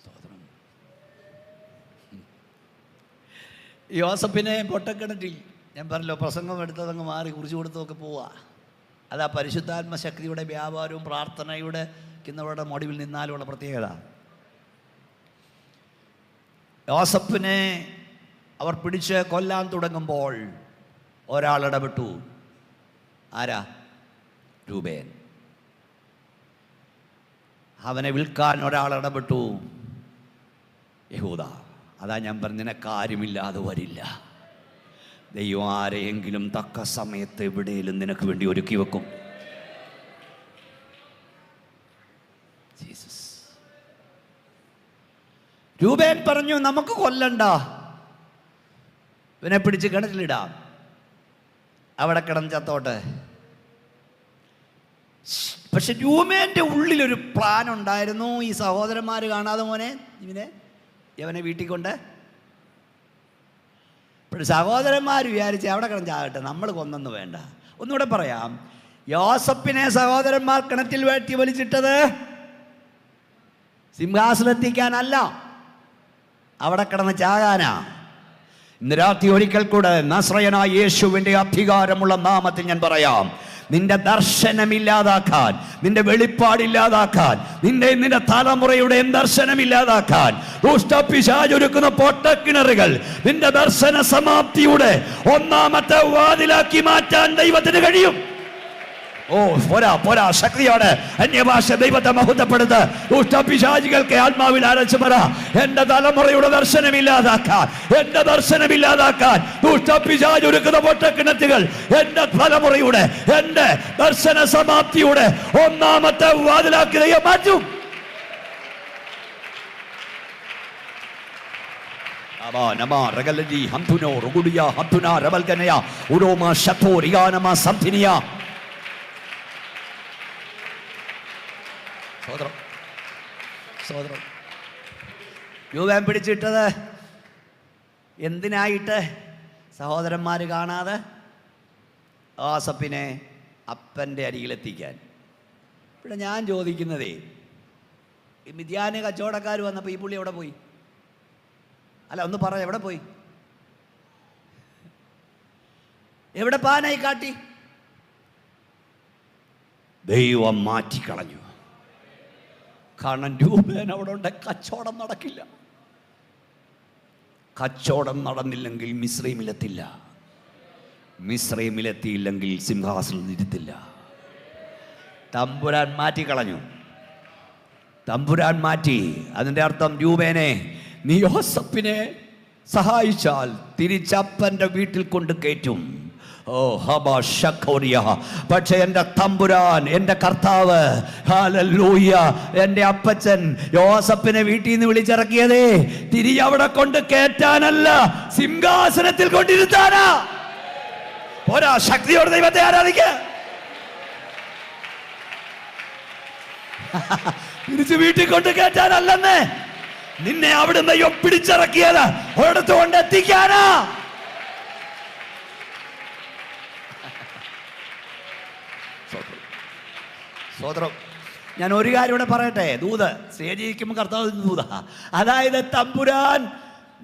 സ്തോത്രം. യോസഫിനെ പൊട്ടക്കിണറ്റിൽ, ഞാൻ പറഞ്ഞല്ലോ, പ്രസംഗം എടുത്തതങ്ങ് മാറി കുറിച്ച് കൊടുത്തൊക്കെ പോവാ. അതാ പരിശുദ്ധാത്മ ശക്തിയുടെ വ്യാപാരവും പ്രാർത്ഥനയുടെ കിന്നവരുടെ മടിവിൽ നിന്നാലുമുള്ള പ്രത്യേകത. യോസഫിനെ അവർ പിടിച്ച് കൊല്ലാൻ തുടങ്ങുമ്പോൾ ഒരാൾ ഇടപെട്ടു. ആരാ? രൂബേൻ. അവനെ വിൽക്കാൻ ഒരാൾ ഇടപെട്ടു, യഹൂദ. അതാ ഞാൻ പറഞ്ഞ, കാര്യമില്ലാതെ വരില്ല. ദൈവം ആരെയെങ്കിലും തക്ക സമയത്ത് എവിടെയെങ്കിലും നിനക്ക് വേണ്ടി ഒരുക്കി വെക്കും. ജീസസ്. രൂബേൻ പറഞ്ഞു, നമുക്ക് കൊല്ലണ്ട, ഇവനെ പിടിച്ച് കിണറ്റിലിടാം, അവിടെ കിടന്ന് ചത്തോട്ടെ. പക്ഷെ രൂബേന്റെ ഉള്ളിലൊരു പ്ലാൻ ഉണ്ടായിരുന്നു. ഈ സഹോദരന്മാർ കാണാതെ മോനെ ഇവനെ വീട്ടിൽ കൊണ്ട്. ഇപ്പോൾ സഹോദരന്മാർ വിചാരിച്ച് അവിടെ കിടന്ന് ചാകട്ടെ, നമ്മൾ കൊന്നെന്ന് വേണ്ട. ഒന്നുകൂടെ പറയാം, യോസഫിനെ സഹോദരന്മാർ കിണറ്റിൽ വെട്ടി വലിച്ചിട്ടത് സിംഹാസനത്തിക്കാനല്ല, അവിടെ കിടന്ന് ചാകാനാ. ഇന്ന് രാത്രി ഒരിക്കൽ കൂടെ നസ്രയനായ യേശുവിൻ്റെ അധികാരമുള്ള നാമത്തിൽ ഞാൻ പറയാം, നിന്റെ ദർശനമില്ലാതാക്കാൻ, നിന്റെ വെളിപ്പാടില്ലാതാക്കാൻ, നിന്റെ തലമുറയുടെ ദർശനമില്ലാതാക്കാൻ ദുഷ്ടപിശാചൊരുക്കുന്ന പൊട്ടക്കിണറുകൾ നിന്റെ ദർശന സമാപ്തിയുടെ ഒന്നാമത്തെ വാതിലാക്കി മാറ്റാൻ ദൈവത്തിന് കഴിയും. ഓ പോരാ പോരാ, ശക്തിയോടെ അന്യഭാഷ ദൈവത്തെ മഹത്വപ്പെടുത്ത്. ദുഷ്ടപിശാചികൾക്ക് ആത്മാവിൽ അരച്ചു പറ, എന്റെ തലമുറയുടെ ദർശനമില്ലാതാക്കാൻ, എന്റെ ദർശനമില്ലാതാക്കാൻ ദുഷ്ടപിശാച് ഒരുക്കുന്ന പൊട്ടക്കിണറ്റുകൾ എന്റെ തലമുറയുടെ, എന്റെ ദർശന സമാപ്തിയുടെ ഒന്നാമത്തെ വാതിലാക്കി ദൈവം മാറ്റും. രൂപം പിടിച്ചിട്ടത് എന്തിനായിട്ട്? സഹോദരന്മാർ കാണാതെ യോസേപ്പിനെ അപ്പൻ്റെ അരികിലെത്തിക്കാൻ. ഇവിടെ ഞാൻ ചോദിക്കുന്നതേ, ഈ മിദ്യാന് കച്ചവടക്കാർ വന്നപ്പോൾ ഈ പുള്ളി എവിടെ പോയി? അല്ല, ഒന്ന് പറ, എവിടെ പോയി? എവിടെ പാനായി കാട്ടി? ദൈവം മാറ്റിക്കളഞ്ഞു. കാരണം രൂപേൻ അവിടെ ഉണ്ട്, കച്ചവടം നടക്കില്ല. കച്ചവടം നടന്നില്ലെങ്കിൽ മിസ്രൈമിലെത്തില്ല, മിസ്രൈമിലെത്തിയില്ലെങ്കിൽ സിംഹാസനം ഇരുത്തില്ല. തമ്പുരാൻ മാറ്റിക്കളഞ്ഞു, തമ്പുരാൻ മാറ്റി. അതിൻ്റെ അർത്ഥം രൂപേനെ നീ യോസേപ്പിനെ സഹായിച്ചാൽ തിരിച്ചപ്പൻ്റെ വീട്ടിൽ കൊണ്ട് കയറ്റും. പക്ഷെ എൻ്റെ തമ്പുരാൻ, എൻ്റെ കർത്താവ്, ഹല്ലേലൂയ, എൻ്റെ അപ്പച്ചൻ യോസേപ്പിനെ വീട്ടിൽ നിന്ന് വിളിച്ചിറക്കിയതേ തിരിച്ചവിടെ കൊണ്ട് കയറ്റാനല്ല, സിംഹാസനത്തിൽ കൊണ്ടിരുത്താനാ. പോരാ, ശക്തിയോടെ ദൈവത്തെ ആരാധിക്ക. തിരിച്ച് വീട്ടിൽ കൊണ്ട് കയറ്റാനല്ലെന്ന്, നിന്നെ അവിടുന്ന് പിടിച്ചിറക്കിയത് ഒരിടത്ത് കൊണ്ട് എത്തിക്കാനാ. സ്വതന്ത്രം. ഞാൻ ഒരു കാര്യം ഇവിടെ പറയട്ടെ, ദൂത് സ്റ്റേജിരിക്കുമ്പോൾ കർത്താവ് ദൂത, അതായത് തമ്പുരാൻ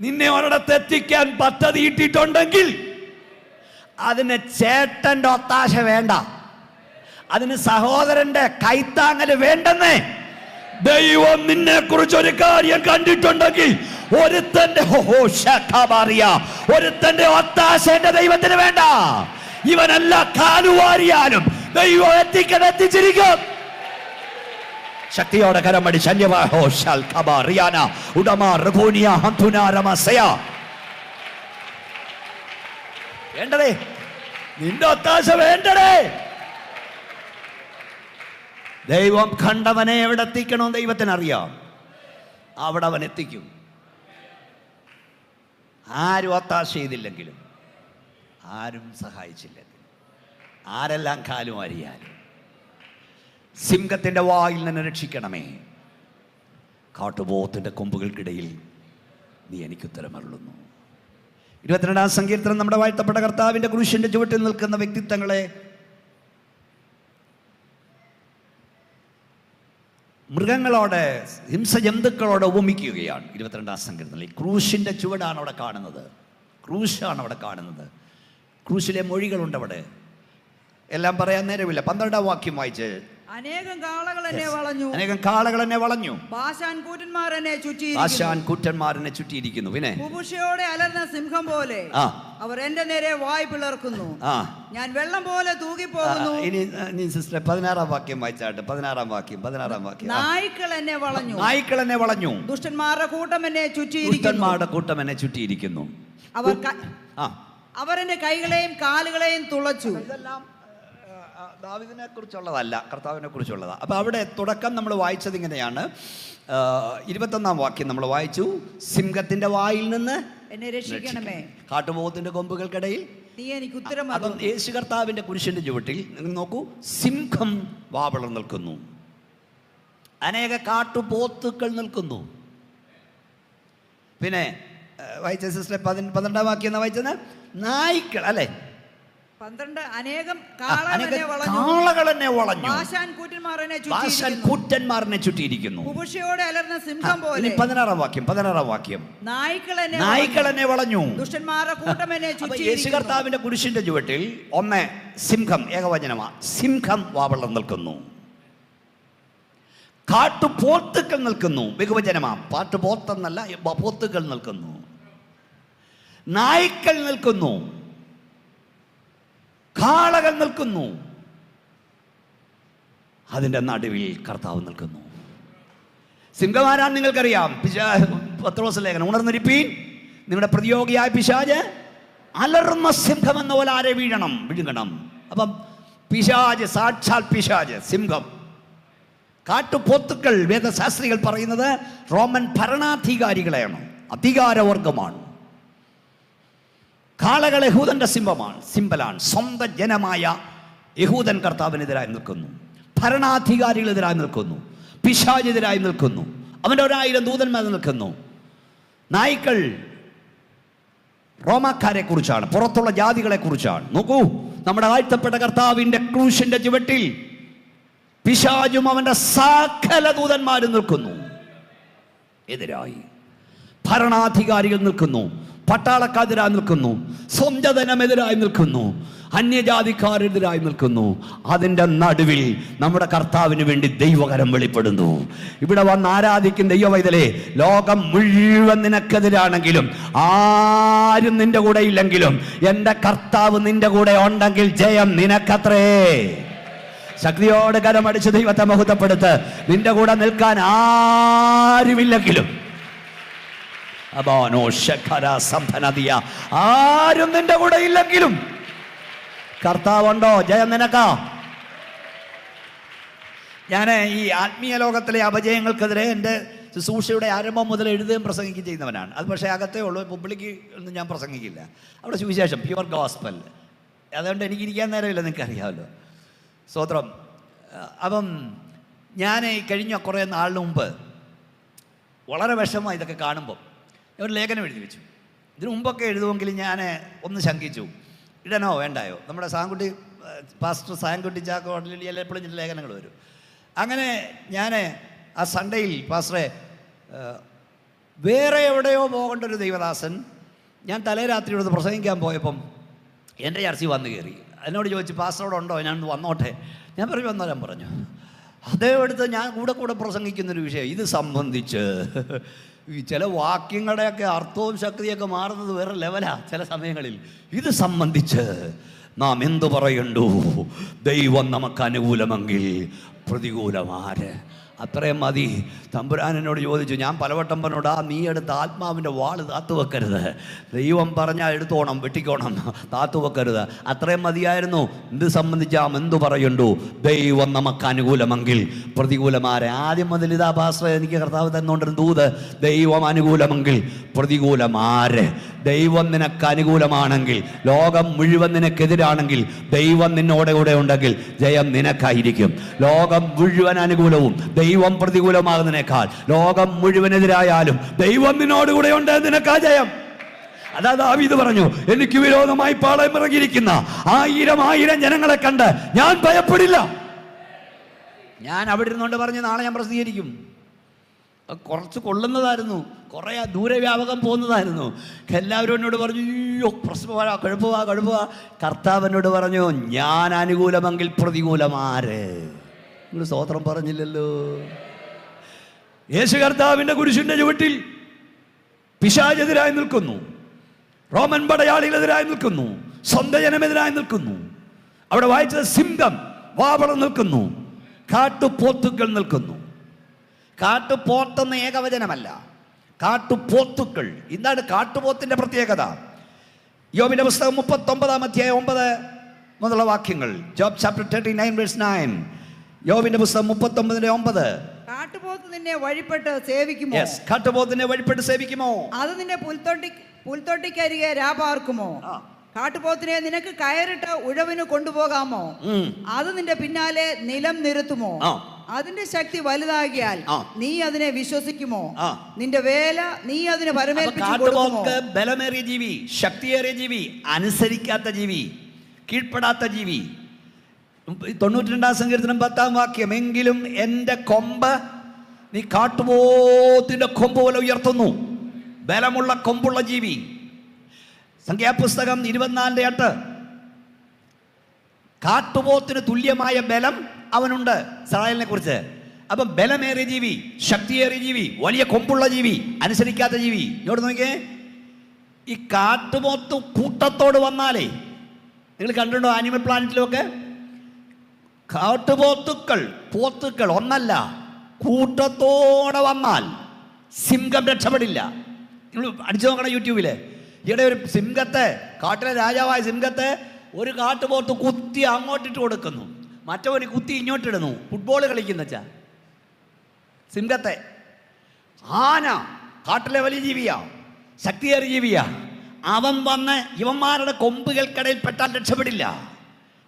നിന്നെ ഒരിടത്ത് എത്തിക്കാൻ പദ്ധതി ഇട്ടിട്ടുണ്ടെങ്കിൽ അതിന് ചേട്ടൻ്റെ ഒത്താശ വേണ്ട, അതിന് സഹോദരന്റെ കൈത്താങ്ങല് വേണ്ടെന്നേ. ദൈവം നിന്നെ കുറിച്ച് ഒരു കാര്യം കണ്ടിട്ടുണ്ടെങ്കിൽ ഒരുത്തന്റെ ഒത്താശ എന്റെ ദൈവത്തിന് വേണ്ട. ഇവനെല്ലാ കാലുവാരിയാലും ദൈവം എത്തിച്ചിരിക്കും. ശക്തിയോടെ കരമടി വേണ്ടതേ, നിന്റെ ഒത്താശ വേണ്ടടേ. ദൈവം കണ്ടവനെ എവിടെ എത്തിക്കണോ ദൈവത്തിനറിയാം, അവിടെ അവൻ എത്തിക്കും. ആരും ഒത്താശ ചെയ്തില്ലെങ്കിലും, ആരും സഹായിച്ചില്ലെങ്കിലും, ആരെല്ലാം കാലും അറിയാലും സിംഹത്തിൻ്റെ വായിൽ നിന്ന് രക്ഷിക്കണമേ. കാട്ടുപോത്തിന്റെ കൊമ്പുകൾക്കിടയിൽ നീ എനിക്ക് ഉത്തരമരുളുന്നു. 22-ാം സങ്കീർത്തനം നമ്മുടെ വാഴ്ത്തപ്പെട്ട കർത്താവിൻ്റെ ക്രൂശിൻ്റെ ചുവട്ടിൽ നിൽക്കുന്ന വ്യക്തിത്വങ്ങളെ മൃഗങ്ങളോട്, ഹിംസജന്തുക്കളോട് ഉപമിക്കുകയാണ്. 22-ാം സങ്കീർത്തനത്തിൽ ക്രൂശിൻ്റെ ചുവടാണ് അവിടെ കാണുന്നത്, ക്രൂശാണ് അവിടെ കാണുന്നത്. ക്രൂശിലെ മൊഴികളുണ്ട് അവിടെ, എല്ലാം പറയാൻ നേരമില്ല. 12-ാം വാക്യം വായിച്ച്, അനേകം കാളകൾ എന്നെ വളഞ്ഞു, അനേകം കാളകൾ എന്നെ വളഞ്ഞു, ബാശാൻ കൂറ്റന്മാർ എന്നെ ചുറ്റിയിരിക്കുന്നു. പിന്നെ കുബുഷയോടെ അലർന്ന സിംഹം പോലെ അവർ എന്റെ നേരെ വായ് പിളർക്കുന്നു. ഞാൻ വെള്ളം പോലെ തൂകിപ്പോകുന്നു. ഇനി സിസ്റ്റർ 16-ാം വാക്യം വായിച്ചാട്ട്. 16-ാം വാക്യം. നായ്ക്കൾ എന്നെ വളഞ്ഞു, നായ്ക്കൾ എന്നെ വളഞ്ഞു, ദുഷ്ടന്മാരുടെ കൂട്ടം എന്നെ ചുറ്റിയിരിക്കുന്നു. അവർ എന്റെ കൈകളെയും കാലുകളെയും തുളച്ചു. ഇതെല്ലാം ദാവീദിനെ കുറിച്ചുള്ളതല്ല, കർത്താവിനെ കുറിച്ചുള്ളതാ. അപ്പൊ അവിടെ തുടക്കം നമ്മൾ വായിച്ചത് ഇങ്ങനെയാണ്. 21-ാം വാക്യം നമ്മൾ വായിച്ചു, സിംഹത്തിന്റെ വായിൽ നിന്ന് എന്നെ രക്ഷിക്കണമേ, കാട്ടുപോത്തിന്റെ കൊമ്പുകൾക്കിടയിൽ നീ എനിക്ക് ഉത്തരം. അപ്പം യേശു കർത്താവിന്റെ കുരിശിന്റെ ചുവട്ടിൽ നിങ്ങൾ നോക്കൂ, സിംഹം വാവളം നിൽക്കുന്നു, അനേക കാട്ടുപോത്തുക്കൾ നിൽക്കുന്നു. പിന്നെ വായിച്ച സിസ്റ്റർ 12-ാം വാക്യം എന്നാ വായിച്ചത്? നായ്ക്കൾ അല്ലേ? 12 അനേകം കാളകൾ എന്നെ വളഞ്ഞു, ബാശാൻ കൂറ്റന്മാർ എന്നെ ചുറ്റിയിരിക്കുന്നു. കുബുഷയോടെ അലർന്ന സിംഹം പോലെ. 16-ാം വാക്യം. നായ്ക്കൾ എന്നെ വളഞ്ഞു, ദുഷ്ടന്മാരുടെ കൂട്ടം എന്നെ ചുറ്റിയിരിക്കുന്നു. യേശു കർത്താവിന്റെ കുരിശിന്റെ ചുവട്ടിൽ ഒന്ന് സിംഹം, ഏകവചനമാ, സിംഹം വാവളം നിൽക്കുന്നു. കാട്ടുപോത്തുക്കൾ നിൽക്കുന്നു, ബഹുവചനമാ, പാട്ടുപോത്തെന്നല്ല, പോത്തുക്കൾ നിൽക്കുന്നു. നായ്ക്കൾ നിൽക്കുന്നു, കാളകൾ നിൽക്കുന്നു. അതിൻ്റെ നടുവിൽ കർത്താവ് നിൽക്കുന്നു. സിംഹമാരാൻ നിങ്ങൾക്കറിയാം. പത്രോസ് ലേഖനം, ഉണർന്നിരിപ്പീൻ, നിങ്ങളുടെ പ്രതിയോഗിയായ പിശാച് അലർന്ന സിംഹം എന്ന പോലെ ആരെ വിഴുങ്ങണം. അപ്പം പിശാച്, സാക്ഷാൽ പിശാച്, സിംഹം. കാട്ടുപോത്തുക്കൾ വേദശാസ്ത്രികൾ പറയുന്നത് റോമൻ ഭരണാധികാരികളെയാണ്, അധികാരവർഗമാണ്. കാളകൾ യഹൂദന്റെ സിംബലാണ്. സ്വന്തം ജനമായ യഹൂദൻ കർത്താവിനെതിരായി നിൽക്കുന്നു, ഭരണാധികാരികളെതിരായി നിൽക്കുന്നു, പിശാചെതിരായി നിൽക്കുന്നു, അവൻ്റെ 1000 ദൂതന്മാർ നിൽക്കുന്നു. നായ്ക്കൾ റോമാക്കാരെ കുറിച്ചാണ്, പുറത്തുള്ള ജാതികളെ കുറിച്ചാണ്. നോക്കൂ, നമ്മുടെ ആഴ്ത്തപ്പെട്ട കർത്താവിൻ്റെ ക്രൂശിന്റെ ചുവട്ടിൽ പിശാചും അവൻ്റെ സകല ദൂതന്മാരും നിൽക്കുന്നു. എതിരായി ഭരണാധികാരികൾ നിൽക്കുന്നു, പട്ടാളക്കാരെതിരായി നിൽക്കുന്നു, സ്വന്തം ജനമെതിരായി നിൽക്കുന്നു, അന്യജാതിക്കാരെതിരായി നിൽക്കുന്നു. അതിൻ്റെ നടുവിൽ നമ്മുടെ കർത്താവിന് വേണ്ടി ദൈവകരം വെളിപ്പെടുന്നു. ഇവിടെ വന്ന് ആരാധിക്കുന്ന ദൈവവൈതലേ, ലോകം മുഴുവൻ നിനക്കെതിരാണെങ്കിലും, ആരും നിന്റെ കൂടെ ഇല്ലെങ്കിലും, എൻ്റെ കർത്താവ് നിന്റെ കൂടെ ഉണ്ടെങ്കിൽ ജയം നിനക്കത്രേ. ശക്തിയോട് കരമടിച്ച് ദൈവത്തെ മഹത്വപ്പെടുത്ത്. നിന്റെ കൂടെ നിൽക്കാൻ ആരുമില്ലെങ്കിലും, ആരും നിന്റെ കൂടെ ഇല്ലെങ്കിലും കർത്താവുണ്ടോ, ജയം നിനക്കാ. ഞാൻ ഈ ആത്മീയ ലോകത്തിലെ അപജയങ്ങൾക്കെതിരെ എൻ്റെ ശുശ്രൂഷയുടെ ആരംഭം മുതൽ എഴുതുകയും പ്രസംഗിക്കുകയും ചെയ്യുന്നവനാണ്. അത് പക്ഷേ അകത്തേ ഉള്ളൂ, പബ്ലിക്ക് ഒന്നും ഞാൻ പ്രസംഗിക്കില്ല. അവിടെ സുവിശേഷം, പ്യുവർ ഗോസ്പൽ. അതുകൊണ്ട് എനിക്ക് ഇരിക്കാൻ നേരമില്ല, നിങ്ങൾക്കറിയാമല്ലോ. സ്തോത്രം. അപ്പം ഞാൻ കഴിഞ്ഞ കുറേ നാളിന് മുമ്പ് വളരെ വിഷമമായി ഇതൊക്കെ കാണുമ്പോൾ ഒരു ലേഖനം എഴുതി വെച്ചു. ഇതിനു മുമ്പൊക്കെ എഴുതുമെങ്കിൽ ഞാൻ ഒന്ന് ശങ്കിച്ചു, ഇടണോ വേണ്ടായോ. നമ്മുടെ പാസ്റ്റർ സാങ്കുട്ടി ചാക്കോ എപ്പോഴും ചില ലേഖനങ്ങൾ വരും. അങ്ങനെ ഞാൻ ആ സൺഡേയിൽ പാസ്റ്ററെ വേറെ എവിടെയോ പോകേണ്ട ഒരു ദൈവദാസൻ, ഞാൻ തലേരാത്രിയോട് പ്രസംഗിക്കാൻ പോയപ്പം എൻ്റെ ചർച്ചയിൽ വന്നു കയറി. എന്നോട് ചോദിച്ചു, പാസ്റ്ററോട് ഉണ്ടോ, ഞാൻ വന്നോട്ടെ. ഞാൻ വന്നോരാൻ പറഞ്ഞു. അതേടുത്ത് ഞാൻ കൂടെ പ്രസംഗിക്കുന്നൊരു വിഷയം ഇത് സംബന്ധിച്ച് ഈ ചില വാക്യങ്ങളുടെയൊക്കെ അർത്ഥവും ശക്തിയൊക്കെ മാറുന്നത് വേറെ ലെവലാണ് ചില സമയങ്ങളിൽ. ഇത് സംബന്ധിച്ച് നാം എന്തു പറയണ്ടു? ദൈവം നമുക്ക് അനുകൂലമെങ്കിൽ പ്രതികൂലമാര്? അത്രയും മതി. തമ്പുരാൻ എന്നോട് ചോദിച്ചു, ഞാൻ പലവട്ടം പറഞ്ഞോടാ, നീ എടുത്ത ആത്മാവിൻ്റെ വാള് താത്തു വെക്കരുത്. ദൈവം പറഞ്ഞാൽ എടുത്തോണം, വെട്ടിക്കോണം, താത്തു വെക്കരുത്. അത്രയും മതിയായിരുന്നു. ഇത് സംബന്ധിച്ചാം എന്തു പറയുണ്ടു? ദൈവം നമുക്ക് അനുകൂലമെങ്കിൽ പ്രതികൂലമാരെ. ആദ്യം മുതൽ ഇതാ പാസ്റ്റർ എനിക്ക് കർത്താവ് തന്നുകൊണ്ടിരുന്ന ദൂത്, ദൈവം അനുകൂലമെങ്കിൽ പ്രതികൂലമാര്? ദൈവം നിനക്ക് അനുകൂലമാണെങ്കിൽ, ലോകം മുഴുവൻ നിനക്കെതിരാണെങ്കിൽ, ദൈവം നിന്നോടെ കൂടെ ഉണ്ടെങ്കിൽ ജയം നിനക്കായിരിക്കും. ലോകം മുഴുവൻ അനുകൂലവും ദൈവം പ്രതികൂലമാകുന്നതിനേക്കാൾ ലോകം മുഴുവനെതിരായാലും ദൈവം നിന്നോടുകൂടെ ഉണ്ട്, നിനക്കാ ജയം. അതാ ദാവീദ് പറഞ്ഞു, എനിക്ക് വിരോധമായി പാളയം ഇറങ്ങിയിരിക്കുന്ന 1000 ജനങ്ങളെ കണ്ട് ഞാൻ ഭയപ്പെടില്ല. ഞാൻ അവിടെ ഇരുന്നുകൊണ്ട് പറഞ്ഞു, നാളെ ഞാൻ പ്രസിദ്ധീകരിക്കും. കുറച്ച് കൊള്ളുന്നതായിരുന്നു, കുറേ ദൂരവ്യാപകം പോകുന്നതായിരുന്നു. എല്ലാവരും എന്നോട് പറഞ്ഞു, അയ്യോ പ്രശ്നമാ, കുഴപ്പമാ. കർത്താവിനോട് പറഞ്ഞു, ഞാൻ അനുകൂലമെങ്കിൽ പ്രതികൂലമാര്? നിങ്ങൾ സ്തോത്രം പറഞ്ഞില്ലല്ലോ. യേശു കർത്താവിൻ്റെ കുരിശിൻ്റെ ചുവട്ടിൽ പിശാചെതിരായി നിൽക്കുന്നു, റോമൻ പടയാളികളെതിരായി നിൽക്കുന്നു, സ്വന്തം ജനമെതിരായി നിൽക്കുന്നു. അവിടെ വായിച്ചത് സിംഹം വാവളം നിൽക്കുന്നു, കാട്ടുപോത്തുക്കൾ നിൽക്കുന്നു. കാട്ടുപോത്തെന്ന ഏകവചനമല്ല, കാട്ടുപോത്തുക്കൾ. എന്താണ് കാട്ടുപോത്തിന്റെ പ്രത്യേകത? യോബിന്റെ പുസ്തകം 39-ാം അധ്യായം 9 മുതലുള്ള വാക്യങ്ങൾ. Job chapter 39 verse 9. യോബിന്റെ പുസ്തകം 39:9. കാട്ടുപോത്ത് നിന്നെ വഴിപ്പെട്ട് സേവിക്കുമോ? കാട്ടുപോത്തിനെ വഴിപ്പെട്ട് സേവിക്കുമോ? അത് നിന്റെ പുൽത്തൊട്ടിക്കരികെ രാപാർക്കുമോ? കാട്ടുപോത്തിനെ നിനക്ക് കയറിട്ട് ഉഴവിന് കൊണ്ടുപോകാമോ? അത് നിന്റെ പിന്നാലെ നിലം നിരത്തുമോ? അതിന്റെ ശക്തി വലുതാകിയാൽ നീ അതിനെ വിശ്വസിക്കുമോ? നിന്റെ വേല നീ അതിന് പരമേൽപ്പിച്ചു കൊടുക്കുമോ? ബലമേറിയ ജീവി, ശക്തിയേറിയ ജീവി, അനുസരിക്കാത്ത ജീവി, കീഴ്പ്പെടാത്ത ജീവി. 92-ാം സങ്കീർത്തനം 10-ാം വാക്യം, എങ്കിലും എൻ്റെ കൊമ്പ് നീ കാട്ടുപോത്തിന്റെ കൊമ്പ് പോലെ ഉയർത്തുന്നു. ബലമുള്ള കൊമ്പുള്ള ജീവി. സംഖ്യാപുസ്തകം 24:8. കാട്ടുപോത്തിന് തുല്യമായ ബലം അവനുണ്ട് ഇസ്രായേലിനെ കുറിച്ച്. അപ്പം ബലമേറിയ ജീവി, ശക്തിയേറിയ ജീവി, വലിയ കൊമ്പുള്ള ജീവി, അനുസരിക്കാത്ത ജീവി. ഇങ്ങോട്ട് നോക്കിയേ, ഈ കാട്ടുപോത്ത് കൂട്ടത്തോട് വന്നാലേ, നിങ്ങൾ കണ്ടിട്ടുണ്ടോ ആനിമൽ പ്ലാനറ്റിലൊക്കെ പോത്തുക്കൾ ഒന്നല്ല, കൂട്ടത്തോടെ വന്നാൽ സിംഹം രക്ഷപ്പെടില്ല. നിങ്ങൾ അടിച്ചു നോക്കണം യൂട്യൂബിൽ. ഈയിടെ ഒരു സിംഹത്തെ, കാട്ടിലെ രാജാവായ സിംഹത്തെ ഒരു കാട്ടുപോത്ത് കുത്തി അങ്ങോട്ടിട്ട് കൊടുക്കുന്നു, മറ്റവന് കുത്തി ഇങ്ങോട്ടിടുന്നു. ഫുട്ബോൾ കളിക്കുന്ന വെച്ചാ സിംഹത്തെ. ആന കാട്ടിലെ വലിയ ജീവിയാ, ശക്തിയേറിയ ജീവിയാ. അവൻ വന്ന് ഇവന്മാരുടെ കൊമ്പുകൾക്കിടയിൽ പെട്ടാൽ രക്ഷപ്പെടില്ല.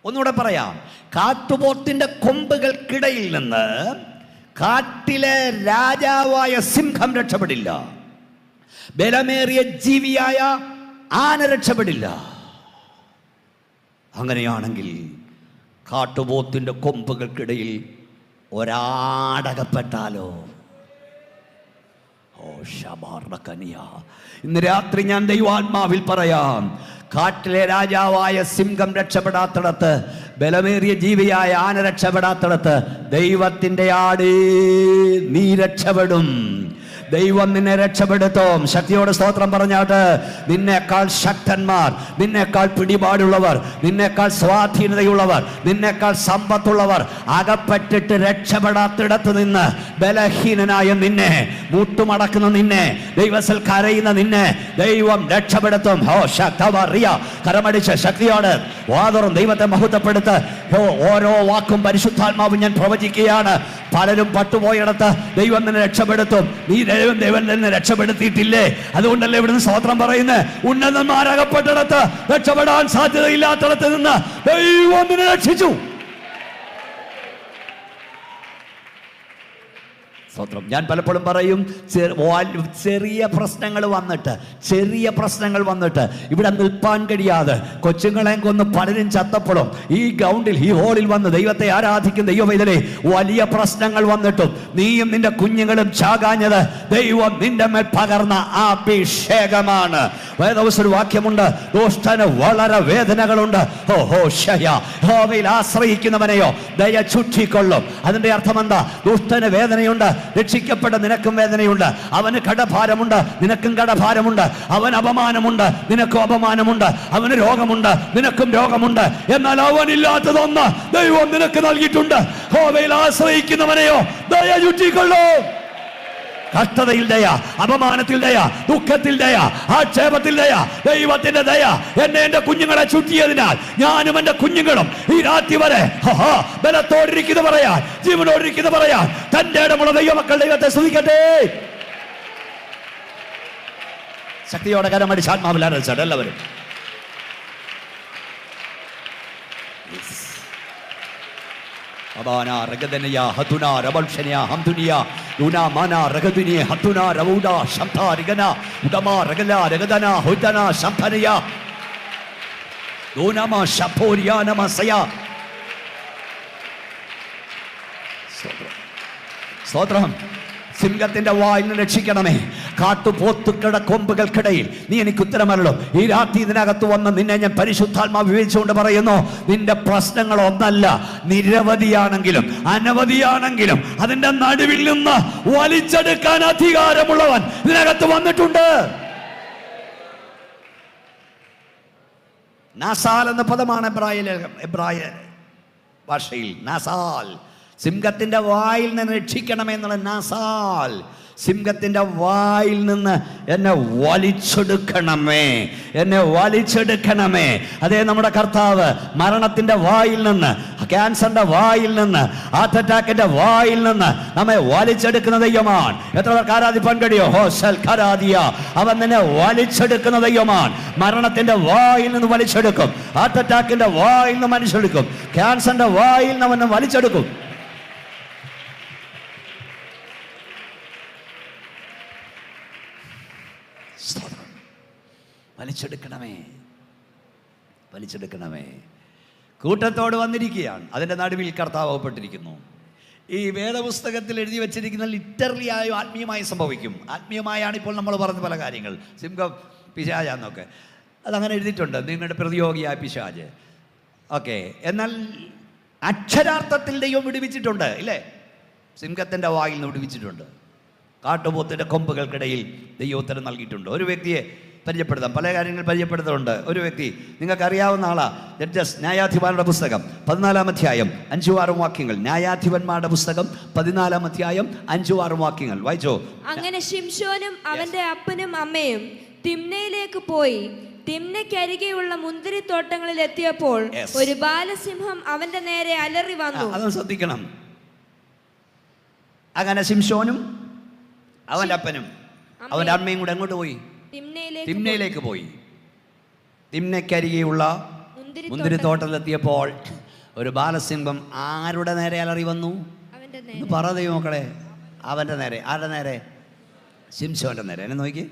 ഒന്നുകൂടെ പറയാം, കാട്ടുപോത്തിന്റെ കൊമ്പുകൾക്കിടയിൽ നിന്ന് കാട്ടിലെ രാജാവായ സിംഹം രക്ഷപ്പെടില്ല. ബലമേറിയ ജീവിയായ ആന രക്ഷപ്പെടില്ല. അങ്ങനെയാണെങ്കിൽ കാട്ടുപോത്തിന്റെ കൊമ്പുകൾക്കിടയിൽ ഒരാടകപ്പെട്ടാലോ? ഓ ശബാർക്കനിയ, ഇന്ന് രാത്രി ഞാൻ ദൈവാത്മാവിൽ പറയാം, കാട്ടിലെ രാജാവായ സിംഹം രക്ഷപ്പെടാത്തിടത്ത്, ബലമേറിയ ജീവിയായ ആന രക്ഷപ്പെടാത്തിടത്ത്, ദൈവത്തിൻ്റെ ആട് നീ രക്ഷപ്പെടും. ദൈവം നിന്നെ രക്ഷപ്പെടുത്തും. ശക്തിയോടെ സ്തോത്രം പറഞ്ഞാട്ട്, നിന്നേക്കാൾ ശക്തന്മാർ, നിന്നേക്കാൾ പിടിപാടുള്ളവർ, നിന്നേക്കാൾ സ്വാധീനതയുള്ളവർ, നിന്നേക്കാൾ സമ്പത്തുള്ളവർ അകപ്പെട്ടിട്ട് രക്ഷപ്പെടാത്തിടത്ത് നിന്ന് ബലഹീനനായ നിന്നെ, മുട്ടുമടക്കുന്ന നിന്നെ, ദൈവത്തിൽ കരയുന്ന നിന്നെ ദൈവം രക്ഷപ്പെടുത്തും. ഹോ ശക്തമറിയ, കരമടിച്ച് ശക്തിയോട് വാതുറും ദൈവത്തെ മഹത്വപ്പെടുത്ത്. ഓരോ വാക്കും പരിശുദ്ധാത്മാവും ഞാൻ പ്രവചിക്കുകയാണ്. പലരും പട്ടുപോയിടത്ത് ദൈവം നിന്നെ രക്ഷപ്പെടുത്തും. നീ ദൈവം നിന്നെ രക്ഷപ്പെടുത്തിയിട്ടില്ലേ? അതുകൊണ്ടല്ലേ ഇവിടുന്ന് സ്തോത്രം പറയുന്നത്. ഉന്നതന്മാരകപ്പെട്ടിടത്ത്, രക്ഷപ്പെടാൻ സാധ്യതയില്ലാത്തിടത്ത് നിന്ന് ദൈവം നിന്നെ രക്ഷിച്ചു. സ്തോത്രം. ഞാൻ പലപ്പോഴും പറയും, ചെറിയ പ്രശ്നങ്ങൾ വന്നിട്ട് ഇവിടെ നിൽപ്പാൻ കഴിയാതെ കൊച്ചുങ്ങളെ കൊന്ന് പലരും ചത്തപ്പോഴും ഈ ഗ്രൗണ്ടിൽ, ഈ ഹോളിൽ വന്ന് ദൈവത്തെ ആരാധിക്കുന്ന ദൈവവേദനെ, വലിയ പ്രശ്നങ്ങൾ വന്നിട്ടും നീയും നിന്റെ കുഞ്ഞുങ്ങളും ചാകാഞ്ഞത് ദൈവം നിന്റെ മേൽ പകർന്ന അഭിഷേകമാണ്. വേദവസൊരു വാക്യമുണ്ട്, ദുഷ്ടന് വളരെ വേദനകളുണ്ട്. യഹോവയിൽ ആശ്രയിക്കുന്നവനെയോ ദയ ചുറ്റിക്കൊള്ളും. അതിന്റെ അർത്ഥം എന്താ? ദുഷ്ടന് വേദനയുണ്ട്, രക്ഷിക്കപ്പെട്ട നിനക്കും വേദനയുണ്ട്. അവന് കടഭാരമുണ്ട്, നിനക്കും കടഭാരമുണ്ട്. അവന് അപമാനമുണ്ട്, നിനക്കും അപമാനമുണ്ട്. അവന് രോഗമുണ്ട്, നിനക്കും രോഗമുണ്ട്. എന്നാൽ അവനില്ലാത്തതൊന്ന് ദൈവം നിനക്ക് നൽകിയിട്ടുണ്ട്. യഹോവയിൽ ആശ്രയിക്കുന്നവനെയോ ദയ ചുറ്റിക്കൊള്ളും. കഷ്ടതയിൽ ദയ, അപമാനത്തിൽ ദയ, ദുഃഖത്തിൽ ദയ, ആക്ഷേപത്തിൽ ദയ, ദൈവത്തിന്റെ ദയ എന്നെ എന്റെ കുഞ്ഞുങ്ങളെ ചുറ്റിയതിനാൽ ഞാനും എന്റെ കുഞ്ഞുങ്ങളും ഈ രാത്രി വരെ ബലത്തോടിരിക്കുന്ന പറയാൻ, ജീവനോടിരിക്കുന്ന പറയാൻ തന്റെ ഇടമുള്ള ദൈവമക്കൾ ദൈവത്തെ സ്തുതിക്കട്ടെ. ശക്തിയോടെ കരമടിച്ച് ആത്മാവിൽ ആരാധിച്ചാൽ എല്ലാവരും. Abana Ragadania, Hatuna, Rabalshania, Hamdunia, Luna Mana, Ragadunia, Hatuna, Ravuda, Shamta, Rigana, Udama, Ragala, Ragadana, Hudana, Shampania, Lunama, Shaporia, Namasaya. Sotram. സിംഹത്തിന്റെ വായിൽ നിന്ന് രക്ഷിക്കണമേ. കാട്ടുപോത്തുക്കളുടെ കൊമ്പുകൾക്കിടയിൽ നീ എനിക്ക് ഉത്തരമല്ലോ. ഈ രാത്രി ഇതിനകത്ത് വന്ന് നിന്നെ ഞാൻ പരിശുദ്ധാത്മാവ് വിവേചിച്ചുകൊണ്ട് പറയുന്നു, നിന്റെ പ്രശ്നങ്ങൾ ഒന്നല്ല, നിരവധിയാണെങ്കിലും അനവധിയാണെങ്കിലും അതിന്റെ നടുവിൽ നിന്ന് വലിച്ചെടുക്കാൻ അധികാരമുള്ളവൻ ഇതിനകത്ത് വന്നിട്ടുണ്ട്. നാസാൽ എന്ന പദമാണ് എബ്രായ ഭാഷയിൽ. നാസാൽ, സിംഹത്തിന്റെ വായിൽ നിന്ന് രക്ഷിക്കണമെന്നുള്ള നാസാൽ. സിംഹത്തിന്റെ വായിൽ നിന്ന് എന്നെ വലിച്ചെടുക്കണമേ, എന്നെ വലിച്ചെടുക്കണമേ. അതേ നമ്മുടെ കർത്താവ് മരണത്തിന്റെ വായിൽ നിന്ന്, ക്യാൻസറിന്റെ വായിൽ നിന്ന്, ഹാർട്ട് അറ്റാക്കിന്റെ വായിൽ നിന്ന് നമ്മെ വലിച്ചെടുക്കുന്ന ദൈവമാണ്. എത്ര പേർക്ക് ആരാധിപ്പാൻ കഴിയോ? ഹോസൽ ഖരാദിയ, അവൻ നിന്നെ വലിച്ചെടുക്കുന്ന ദൈവമാണ്. മരണത്തിന്റെ വായിൽ നിന്ന് വലിച്ചെടുക്കും, ഹാർട്ട് അറ്റാക്കിന്റെ വായിൽ നിന്ന് വലിച്ചെടുക്കും, ക്യാൻസറിന്റെ വായിൽ നിന്ന് അവനെ വലിച്ചെടുക്കും. വലിച്ചെടുക്കണമേ, വലിച്ചെടുക്കണമേ. കൂട്ടത്തോട് വന്നിരിക്കുകയാണ്. അതിൻ്റെ നടുവിൽ കർത്താവ് അകപ്പെട്ടിരിക്കുന്നു. ഈ വേദപുസ്തകത്തിൽ എഴുതി വെച്ചിരിക്കുന്ന ലിറ്ററലി ആയോ ആത്മീയമായി സംഭവിക്കും. ആത്മീയമായാണ് ഇപ്പോൾ നമ്മൾ പറഞ്ഞ പല കാര്യങ്ങൾ. സിംഹം പിശാചാന്നൊക്കെ അതങ്ങനെ എഴുതിയിട്ടുണ്ട്, നിങ്ങളുടെ പ്രതിയോഗിയായ പിശാച്. ഓക്കെ, എന്നാൽ അക്ഷരാർത്ഥത്തിൽ ദൈവം വിടുവിച്ചിട്ടുണ്ട് ഇല്ലേ? സിംഹത്തിൻ്റെ വായിൽ നിന്ന് വിടുവിച്ചിട്ടുണ്ട്. കാട്ടുപോത്തിൻ്റെ കൊമ്പുകൾക്കിടയിൽ ദൈവോത്തരം നൽകിയിട്ടുണ്ട്. ഒരു വ്യക്തിയെ പരിചയപ്പെടുത്താം. പല കാര്യങ്ങൾ പരിചയപ്പെടുത്തുന്നുണ്ട്. ഒരു വ്യക്തി നിങ്ങൾക്ക് അറിയാവുന്ന ആളാ, ജഡ്ജസ്, ന്യായാധിപന്മാരുടെ പുസ്തകം 14-ാം അധ്യായം 5-6 വാക്യങ്ങൾ. ന്യായാധിപന്മാരുടെ പുസ്തകം 14-ാം അധ്യായം 5-6 വാക്യങ്ങൾ വായിച്ചോ. അങ്ങനെ ശിംശോനും അവന്റെ അപ്പനും അമ്മയും തിമ്നയിലേക്ക് പോയി. തിമ്നയ്ക്കരികെയുള്ള മുന്തിരിത്തോട്ടങ്ങളിൽ എത്തിയപ്പോൾ ഒരു ബാലസിംഹം അവന്റെ നേരെ അലറി വന്നു. അതൊന്ന് ശ്രദ്ധിക്കണം. അങ്ങനെ ശിംശോനും അവന്റെ അപ്പനും അവന്റെ അമ്മയും കൂടെ എങ്ങോട്ട് പോയി? തിമ്നയിലേക്ക് പോയി. തിമ്നയ്ക്കരികെയുള്ള മുന്തിരിത്തോട്ടത്തിലെത്തിയപ്പോൾ ഒരു ബാലസിംഹം ആരുടെ നേരെ അലറി വന്നു? പറ ദൈവമക്കളെ, അവന്റെ നേരെ. ആരുടെ നേരെ? ശിംശോന്റെ നേരെ. എന്നെ നോക്കി.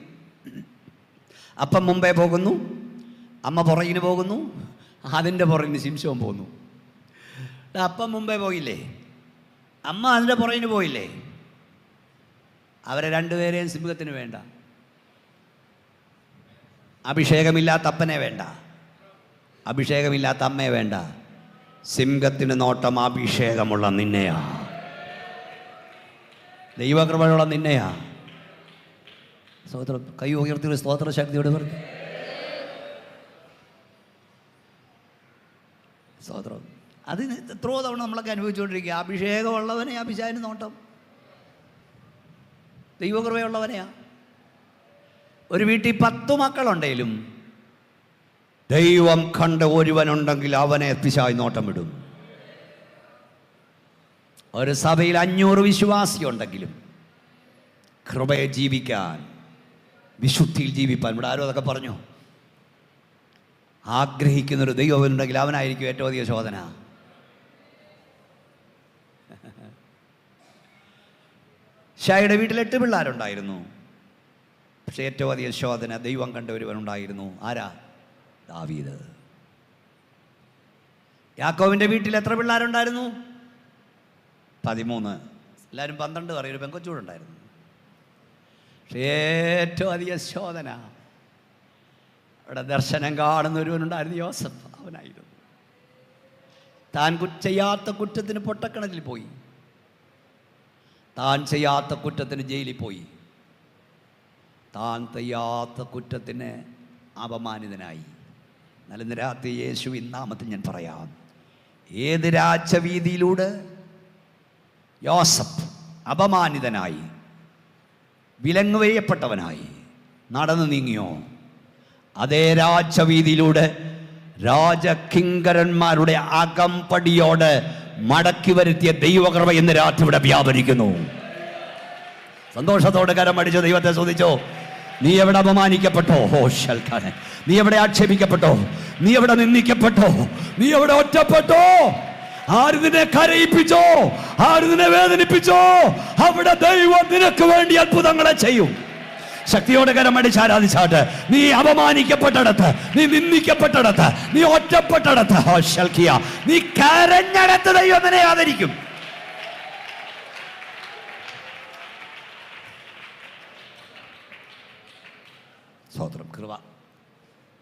അപ്പം മുമ്പേ പോകുന്നു, അമ്മ പുറകിന് പോകുന്നു, അതിൻ്റെ പുറകിന് ശിംശോൻ പോകുന്നു. അപ്പം മുമ്പേ പോയില്ലേ, അമ്മ അതിൻ്റെ പുറകിന് പോയില്ലേ? അവരെ രണ്ടുപേരെയും സിംഹത്തിന് വേണ്ട. അഭിഷേകമില്ലാത്ത അപ്പനെ വേണ്ട, അഭിഷേകമില്ലാത്ത അമ്മയെ വേണ്ട. സിംഹത്തിന് നോട്ടം അഭിഷേകമുള്ള നിന്നെയാ, ദൈവകൃപയുള്ള നിന്നെയാ. സ്തോത്രം. കൈ ഉയർത്തി സ്തോത്ര ശക്തിയോട് പറഞ്ഞു സ്തോത്രം. അതിന് എത്രയോ തവണ നമ്മളൊക്കെ അനുഭവിച്ചുകൊണ്ടിരിക്കുക. അഭിഷേകമുള്ളവനെ അഭിഷേകന് നോട്ടം, ദൈവകൃപയുള്ളവനെയാ. ഒരു വീട്ടിൽ 10 മക്കളുണ്ടെങ്കിലും ദൈവം കണ്ട ഒരുവനുണ്ടെങ്കിൽ അവനെ പിശാച് നോട്ടം വിടും. ഒരു സഭയിൽ 500 വിശ്വാസിയുണ്ടെങ്കിലും കൃപയെ ജീവിക്കാൻ, വിശുദ്ധിയിൽ ജീവിപ്പാൻ, ഇവിടെ ആരും അതൊക്കെ പറഞ്ഞു, ആഗ്രഹിക്കുന്നൊരു ദൈവമുണ്ടെങ്കിൽ അവനായിരിക്കും ഏറ്റവും അധികം ശോധന. ഷായുടെ വീട്ടിൽ 8 പിള്ളേരുണ്ടായിരുന്നു. പക്ഷെ ഏറ്റവും അധികം ശോധന ദൈവം കണ്ട ഒരുവനുണ്ടായിരുന്നു. ആരാ? ദാവീദ്. യാക്കോവിൻ്റെ വീട്ടിൽ എത്ര പിള്ളേരുണ്ടായിരുന്നു? 13. എല്ലാവരും 12 പറയും. ഒരു പെങ്കൊച്ചൂടുണ്ടായിരുന്നു. പക്ഷേ ഏറ്റവും അധികം ശോധന അവിടെ ദർശനം കാണുന്ന ഒരുവനുണ്ടായിരുന്നു. യോസഫ്. അവനായിരുന്നു. താൻ ചെയ്യാത്ത കുറ്റത്തിന് പൊട്ടക്കിണറ്റിൽ പോയി, താൻ ചെയ്യാത്ത കുറ്റത്തിന് ജയിലിൽ പോയി, താൻ ചെയ്യാത്ത കുറ്റത്തിന് അപമാനിതനായി. എന്നാൽ ഇന്ന് രാത്രി യേശുവിൻ നാമത്തിൽ ഞാൻ പറയാം, ഏത് രാജവീതിയിലൂടെ യോസഫ് അപമാനിതനായി, വിലങ്ങുവെയ്യപ്പെട്ടവനായി നടന്നു നീങ്ങിയോ, അതേ രാജവീതിയിലൂടെ രാജകിങ്കരന്മാരുടെ അകമ്പടിയോട് മടക്കി വരുത്തിയ ദൈവകൃപ ഇന്ന് രാത്രി ഇവിടെ വ്യാപരിക്കുന്നു. സന്തോഷത്തോടെ കരം അടിച്ചോ, ദൈവത്തെ സ്തുതിച്ചോ. നീ എവിടെ അപമാനിക്കപ്പെട്ടോ? ഓ ശൽക്കാനെ, നീ എവിടെ ആക്ഷേപിക്കപ്പെട്ടോ? നീ എവിടെ നിന്ദിക്കപ്പെട്ടോ? നീ എവിടെ ഒറ്റപ്പെട്ടോ? ആര് നിന്നെ കരയിപ്പിച്ചോ? ആര് നിന്നെ വേദനിപ്പിച്ചോ? അവിടെ ദൈവം നിനക്ക് വേണ്ടി അത്ഭുതങ്ങളെ ചെയ്യും. ശക്തിയോടെ കരമടിച്ച് ആരാധിച്ചാട്ട്. നീ അപമാനിക്കപ്പെട്ടിടത്ത്, നീ നിന്ദിക്കപ്പെട്ടിടത്ത്, നീ ഒറ്റപ്പെട്ടിടത്ത്, നീ കരഞ്ഞടത്ത് ദൈവം നിന്നെ ആദരിക്കും. സ്തോത്രം. കൃപ.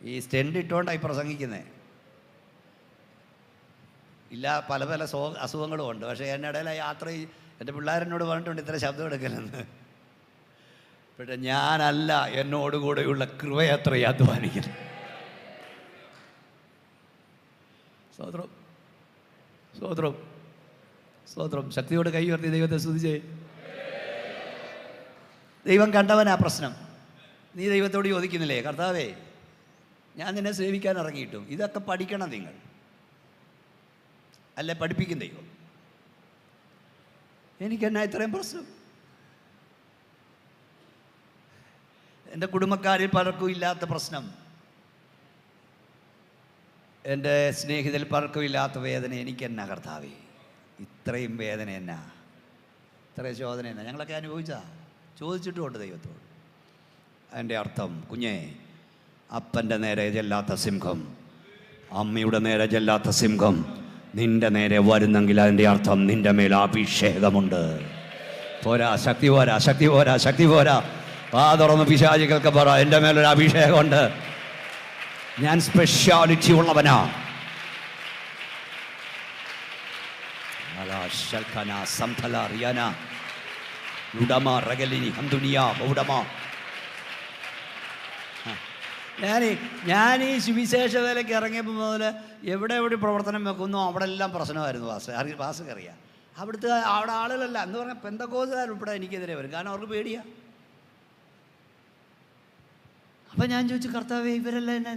ഈ സ്റ്റെൻഡ് ഇട്ടുകൊണ്ടായി പ്രസംഗിക്കുന്നേ. ഇല്ല, പല പല അസുഖങ്ങളും ഉണ്ട്. പക്ഷേ എൻ്റെ ഇടയിലെ യാത്ര എൻ്റെ പിള്ളേരെന്നോട് പറഞ്ഞിട്ടുണ്ട് ഇത്ര ശബ്ദം എടുക്കലെന്ന്. പക്ഷേ ഞാനല്ല, എന്നോടുകൂടെയുള്ള കൃപയത്ര അധ്വാനിക്കുന്നത്. സ്തോത്രം, സ്തോത്രം, സ്തോത്രം. ശക്തിയോട് കൈ ഉയർത്തി ദൈവത്തെ സ്തുതിച്ചേ. ദൈവം കണ്ടവനാ പ്രശ്നം. നീ ദൈവത്തോട് ചോദിക്കുന്നില്ലേ, കർത്താവേ ഞാൻ നിന്നെ സേവിക്കാൻ ഇറങ്ങിയിട്ടും ഇതൊക്കെ പഠിക്കണം നിങ്ങൾ, അല്ലെ പഠിപ്പിക്കും ദൈവം. എനിക്കെന്നാ ഇത്രയും പ്രശ്നം? എൻ്റെ കുടുംബക്കാരിൽ പലർക്കും ഇല്ലാത്ത പ്രശ്നം, എൻ്റെ സ്നേഹിതരിൽ പലർക്കും ഇല്ലാത്ത വേദന എനിക്കെന്നാ കർത്താവേ? ഇത്രയും വേദന എന്നാ, ഇത്രയും ശോധന എന്നാ? ഞങ്ങളൊക്കെ അനുഭവിച്ചാ, ചോദിച്ചിട്ടുമുണ്ട് ദൈവത്തോട്. അതിൻ്റെ അർത്ഥം, കുഞ്ഞേ, അപ്പൻ്റെ നേരെ ചെല്ലാത്ത സിംഹം, അമ്മയുടെ നേരെ ചെല്ലാത്ത സിംഹം നിന്റെ നേരെ വരുന്നെങ്കിൽ അതിൻ്റെ അർത്ഥം നിന്റെ മേൽ അഭിഷേകമുണ്ട്. പോരാ, ശക്തി പോരാ, ശക്തി പോരാ, ശക്തി പോരാ. തുറന്ന് പിശാചികൾക്ക് പറ, എൻ്റെ മേലൊരു അഭിഷേകമുണ്ട്, ഞാൻ സ്പെഷ്യാലിറ്റി ഉള്ളവനാ. ഞാൻ ഈ സുവിശേഷ വേലയ്ക്ക് ഇറങ്ങിയപ്പോൾ മുതൽ എവിടെ പ്രവർത്തനം വെക്കുന്നു അവിടെ എല്ലാം പ്രശ്നമായിരുന്നു. പാസ് അറിയാം. അവിടെ ആളുകളല്ല എന്ന് പറഞ്ഞാൽ പെന്തക്കോസുകാർ ഉൾപ്പെടെ എനിക്കെതിരെ വരും. കാരണം അവർക്ക് പേടിയാ. അപ്പം ഞാൻ ചോദിച്ചു, കർത്താവേ ഇവരെല്ലാം എന്നെ,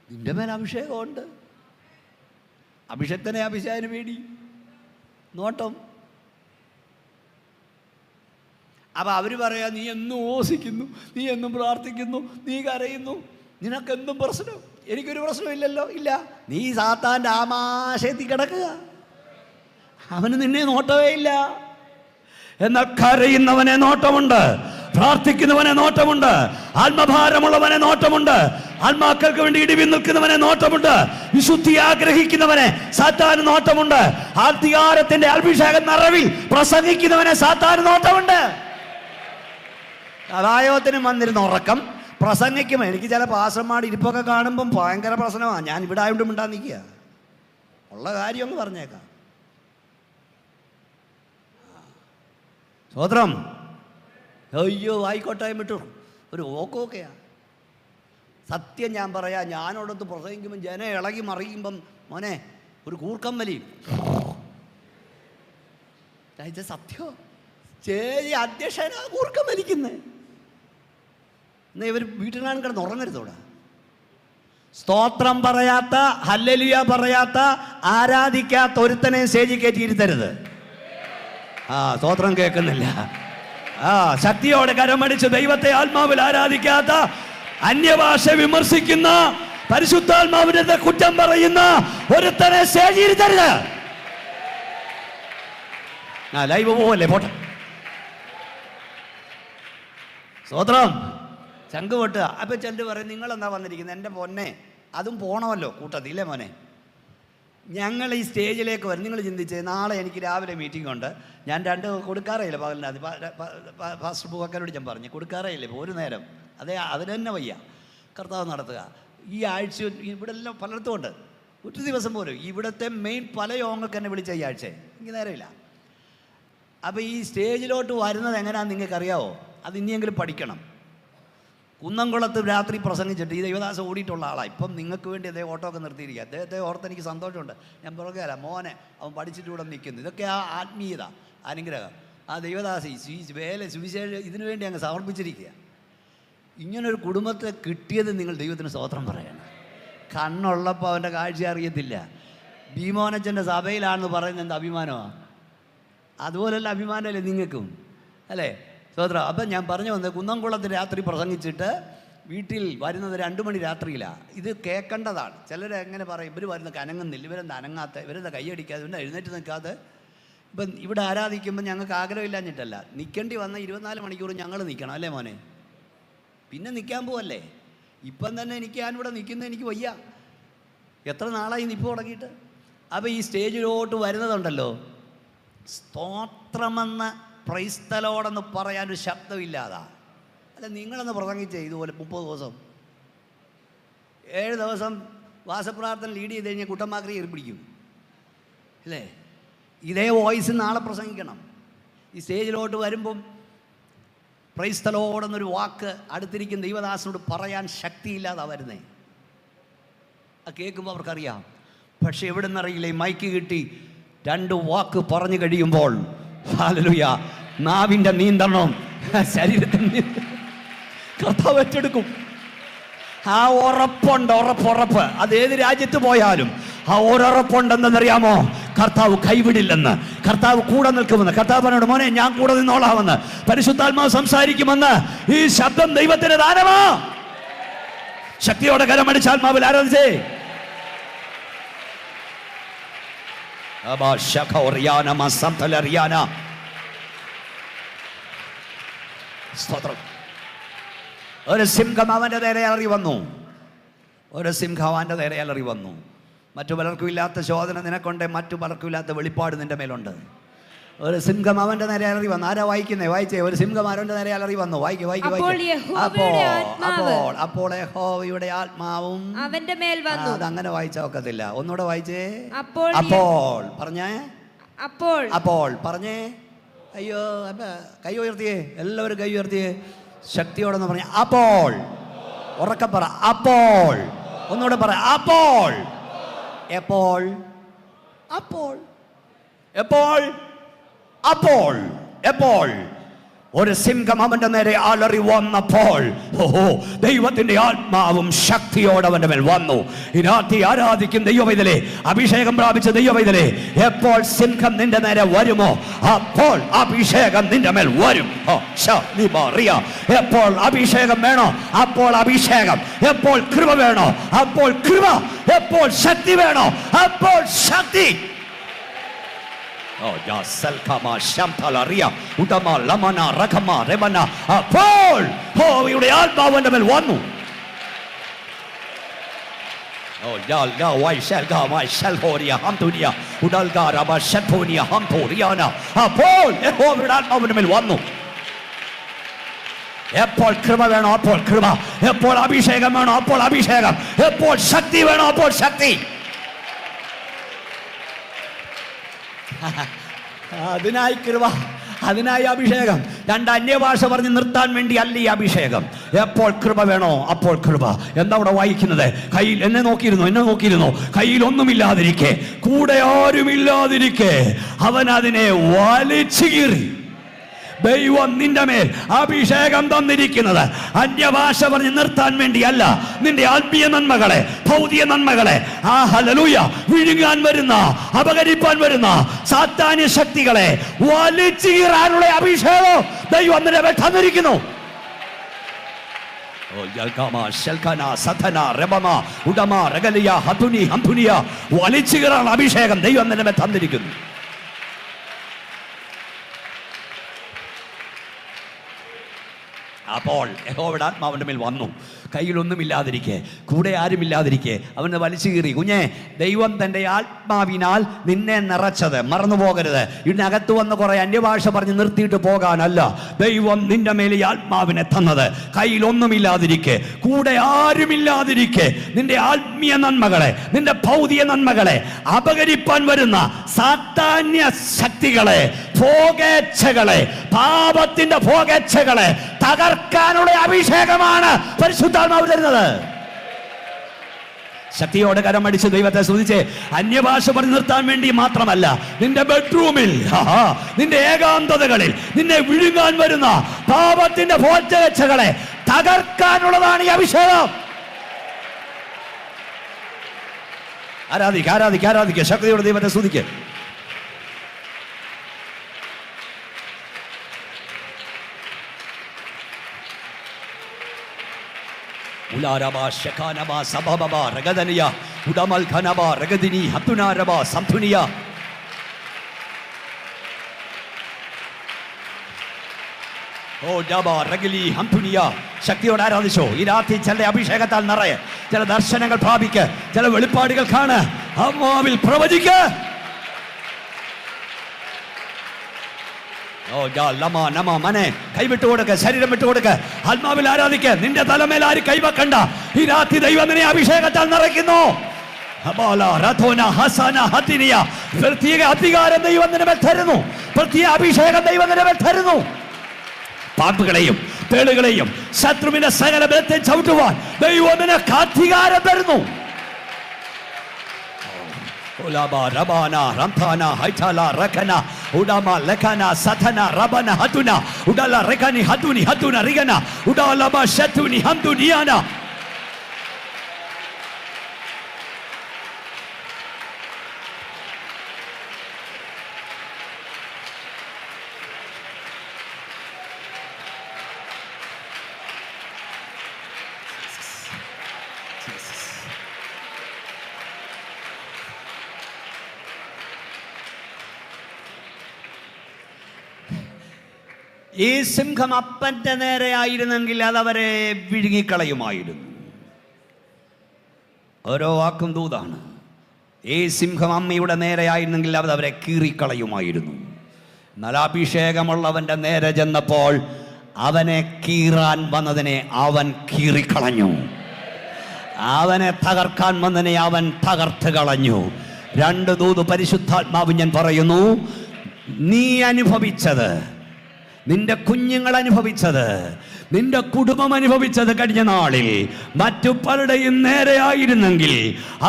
നിൻ്റെ മേലെ അഭിഷേകമുണ്ട്. അഭിഷേകത്തിനെ അഭിഷേകന് പേടി, നോട്ടം. അപ്പം അവർ പറയാ, നീ എന്നും ഓസിക്കുന്നു, നീ എന്നും പ്രാർത്ഥിക്കുന്നു, നീ കരയുന്നു, നിനക്കെന്തും പ്രശ്നം. എനിക്കൊരു പ്രശ്നമില്ലല്ലോ. ഇല്ല, നീ സാത്താൻ്റെ ആമാശയത്തിൽ കിടക്കുക. അവന് നിന്നെ നോട്ടമേ ഇല്ല. എന്നാൽ കരയുന്നവനെ നോട്ടമുണ്ട്, പ്രാർത്ഥിക്കുന്നവനെ നോട്ടമുണ്ട്, ആത്മഭാരമുള്ളവനെ നോട്ടമുണ്ട്, ആത്മാക്കൾക്ക് വേണ്ടി ഇടിവിൽ നിൽക്കുന്നവനെ നോട്ടമുണ്ട്, വിശുദ്ധി ആഗ്രഹിക്കുന്നവനെ സാത്താന് നോട്ടമുണ്ട്, അധികാരത്തിന്റെ അഭിഷേക നിറവിൽ പ്രസംഗിക്കുന്നവനെ സാത്താന് നോട്ടമുണ്ട്. അതായോത്തിന് വന്നിരുന്ന ഉറക്കം പ്രസംഗിക്കുമ്പോൾ എനിക്ക് ചില പാസ്റ്റർമാർ ഇരിപ്പൊക്കെ കാണുമ്പം ഭയങ്കര പ്രശ്നമാണ്. ഞാൻ ഇവിടെ ആയതുകൊണ്ട് മിണ്ടാൻ നിൽക്കുക. ഉള്ള കാര്യം ഒന്ന് പറഞ്ഞേക്കാം. സ്വോത്രം. അയ്യോ ആയിക്കോട്ടായും വിട്ടു ഒരു ഓക്കോക്കെയാ. സത്യം ഞാൻ പറയാം, ഞാനോടൊത്ത് പ്രസംഗിക്കുമ്പം ജനം ഇളകി മറിയുമ്പം മോനെ ഒരു കൂർക്കം വലി. ഇത് സത്യോ? ചേച്ചി അധ്യക്ഷനാ കൂർക്കം വലിക്കുന്നത്. എന്നാ ഇവർ വീട്ടിലാണ് കിടന്ന് ഉറങ്ങരുതോടെ. സ്തോത്രം പറയാത്ത, ഹല്ലേലൂയ പറയാത്ത, ആരാധിക്കാത്ത ഒരുത്തനെ സ്റ്റേജിൽ കയറ്റിയിരുത്തരുത്. സ്തോത്രം കേൾക്കുന്നില്ല. ശക്തിയോടെ കരമടിച്ച് ദൈവത്തെ ആത്മാവിൽ ആരാധിക്കാത്ത, അന്യഭാഷ വിമർശിക്കുന്ന, പരിശുദ്ധാത്മാവിന്റെ കുറ്റം പറയുന്ന ഒരുത്തനെ സ്റ്റേജിയിരുത്തരുത്. ലൈവ് പോവല്ലേ, പോട്ടെ. സ്തോത്രം. ചങ്ക് പൊട്ടുക. അപ്പം ചെല്ലു പറയും, നിങ്ങളെന്താ വന്നിരിക്കുന്നത്? എൻ്റെ പൊന്നെ, അതും പോണമല്ലോ കൂട്ടത്തിൽ, ഇല്ലേ മോനെ? ഞങ്ങൾ ഈ സ്റ്റേജിലേക്ക് വരും. നിങ്ങൾ ചിന്തിച്ചേ, നാളെ എനിക്ക് രാവിലെ മീറ്റിംഗ് ഉണ്ട്. ഞാൻ 2 കൊടുക്കാറേയില്ല പകലിനകത്ത്. ഫാസ്റ്റ് പൂക്കാരോട് ഞാൻ പറഞ്ഞു, കൊടുക്കാറേയില്ല ഇപ്പോൾ ഒരു നേരം. അതിന് തന്നെ വയ്യ. കർത്താവ് നടത്തുക. ഈ ആഴ്ച ഇവിടെ എല്ലാം പലയിടത്തും ഉണ്ട്. ഒരു ദിവസം പോലും ഇവിടുത്തെ മെയിൻ പല യോഗങ്ങൾക്ക് എന്നെ വിളിച്ച ഈ ആഴ്ച എനിക്ക് നേരമില്ല. അപ്പോൾ ഈ സ്റ്റേജിലോട്ട് വരുന്നത് എങ്ങനെയാണെന്ന് നിങ്ങൾക്കറിയാവോ? അത് ഇനിയെങ്കിലും പഠിക്കണം. കുന്നംകുളത്ത് രാത്രി പ്രസംഗിച്ചിട്ട് ഈ ദൈവദാസ ഓടിയിട്ടുള്ള ആളാണ്. ഇപ്പം നിങ്ങൾക്ക് വേണ്ടി അദ്ദേഹം ഓട്ടോ ഒക്കെ നിർത്തിയിരിക്കുക. അദ്ദേഹത്തെ ഓർത്ത് എനിക്ക് സന്തോഷമുണ്ട്. ഞാൻ പുറകെയല്ല, മോനെ അവൻ പഠിച്ചിട്ട് ഇവിടെ നിൽക്കുന്നു. ഇതൊക്കെ ആ ആത്മീയത, അനുഗ്രഹം. ആ ദൈവദാസി സുവിശേഷം ഇതിനു വേണ്ടി അങ്ങ് സമർപ്പിച്ചിരിക്കുക. ഇങ്ങനൊരു കുടുംബത്തെ കിട്ടിയത് നിങ്ങൾ ദൈവത്തിന് സ്തോത്രം പറയണം. കണ്ണുള്ളപ്പോൾ അവൻ്റെ കാഴ്ച അറിയത്തില്ല. ഭീമോനച്ചൻ്റെ സഭയിലാണെന്ന് പറയുന്നത് എന്ത് അഭിമാനമാണ്? അതുപോലെയുള്ള അഭിമാനമല്ലേ നിങ്ങൾക്കും, അല്ലേ? സ്തോത്രം. അപ്പം ഞാൻ പറഞ്ഞു വന്നത്, കുന്നംകുളത്ത് രാത്രി പ്രസംഗിച്ചിട്ട് വീട്ടിൽ വരുന്നത് 2 മണി രാത്രിയിലാണ്. ഇത് കേൾക്കേണ്ടതാണ്. ചിലർ എങ്ങനെ പറയും, ഇവർ വരുന്ന അനങ്ങുന്നില്ല, ഇവരെന്താ അനങ്ങാത്ത, ഇവരെന്താ കൈയടിക്കാതെ, ഇവരെന്താ എഴുന്നേറ്റ് നിൽക്കാതെ. ഇപ്പം ഇവിടെ ആരാധിക്കുമ്പോൾ ഞങ്ങൾക്ക് ആഗ്രഹമില്ലാഞ്ഞിട്ടല്ല, നിൽക്കേണ്ടി വന്ന 24 മണിക്കൂർ ഞങ്ങൾ നിൽക്കണം, അല്ലേ മോനെ? പിന്നെ നിൽക്കാൻ പോവല്ലേ? ഇപ്പം തന്നെ ഞാനിവിടെ നിൽക്കുന്നത് എനിക്ക് വയ്യ. എത്ര നാളായി നിൽപ്പ് തുടങ്ങിയിട്ട്. അപ്പോൾ ഈ സ്റ്റേജിലോട്ട് വരുന്നതുണ്ടല്ലോ, സ്തോത്രമെന്ന് പ്രൈസ്തലോടെന്ന് പറയാനൊരു ശബ്ദമില്ലാതാ. അല്ല, നിങ്ങളൊന്ന് പ്രസംഗിച്ചേ ഇതുപോലെ 30 ദിവസം 7 ദിവസം വാസപ്രാർത്ഥന ലീഡ് ചെയ്ത് കഴിഞ്ഞാൽ കുട്ടന്മാക്രി കയറി പിടിക്കും, അല്ലേ? ഇതേ വോയിസ് നാളെ പ്രസംഗിക്കണം. ഈ സ്റ്റേജിലോട്ട് വരുമ്പം പ്രൈസ്തലോടെന്നൊരു വാക്ക് അടുത്തിരിക്കുന്ന ദൈവദാസനോട് പറയാൻ ശക്തിയില്ലാതാ വരുന്നേ. അത് കേൾക്കുമ്പോൾ അവർക്കറിയാം. പക്ഷെ എവിടെ നിന്നറിയില്ല, ഈ മൈക്ക് കിട്ടി 2 വാക്ക് പറഞ്ഞു കഴിയുമ്പോൾ ഹല്ലേലൂയ, നാവിൻ്റെ നിയന്ത്രണം ശരീരത്തിന് കർത്താവ് ഏറ്റെടുക്കും. ആ ഉറപ്പുണ്ട്, ഉറപ്പ്. അത് ഏത് രാജ്യത്ത് പോയാലും ആ ഉറപ്പുണ്ടെന്നറിയാമോ? കർത്താവ് കൈവിടില്ലെന്ന്, കർത്താവ് കൂടെ നിൽക്കുമെന്ന്. കർത്താവ് പറഞ്ഞോട്, മോനെ ഞാൻ കൂടെ നിന്നോളാമെന്ന്, പരിശുദ്ധാത്മാവ് സംസാരിക്കുമെന്ന്. ഈ ശബ്ദം ദൈവത്തിന്റെ ദാനമാ. ശക്തിയോടെ കരമടിച്ച് ആത്മാവിൽ ആരാധിച്ചേ. സ്തോത്രം. ഒരു സിംഹം അവൻ്റെ നേരെ അലറി വന്നു. മറ്റു പലർക്കും ഇല്ലാത്ത ശോധന നിനക്കുണ്ട്, മറ്റു പലർക്കും ഇല്ലാത്ത വെളിപ്പാട് നിന്റെ മേലുണ്ട്. ഒരു സിംഹം അവന്റെ നേരെ അലറി വന്നു. ആരാ വായിക്കുന്നേ? വായിച്ചേ. ഒരു സിംഹം അവന്റെ നേരെ അലറി വന്നു. വായിക്കേ. അപ്പോൾ യഹോവയുടെ ആത്മാവും അവന്റെ മേൽ വന്നു. അതങ്ങനെ വായിച്ചാൽ ഒക്കത്തില്ല. ഒന്നുകൂടെ വായിച്ചേ. അപ്പോൾ പറഞ്ഞേ. അപ്പോൾ പറഞ്ഞേ. അയ്യോ, കൈ ഉയർത്തിയേ. എല്ലാവരും കൈ ഉയർത്തിയേ. ശക്തിയോടെന്ന് പറഞ്ഞേ. അപ്പോൾ ഉറക്കെ പറ, അപ്പോൾ. ഒന്നുകൂടെ പറ, അപ്പോൾ. എപ്പോൾ? അപ്പോൾ. എപ്പോൾ? അപ്പോൾ. എപ്പോൾ? ഒരു സിംഹം അവന്റെ നേരെ അലറി വന്നപ്പോൾ ദൈവത്തിന്റെ ആത്മാവും ശക്തിയോടെ അവന്റെ മേൽ വന്നു. ഈ രാത്രി ആരാധിക്കും ദൈവവൈതലേ, അഭിഷേകം പ്രാപിച്ച ദൈവവൈതലേ, എപ്പോൾ സിംഹം നിന്റെ നേരെ വരുമോ അപ്പോൾ അഭിഷേകം നിന്റെ മേൽ വരും. എപ്പോൾ അഭിഷേകം വേണോ അപ്പോൾ അഭിഷേകം, എപ്പോൾ കൃപ വേണോ അപ്പോൾ കൃപ, എപ്പോൾ ശക്തി വേണോ അപ്പോൾ ശക്തി. ആത്മാവിന്റെ മേൽ വന്നു. ആത്മാവിന്റെ മേൽ വന്നു. എപ്പോൾ കൃപ വേണോ അപ്പോൾ കൃപ, എപ്പോൾ അഭിഷേകം വേണോ അപ്പോൾ അഭിഷേകം, എപ്പോൾ ശക്തി വേണോ അപ്പോൾ ശക്തി. അതിനായി കൃപ, അതിനായി അഭിഷേകം. രണ്ട് അന്യഭാഷ പറഞ്ഞ് നിർത്താൻ വേണ്ടി അല്ല ഈ അഭിഷേകം. എപ്പോൾ കൃപ വേണോ അപ്പോൾ കൃപ. എന്താ അവിടെ വായിക്കുന്നത്? കയ്യിൽ എന്നെ നോക്കിയിരുന്നു, കയ്യിൽ ഒന്നുമില്ലാതിരിക്കെ, കൂടെ ആരുമില്ലാതിരിക്കെ അവൻ അതിനെ വലിച്ചു കീറി. ദൈവം നിന്റെ മേൽ അഭിഷേകം തന്നിരിക്കുന്നത് അന്യഭാഷ പറഞ്ഞ് നിർത്താൻ വേണ്ടിയല്ല, നിന്റെ ആത്മീയ നന്മകളെ, ഭൗതിക നന്മകളെ, ഹല്ലേലൂയ, വിഴുങ്ങാൻ വരുന്ന, അപകരിപ്പാൻ വരുന്ന സാത്താന്യ ശക്തികളെ വലിച്ചു കീറാനുള്ള അഭിഷേകം ദൈവം നിന്റെ മേൽ തന്നിരിക്കുന്നു. വലിച്ചു കീറാനുള്ള അഭിഷേകം ദൈവം നിന്റെ മേൽ തന്നിരിക്കുന്നു. അപ്പോൾ യഹോവയുടെ ആത്മാവിന്റെ മേൽ വന്നു. കയ്യിലൊന്നുമില്ലാതിരിക്കെ, കൂടെ ആരുമില്ലാതിരിക്കെ അവനെ വലിച്ചു കീറി. കുഞ്ഞെ, ദൈവം തൻ്റെ ആത്മാവിനാൽ നിന്നെ നിറച്ചത് മറന്നു പോകരുത്. ഇതിനകത്ത് വന്ന് കുറെ അന്യഭാഷ പറഞ്ഞ് നിർത്തിയിട്ട് പോകാനല്ല ദൈവം നിന്റെ മേലെ ഈ ആത്മാവിനെ തന്നത്. കയ്യിലൊന്നുമില്ലാതിരിക്കെ, കൂടെ ആരുമില്ലാതിരിക്കെ നിന്റെ ആത്മീയ നന്മകളെ, നിന്റെ ഭൗതിക നന്മകളെ അപകരിപ്പാൻ വരുന്ന സാത്താന്യ ശക്തികളെ, ഭോഗേച്ഛകളെ, പാപത്തിന്റെ ഭോഗേച്ഛകളെ തകർക്കാനുള്ള അഭിഷേകമാണ് പരിശുദ്ധാത്മാവ് തരുന്നത്. ശക്തിയോടെ കരമടിച്ച് ദൈവത്തെ സ്തുതിച്ച്. അന്യഭാഷ പറഞ്ഞു നിർത്താൻ വേണ്ടി മാത്രമല്ല, നിന്റെ ബെഡ്റൂമിൽ, നിന്റെ ഏകാന്തതകളിൽ നിന്നെ വിഴുങ്ങാൻ വരുന്ന പാപത്തിന്റെ ഭോഗേച്ഛകളെ തകർക്കാനുള്ളതാണ് ഈ അഭിഷേകം. ആരാധിക്കുക ശക്തിയോടെ ദൈവത്തെ സ്തുതിക്ക്. ഉലാരബാ ശകാനബാ സബബബാ രഗദനിയ ഉദമൽ ഖനബാ രഗദിനി ഹതുനാരബാ സംതുനിയ. ഓ ജബാ രഗലി ഹംതുനിയ. ശക്തിയോടെ ആരാധിച്ചോ. ഈ രാത്രി ചില അഭിഷേകത്താൽ നിറയെ, ചില ദർശനങ്ങൾ പ്രാപിക്ക്, ചില വെളിപ്പാടുകൾ കാണ്, ആത്മാവിൽ പ്രവചിക്ക്. മനെ കൈവിട്ടു കൊടുക്ക്, ശരീരം വിട്ടുകൊടുക്ക്, ആത്മാവിൽ ആരാധിക്ക്. നിന്റെ തലമേൽ ആര് കൈവക്കണ്ട. ഈ രാത്രി ദൈവം നിന്നെ അഭിഷേകത്താൽ നിറയ്ക്കുന്നു. പ്രത്യേക അധികാരം ദൈവം നിന്റെ മേൽ തരുന്നു. പ്രത്യേക അഭിഷേകം ദൈവം നിന്റെ മേൽ തരുന്നു. പാമ്പുകളെയും തേളുകളെയും ശത്രുവിന്റെ സകല ബലത്തെ ചവിട്ടുവാൻ ദൈവം നിനക്ക് അധികാരം തരുന്നു. Ulaba rabana ramthana haitala rakana udama lekana satana rabana hatuna udala rekani hatuni hatuna rigana udala ba shatuni hamduniana. ഈ സിംഹം അപ്പന്റെ നേരെ ആയിരുന്നെങ്കിൽ അതവരെ വിഴുങ്ങിക്കളയുമായിരുന്നു. ഓരോ വാക്കും ദൂതാണ്. ഈ സിംഹം അമ്മയുടെ നേരെ ആയിരുന്നെങ്കിൽ അത് അവരെ കീറിക്കളയുമായിരുന്നു. എന്നാൽ അഭിഷേകമുള്ളവന്റെ നേരെ ചെന്നപ്പോൾ അവനെ കീറാൻ വന്നതിനെ അവൻ കീറിക്കളഞ്ഞു. അവനെ തകർക്കാൻ വന്നതിനെ അവൻ തകർത്ത് കളഞ്ഞു. രണ്ട് ദൂത് പരിശുദ്ധാത്മാവ് ഞാൻ പറയുന്നു. നീ അനുഭവിച്ചത്, നിന്റെ കുഞ്ഞുങ്ങൾ അനുഭവിച്ചത്, നിന്റെ കുടുംബം അനുഭവിച്ചത് കഴിഞ്ഞ നാളിൽ മറ്റു പലരുടെയും നേരെയായിരുന്നെങ്കിൽ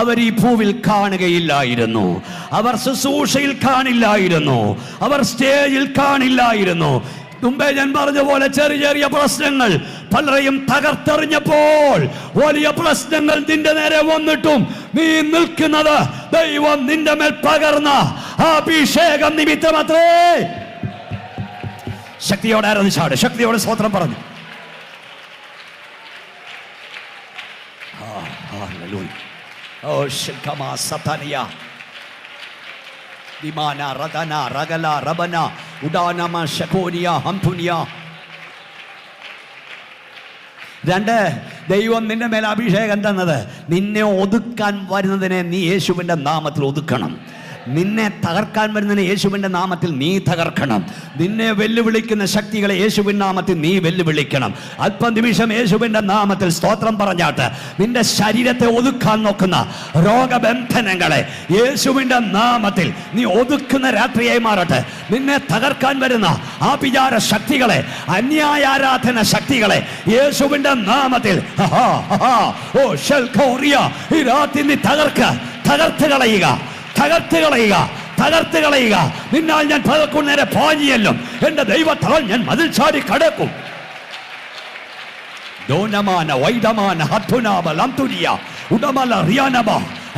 അവർ ഈ ഭൂവിൽ കാണുകയില്ലായിരുന്നു, അവർ ശുശ്രൂഷയിൽ കാണില്ലായിരുന്നു, അവർ സ്റ്റേജിൽ കാണില്ലായിരുന്നു. മുമ്പേ ഞാൻ പറഞ്ഞ പോലെ ചെറിയ ചെറിയ പ്രശ്നങ്ങൾ പലരെയും തകർത്തെറിഞ്ഞപ്പോൾ വലിയ പ്രശ്നങ്ങൾ നിന്റെ നേരെ വന്നിട്ടും നീ നിൽക്കുന്നത് ദൈവം നിന്റെ മേൽ പകർന്ന അഭിഷേകം നിമിത്തമത്രേ. ശക്തിയോടെ ആരാധിച്ചാട്, ശക്തിയോടെ സ്തോത്രം പറഞ്ഞു. രണ്ട്, ദൈവം നിന്റെ മേൽ അഭിഷേകം തന്നത് നിന്നെ ഒതുക്കാൻ വരുന്നതിനെ നീ യേശുവിൻ്റെ നാമത്തിൽ ഒതുക്കണം. നിന്നെ തകർക്കാൻ വരുന്നതിന് യേശുവിൻ്റെ നാമത്തിൽ നീ തകർക്കണം. നിന്നെ വെല്ലുവിളിക്കുന്ന ശക്തികളെ യേശുവിൻ്റെ നാമത്തിൽ നീ വെല്ലുവിളിക്കണം. അല്പനിമിഷം യേശുവിൻ്റെ നാമത്തിൽ സ്തോത്രം പറഞ്ഞാട്ട് നിന്റെ ശരീരത്തെ ഒതുക്കാൻ നോക്കുന്ന രോഗബന്ധനങ്ങളെ യേശുവിൻ്റെ നാമത്തിൽ നീ ഒതുക്കുന്ന രാത്രിയായി മാറട്ടെ. നിന്നെ തകർക്കാൻ വരുന്ന ആഭിചാര ശക്തികളെ, അന്യായാരാധന ശക്തികളെ യേശുവിൻ്റെ നാമത്തിൽ ഈ രാത്രി നീ തകർത്ത് കളയുക, തകർത്ത് കളയുക, തകർത്ത് കളയുക. നിന്നാൽ ഞാൻ പലർക്കും നേരെ പാഞ്ഞിയല്ലും, എന്റെ ദൈവത്താൽ ഞാൻ മതിൽ ചാടി കടക്കും.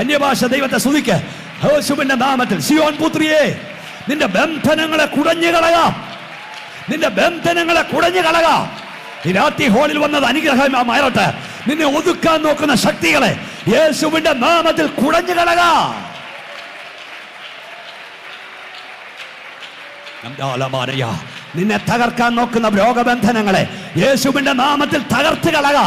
അന്യഭാഷ ദൈവത്തെ സ്തുതിക്ക്. യേശുവിന്റെ നാമത്തിൽ സിയോൻ പുത്രിയെ, നിന്റെ ബന്ധനങ്ങളെ കുടഞ്ഞു കളക, നിന്റെ ബന്ധനങ്ങളെ കുടഞ്ഞു കളക. ഈ രാത്രി ഹോളിൽ വന്നത് അനുഗ്രഹമായി മാറട്ടെ. നിന്നെ ഒതുക്കാൻ നോക്കുന്ന ശക്തികളെ യേശുവിന്റെ നാമത്തിൽ കുടഞ്ഞു കളക. നിന്നെ തകർക്കാൻ നോക്കുന്ന രോഗബന്ധനങ്ങളെ യേശുവിന്റെ നാമത്തിൽ തകർത്ത് കളക.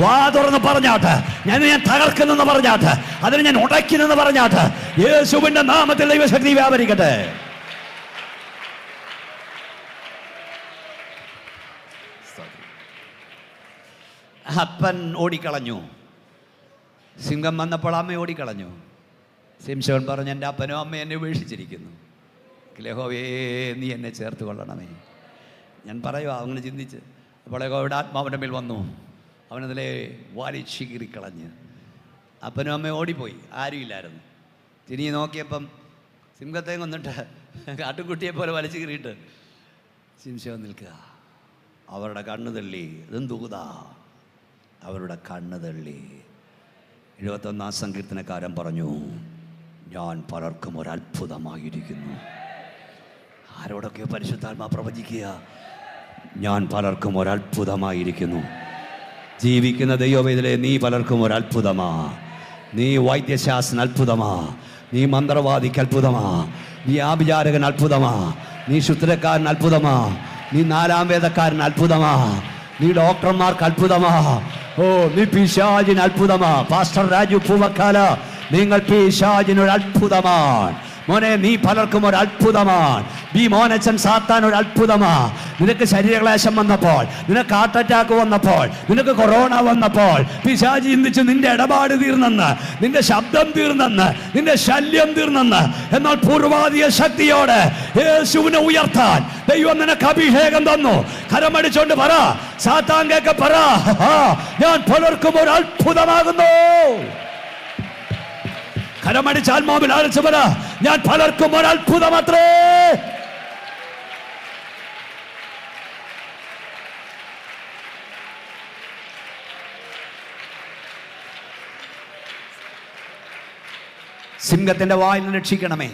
വാ തുറന്ന് പറഞ്ഞാട്ട് ഞാൻ തകർക്കുന്നെന്ന് പറഞ്ഞാട്ട്, അതിന് ഞാൻ ഉടയ്ക്കുന്നെന്ന് പറഞ്ഞാട്ട് യേശുവിന്റെ നാമത്തിൽ ദൈവശക്തി വ്യാപരിക്കട്ടെ. അപ്പൻ ഓടിക്കളഞ്ഞു, സിംഹം വന്നപ്പോൾ അമ്മ ഓടിക്കളഞ്ഞു. സിംശോൻ പറഞ്ഞു, എൻ്റെ അപ്പനും അമ്മ എന്നെ ഉപേക്ഷിച്ചിരിക്കുന്നു, യഹോവേ നീ എന്നെ ചേർത്ത് കൊള്ളണമേ. ഞാൻ പറയുക അങ്ങനെ ചിന്തിച്ച് അപ്പോൾ യഹോവയുടെ ആത്മാവിൻ്റെ മേൽ വന്നു, അവനതിലെ വലിച്ചു കീറിക്കളഞ്ഞ്. അപ്പനും അമ്മയും ഓടിപ്പോയി, ആരുമില്ലായിരുന്നു. തിരിഞ്ഞ് നോക്കിയപ്പം സിംഹത്തെ കൊന്നിട്ട് കാട്ടുകുട്ടിയെ പോലെ വലിച്ചു കീറിയിട്ട് സിംശോൻ നിൽക്കുക. അവരുടെ കണ്ണ് തള്ളി. ഇതെന്തൂതാ, അവരുടെ കണ്ണ് തള്ളി. 71 സങ്കീർത്തനക്കാരൻ പറഞ്ഞു, ഞാൻ പലർക്കും ഒരത്ഭുതമായിരിക്കുന്നു. ആരോടൊക്കെയോ പരിശുദ്ധാത്മാ പ്രവചിക്കുക, ഞാൻ പലർക്കും ഒരത്ഭുതമായിരിക്കുന്നു. ജീവിക്കുന്ന ദൈവവേദിലെ നീ പലർക്കും ഒരത്ഭുതമാ. നീ വൈദ്യശാസ്ത്രന് അത്ഭുതമാ, നീ മന്ത്രവാദിക്ക് അത്ഭുതമാ, നീ ആഭിചാരകൻ അത്ഭുതമാ, നീ ശുദ്രക്കാരൻ അത്ഭുതമാ, നീ 4-ാം വേദക്കാരൻ അത്ഭുതമാ, നീ ഡോക്ടർമാർക്ക് അത്ഭുതമാ. ഓ, നീ പിശാചിന് അത്ഭുതമാ. പാസ്റ്റർ രാജു പൂവക്കാല, നിങ്ങൾ പിശാചിനൊരു അത്ഭുതമാണ് മോനെ. നീ പലർക്കും ഒരു അത്ഭുതമാണ്. ബി മോനച്ചൻ സാത്താൻ ഒരു അത്ഭുതമാ. നിനക്ക് ശരീരക്ലേശം വന്നപ്പോൾ, നിനക്ക് ഹാർട്ട് അറ്റാക്ക് വന്നപ്പോൾ, നിനക്ക് കൊറോണ വന്നപ്പോൾ പിശാചി ചിന്തിച്ചു നിന്റെ ഇടപാട് തീർന്നെന്ന്, നിന്റെ ശബ്ദം തീർന്നെന്ന്, നിന്റെ ശല്യം തീർന്നെന്ന്. എന്നാൽ പൂർവാധിക ശക്തിയോടെ യേശുവിനെ ഉയർത്താൻ ദൈവം നിനക്ക് അഭിഷേകം തന്നു. കരമടിച്ചോണ്ട് പറ, സാത്താൻ കേൾക്ക പറ, ഞാൻ പലർക്കും ഒരു അത്ഭുതമാകുന്നു. കരമടിച്ച് ആത്മാവിൽ ആലോചിച്ച് പറ, ഞാൻ പലർക്കും ഒരു അത്ഭുതമത്രേ. സിംഹത്തിന്റെ വായിൽ നിന്ന് രക്ഷിക്കണമേ.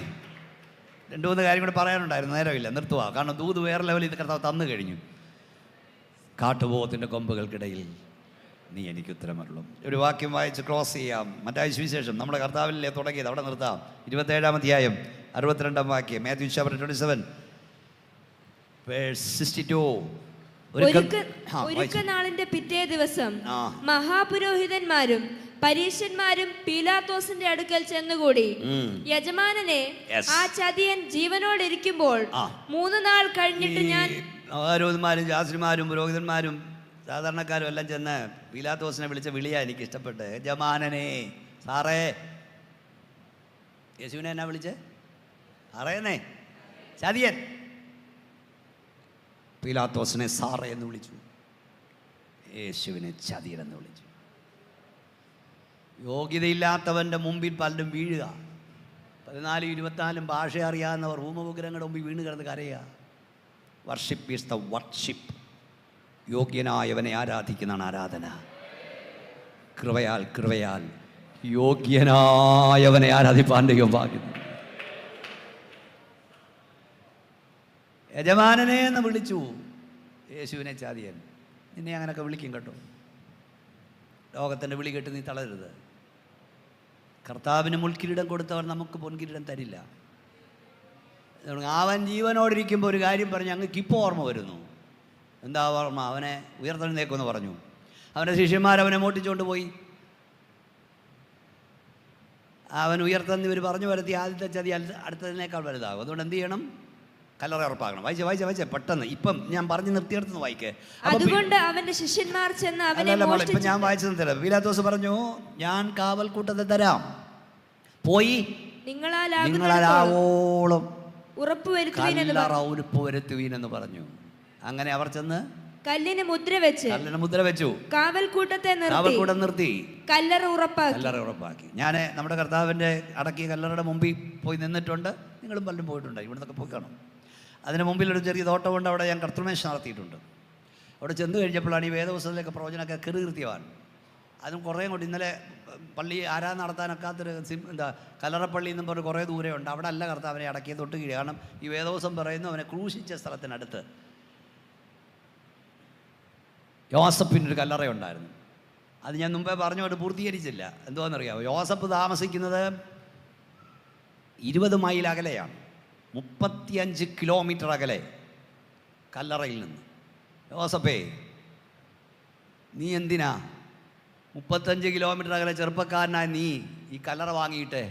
2-3 കാര്യം കൂടെ പറയാനുണ്ടായിരുന്നു, നേരമില്ല, നിർത്തുക. കാരണം ദൂത് വേറെ ലെവലിൽ ഇത് കർത്താവ് തന്നു കഴിഞ്ഞു. കാട്ടുപോത്തിന്റെ കൊമ്പുകൾക്കിടയിൽ നീ എനിക്ക് ഉത്തരമരുളും. ഒരു വാക്യം വായിച്ച് ക്ലോസ് ചെയ്യാം. മത്തായി സുവിശേഷം, നമ്മുടെ കർത്താവിലെ തുടങ്ങിയത്, അവിടെ നിർത്താം. 27-ാം അധ്യായം 62-ാം വാക്യം. Matthew chapter 27:62. ഒരുക്കനാളിന്റെ പിറ്റേ ദിവസം മഹാപുരോഹിതന്മാരും പരീശന്മാരും പീലാത്തോസിന്റെ അടുക്കൽ ചെന്നുകൂടി. യജമാനനെ, ആ ചതിയൻ ജീവനോടിരിക്കുമ്പോൾ 3 നാൾ കഴിഞ്ഞിട്ട് ഞാൻ. ഓരോന്മാരും ശാസ്ത്രിമാരും പുരോഹിതന്മാരും സാധാരണക്കാരും എല്ലാം ചെന്ന് പീലാത്തോസിനെ വിളിച്ച വിളിയാ എനിക്ക് ഇഷ്ടപ്പെട്ട്. യജമാനനെ, സാറേ. യേശുവിനെ എന്നാ വിളിച്ചേ? സാറേന്നേ, ചതിയൻ. പീലാത്തോസിനെ സാറേ എന്ന് വിളിച്ചു, യേശുവിനെ ചതിയനെന്ന് വിളിച്ചു. യോഗ്യതയില്ലാത്തവൻ്റെ മുമ്പിൽ പലരും വീഴുക. 14-24 ഭാഷ അറിയാവുന്നവർ ഭൂമവിഗ്രഹങ്ങളുടെ മുമ്പിൽ വീണ് കിടന്ന് കരയുക. Worship is the worship. യോഗ്യനായവനെ ആരാധിക്കുന്നതാണ് ആരാധന. കൃപയാൽ യോഗ്യനായവനെ ആരാധിപ്പാൻ ദൈവം ഭാഗ്യം. യജമാനനെ എന്ന് വിളിച്ചു യേശുവിനെ ചാതിയൻ. നിന്നെ അങ്ങനെയൊക്കെ വിളിക്കും കേട്ടോ. ലോകത്തിൻ്റെ വിളി കേട്ട് നീ തളരരുത്. കർത്താവിന് മുൾക്കിരീടം കൊടുത്തവർ നമുക്ക് പൊൻകിരീടം തരില്ല. അവൻ ജീവനോടിരിക്കുമ്പോൾ ഒരു കാര്യം പറഞ്ഞ് ഞങ്ങൾക്ക് ഇപ്പോൾ ഓർമ്മ വരുന്നു. എന്താ ഓർമ്മ? അവനെ ഉയർത്തെഴുന്നേക്കുമെന്ന് പറഞ്ഞു. അവൻ്റെ ശിഷ്യന്മാരവനെ മോട്ടിച്ചുകൊണ്ട് പോയി. അവൻ ഉയർത്തെന്ന് ഇവർ പറഞ്ഞു വരുത്തി ആദ്യത്തെ ചതി അടുത്തതിനേക്കാൾ വലുതാകും. അതുകൊണ്ട് എന്ത് ചെയ്യണം? കല്ലറ ഉറപ്പാക്കണം. വായിച്ച പെട്ടെന്ന്. ഇപ്പം ഞാൻ പറഞ്ഞു നിർത്തിയെടുത്ത് വായിക്കേ. അതുകൊണ്ട് അവന്റെ ശിഷ്യന്മാർ ചെന്ന് അവനെ ഇപ്പം ഞാൻ വായിച്ചത് തരാം. പീലാത്തോസ് പറഞ്ഞു, ഞാൻ കാവൽക്കൂട്ടത്തെ തരാം, പോയി നിങ്ങളാവോളം ഉറപ്പുവരുത്തുവീനെന്ന് പറഞ്ഞു. അങ്ങനെ അവർ ചെന്ന് കല്ലിന് മുദ്ര വെച്ചു കാവൽക്കൂട്ടം നിർത്തി കല്ലറ ഉറപ്പാക്കി. ഞാൻ നമ്മുടെ കർത്താവിൻ്റെ അടക്കിയ കല്ലറയുടെ മുമ്പിൽ പോയി നിന്നിട്ടുണ്ട്. നിങ്ങളും പലരും പോയിട്ടുണ്ട്, ഇവിടെ നിന്നൊക്കെ പോയി കാണും. അതിന് മുമ്പിൽ ഒരു ചെറിയ തോട്ടമുണ്ട്. അവിടെ ഞാൻ കർത്തൃമേശ നടത്തിയിട്ടുണ്ട്. അവിടെ ചെന്ന് കഴിഞ്ഞപ്പോഴാണ് ഈ വേദപുസ്തകത്തിലേക്ക് പ്രവചനമൊക്കെ കീർത്തിവാൻ. അതും കുറേ കൊണ്ട് ഇന്നലെ പള്ളി ആരാധന നടത്താനൊക്കാത്തൊരു കല്ലറപ്പള്ളി എന്നും പറഞ്ഞ് കുറേ ദൂരമുണ്ട്. അവിടെ അല്ല കർത്താവിനെ അടക്കിയ തൊട്ട് കീഴ്. കാരണം ഈ വേദപുസ്തകം പറയുന്നു അവനെ ക്രൂശിച്ച സ്ഥലത്തിനടുത്ത് യോസഫിനൊരു കല്ലറയുണ്ടായിരുന്നു. അത് ഞാൻ മുമ്പേ പറഞ്ഞുകൊണ്ട് പൂർത്തീകരിച്ചില്ല. എന്തുവാണെന്നറിയാമോ? യോസഫ് താമസിക്കുന്നത് 20 മൈൽ അകലെയാണ്, 35 കിലോമീറ്റർ അകലെ കല്ലറയിൽ നിന്ന്. യോസഫേ, നീ എന്തിനാ 35 കിലോമീറ്റർ അകലെ ചെറുപ്പക്കാരനായ നീ ഈ കല്ലറ വാങ്ങിയിട്ടേ?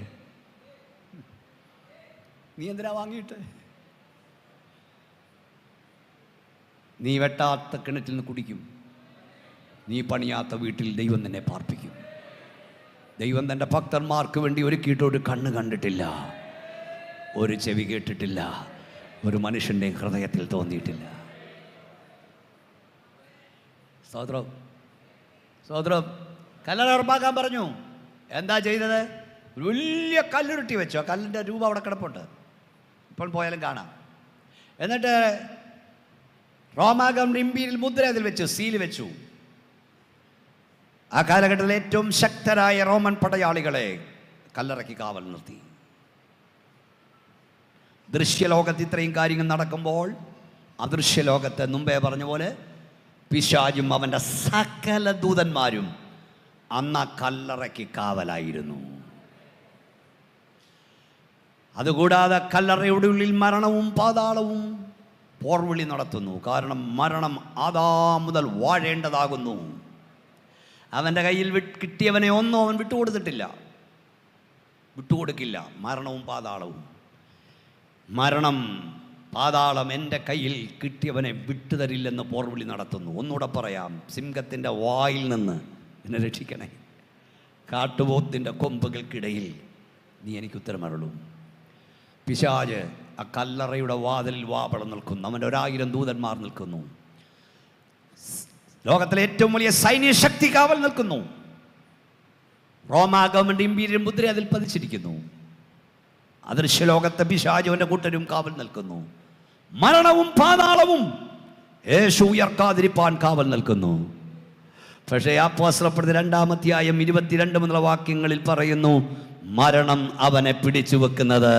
നീ എന്തിനാ വാങ്ങിയിട്ട്? നീ വെട്ടാത്ത കിണറ്റിൽ നിന്ന് കുടിക്കും, നീ പണിയാത്ത വീട്ടിൽ ദൈവം നിന്നെ പാർപ്പിക്കും. ദൈവം തൻ്റെ ഭക്തന്മാർക്ക് വേണ്ടി ഒരുക്കിയിട്ട് ഒരു കണ്ണ് കണ്ടിട്ടില്ല, ഒരു ചെവി കേട്ടിട്ടില്ല, ഒരു മനുഷ്യൻ്റെ ഹൃദയത്തിൽ തോന്നിയിട്ടില്ല. സ്തോത്രം. കല്ലറ ഉറപ്പാക്കാൻ പറഞ്ഞു. എന്താ ചെയ്തത്? ഒരു വലിയ കല്ലുരുട്ടി വെച്ചു. ആ കല്ലിൻ്റെ രൂപം അവിടെ കിടപ്പുണ്ട്, ഇപ്പോൾ പോയാലും കാണാം. എന്നിട്ട് റോമാകം ഇമ്പീരിയൽ മുദ്ര അതിൽ വെച്ചു, സീൽ വെച്ചു. ആ കാലഘട്ടത്തിൽ ഏറ്റവും ശക്തരായ റോമൻ പടയാളികളെ കല്ലറയ്ക്ക് കാവൽ നിർത്തി. ദൃശ്യലോകത്ത് ഇത്രയും കാര്യങ്ങൾ നടക്കുമ്പോൾ അദൃശ്യലോകത്ത് മുമ്പേ പറഞ്ഞ പോലെ പിശാചും അവൻ്റെ സകല ദൂതന്മാരും അന്ന് ആ കല്ലറയ്ക്ക് കാവലായിരുന്നു. അതുകൂടാതെ കല്ലറയുടെ ഉള്ളിൽ മരണവും പാതാളവും പോർവിളി നടത്തുന്നു. കാരണം മരണം ആദാം മുതൽ വാഴേണ്ടതാകുന്നു. അവൻ്റെ കയ്യിൽ കിട്ടിയവനെ ഒന്നും അവൻ വിട്ടുകൊടുക്കില്ല. മരണവും പാതാളവും. മരണം, പാതാളം എൻ്റെ കയ്യിൽ കിട്ടിയവനെ വിട്ടുതരില്ലെന്ന് പോർവിളി നടത്തുന്നു. ഒന്നുകൂടെ പറയാം, സിംഹത്തിൻ്റെ വായിൽ നിന്ന് എന്നെ രക്ഷിക്കണേ. കാട്ടുപോത്തിൻ്റെ കൊമ്പുകൾക്കിടയിൽ നീ എനിക്ക് ഉത്തരമരുളും. പിശാച് ആ കല്ലറയുടെ വാതിലിൽ വാപളം നിൽക്കുന്നു. അവൻ്റെ 1000 ദൂതന്മാർ നിൽക്കുന്നു. ലോകത്തിലെ ഏറ്റവും വലിയ സൈന്യ ശക്തി കാവൽ നിൽക്കുന്നു. റോമാ ഗവൺമെൻറ് ഇമ്പീരിയൽ മുദ്ര അതിൽ പതിച്ചിരിക്കുന്നു. അദൃശ്യലോകത്തെ പിശാചുവിൻ്റെ കൂട്ടരും കാവൽ നിൽക്കുന്നു. മരണവും പാതാളവും യേശു ഉയർക്കാതിരിപ്പാൻ കാവൽ നിൽക്കുന്നു. പക്ഷേ അപ്പോസ്തലപ്രവൃത്തി 2-ാം അധ്യായം 22 മുതലുള്ള വാക്യങ്ങളിൽ പറയുന്നു, മരണം അവനെ പിടിച്ചു വെക്കുന്നത്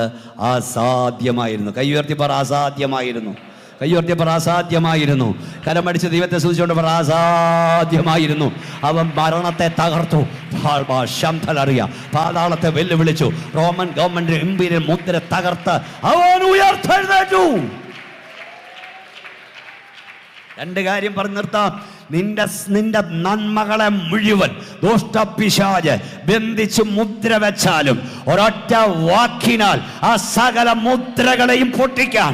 അസാധ്യമായിരുന്നു. കൈയുയർത്തി പറ, അസാധ്യമായിരുന്നു. കൈയുയർത്തി പറ, അസാധ്യമായിരുന്നു. കരമടിച്ച് ദൈവത്തെ സൂചിച്ചുകൊണ്ട് പറ, അസാധ്യമായിരുന്നു. അവൻ മരണത്തെ തകർത്തു. ശംഭലറിയ പാതാളത്തെ വെല്ലുവിളിച്ചു. റോമൻ ഗവൺമെന്റ് ഇമ്പീരിയൽ മുദ്ര തകർത്ത് അവൻ ഉയർത്തെഴുന്നേറ്റു. 2 കാര്യം പറഞ്ഞു നിർത്താം. നിന്റെ നന്മകളെ മുഴുവൻ ദുഷ്ടപിശാച് ബന്ധിച്ച് മുദ്ര വെച്ചാലും ഒരൊറ്റ വാക്കിനാൽ ആ സകല മുദ്രകളെയും പൊട്ടിക്കാൻ,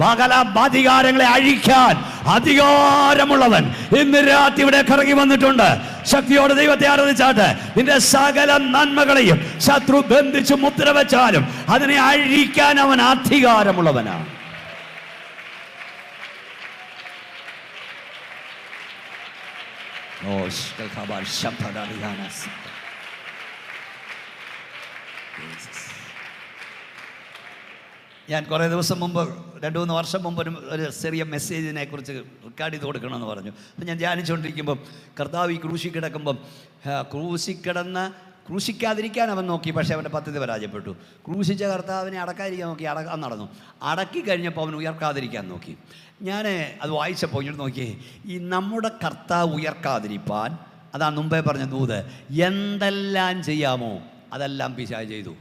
സകല അധികാരങ്ങളെ അഴിക്കാൻ അധികാരമുള്ളവൻ ഇന്ന് രാത്രി ഇവിടെ കറങ്ങി വന്നിട്ടുണ്ട്. ശക്തിയോടെ ദൈവത്തെ ആരാധിച്ചാട്ടെ. നിന്റെ സകല നന്മകളെയും ശത്രു ബന്ധിച്ച് മുദ്ര വെച്ചാലും അതിനെ അഴിക്കാൻ അവൻ അധികാരമുള്ളവനാണ്. ഓ ശൽഖബാർ ശംഭദാലിയാനസ്. ഞാൻ കുറേ ദിവസം മുമ്പ് 2-3 വർഷം മുമ്പ് ഒരു ചെറിയ മെസ്സേജിനെ കുറിച്ച് റെക്കോർഡ് ചെയ്ത് കൊടുക്കണമെന്ന് പറഞ്ഞു. അപ്പം ഞാൻ ധ്യാനിച്ചുകൊണ്ടിരിക്കുമ്പം കർത്താവ് ഈ ക്രൂശി കിടക്കുമ്പം ക്രൂശിക്കാതിരിക്കാൻ അവൻ നോക്കി, പക്ഷേ അവൻ്റെ പദ്ധതി പരാജയപ്പെട്ടു. ക്രൂശിച്ച കർത്താവിനെ അടക്കാതിരിക്കാൻ നോക്കി, അടക്കാൻ നടന്നു. അടക്കി കഴിഞ്ഞപ്പോൾ അവൻ ഉയർക്കാതിരിക്കാൻ നോക്കി. ഞാൻ അത് വായിച്ചപ്പോൾ ഇങ്ങോട്ട് നോക്കിയേ, ഈ നമ്മുടെ കർത്താവ് ഉയർക്കാതിരിപ്പാൻ, അതാ മുമ്പേ പറഞ്ഞ ദൂത്, എന്തെല്ലാം ചെയ്യാമോ അതെല്ലാം പിശാച് ചെയ്തു.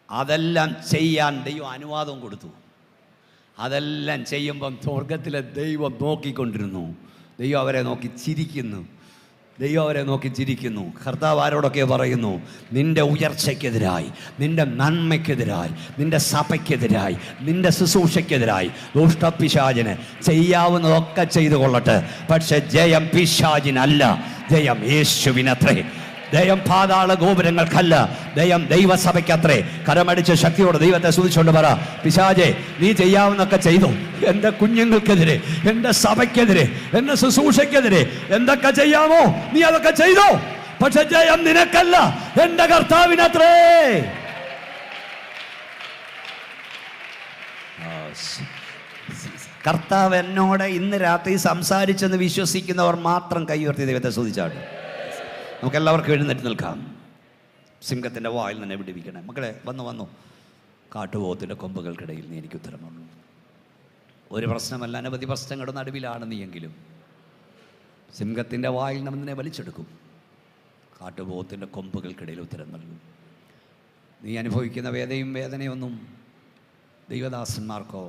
അതെല്ലാം ചെയ്യാൻ ദൈവം അനുവാദം കൊടുത്തു. അതെല്ലാം ചെയ്യുമ്പം സ്വർഗത്തിലെ ദൈവം നോക്കിക്കൊണ്ടിരുന്നു. ദൈവം അവരെ നോക്കി ചിരിക്കുന്നു. കർത്താവ് ആരോടൊക്കെ പറയുന്നു? നിൻ്റെ ഉയർച്ചയ്ക്കെതിരായി, നിൻ്റെ നന്മയ്ക്കെതിരായി, നിൻ്റെ സഭയ്ക്കെതിരായി, നിൻ്റെ ശുശ്രൂഷയ്ക്കെതിരായി ദുഷ്ടപിശാചിന് ചെയ്യാവുന്നതൊക്കെ ചെയ്തു കൊള്ളട്ടെ. പക്ഷെ ജയം പിശാചിനല്ല, ജയം യേശുവിനത്രേ. ദയം പാതാള ഗോപുരങ്ങൾക്കല്ല, ദയം ദൈവസഭയ്ക്കത്രേ. കരമടിച്ച് ശക്തിയോടെ ദൈവത്തെ സ്തുതിച്ചുകൊണ്ട് പറ, പിശാചേ നീ ചെയ്യാവുന്നൊക്കെ ചെയ്തു. എൻ്റെ കുഞ്ഞുങ്ങൾക്കെതിരെ, എൻ്റെ സഭയ്ക്കെതിരെ, എൻ്റെ ശുശ്രൂഷയ്ക്കെതിരെ എന്തൊക്കെ ചെയ്യാമോ നീ അതൊക്കെ ചെയ്തോ. പക്ഷെ ജയം നിനക്കല്ല, എൻ്റെ കർത്താവിനത്രേ. കർത്താവ് എന്നോട് ഇന്ന് രാത്രി സംസാരിച്ചെന്ന് വിശ്വസിക്കുന്നവർ മാത്രം കൈയുയർത്തി ദൈവത്തെ സ്തുതിച്ചാണ്. നമുക്കെല്ലാവർക്കും എഴുന്നേറ്റ് നിൽക്കാം. സിംഹത്തിൻ്റെ വായിൽ തന്നെ വിടുവിക്കണേ. മക്കളെ വന്നു കാട്ടുപോത്തിൻ്റെ കൊമ്പുകൾക്കിടയിൽ നീ എനിക്ക് ഉത്തരമുള്ളൂ. ഒരു പ്രശ്നമല്ല, അനവധി പ്രശ്നങ്ങളുടെ നടുവിലാണ് നീയെങ്കിലും സിംഹത്തിൻ്റെ വായിൽ നമ്മെ വലിച്ചെടുക്കും. കാട്ടുപോത്തിൻ്റെ കൊമ്പുകൾക്കിടയിൽ ഉത്തരം നൽകും. നീ അനുഭവിക്കുന്ന വേദനയൊന്നും ദൈവദാസന്മാർക്കോ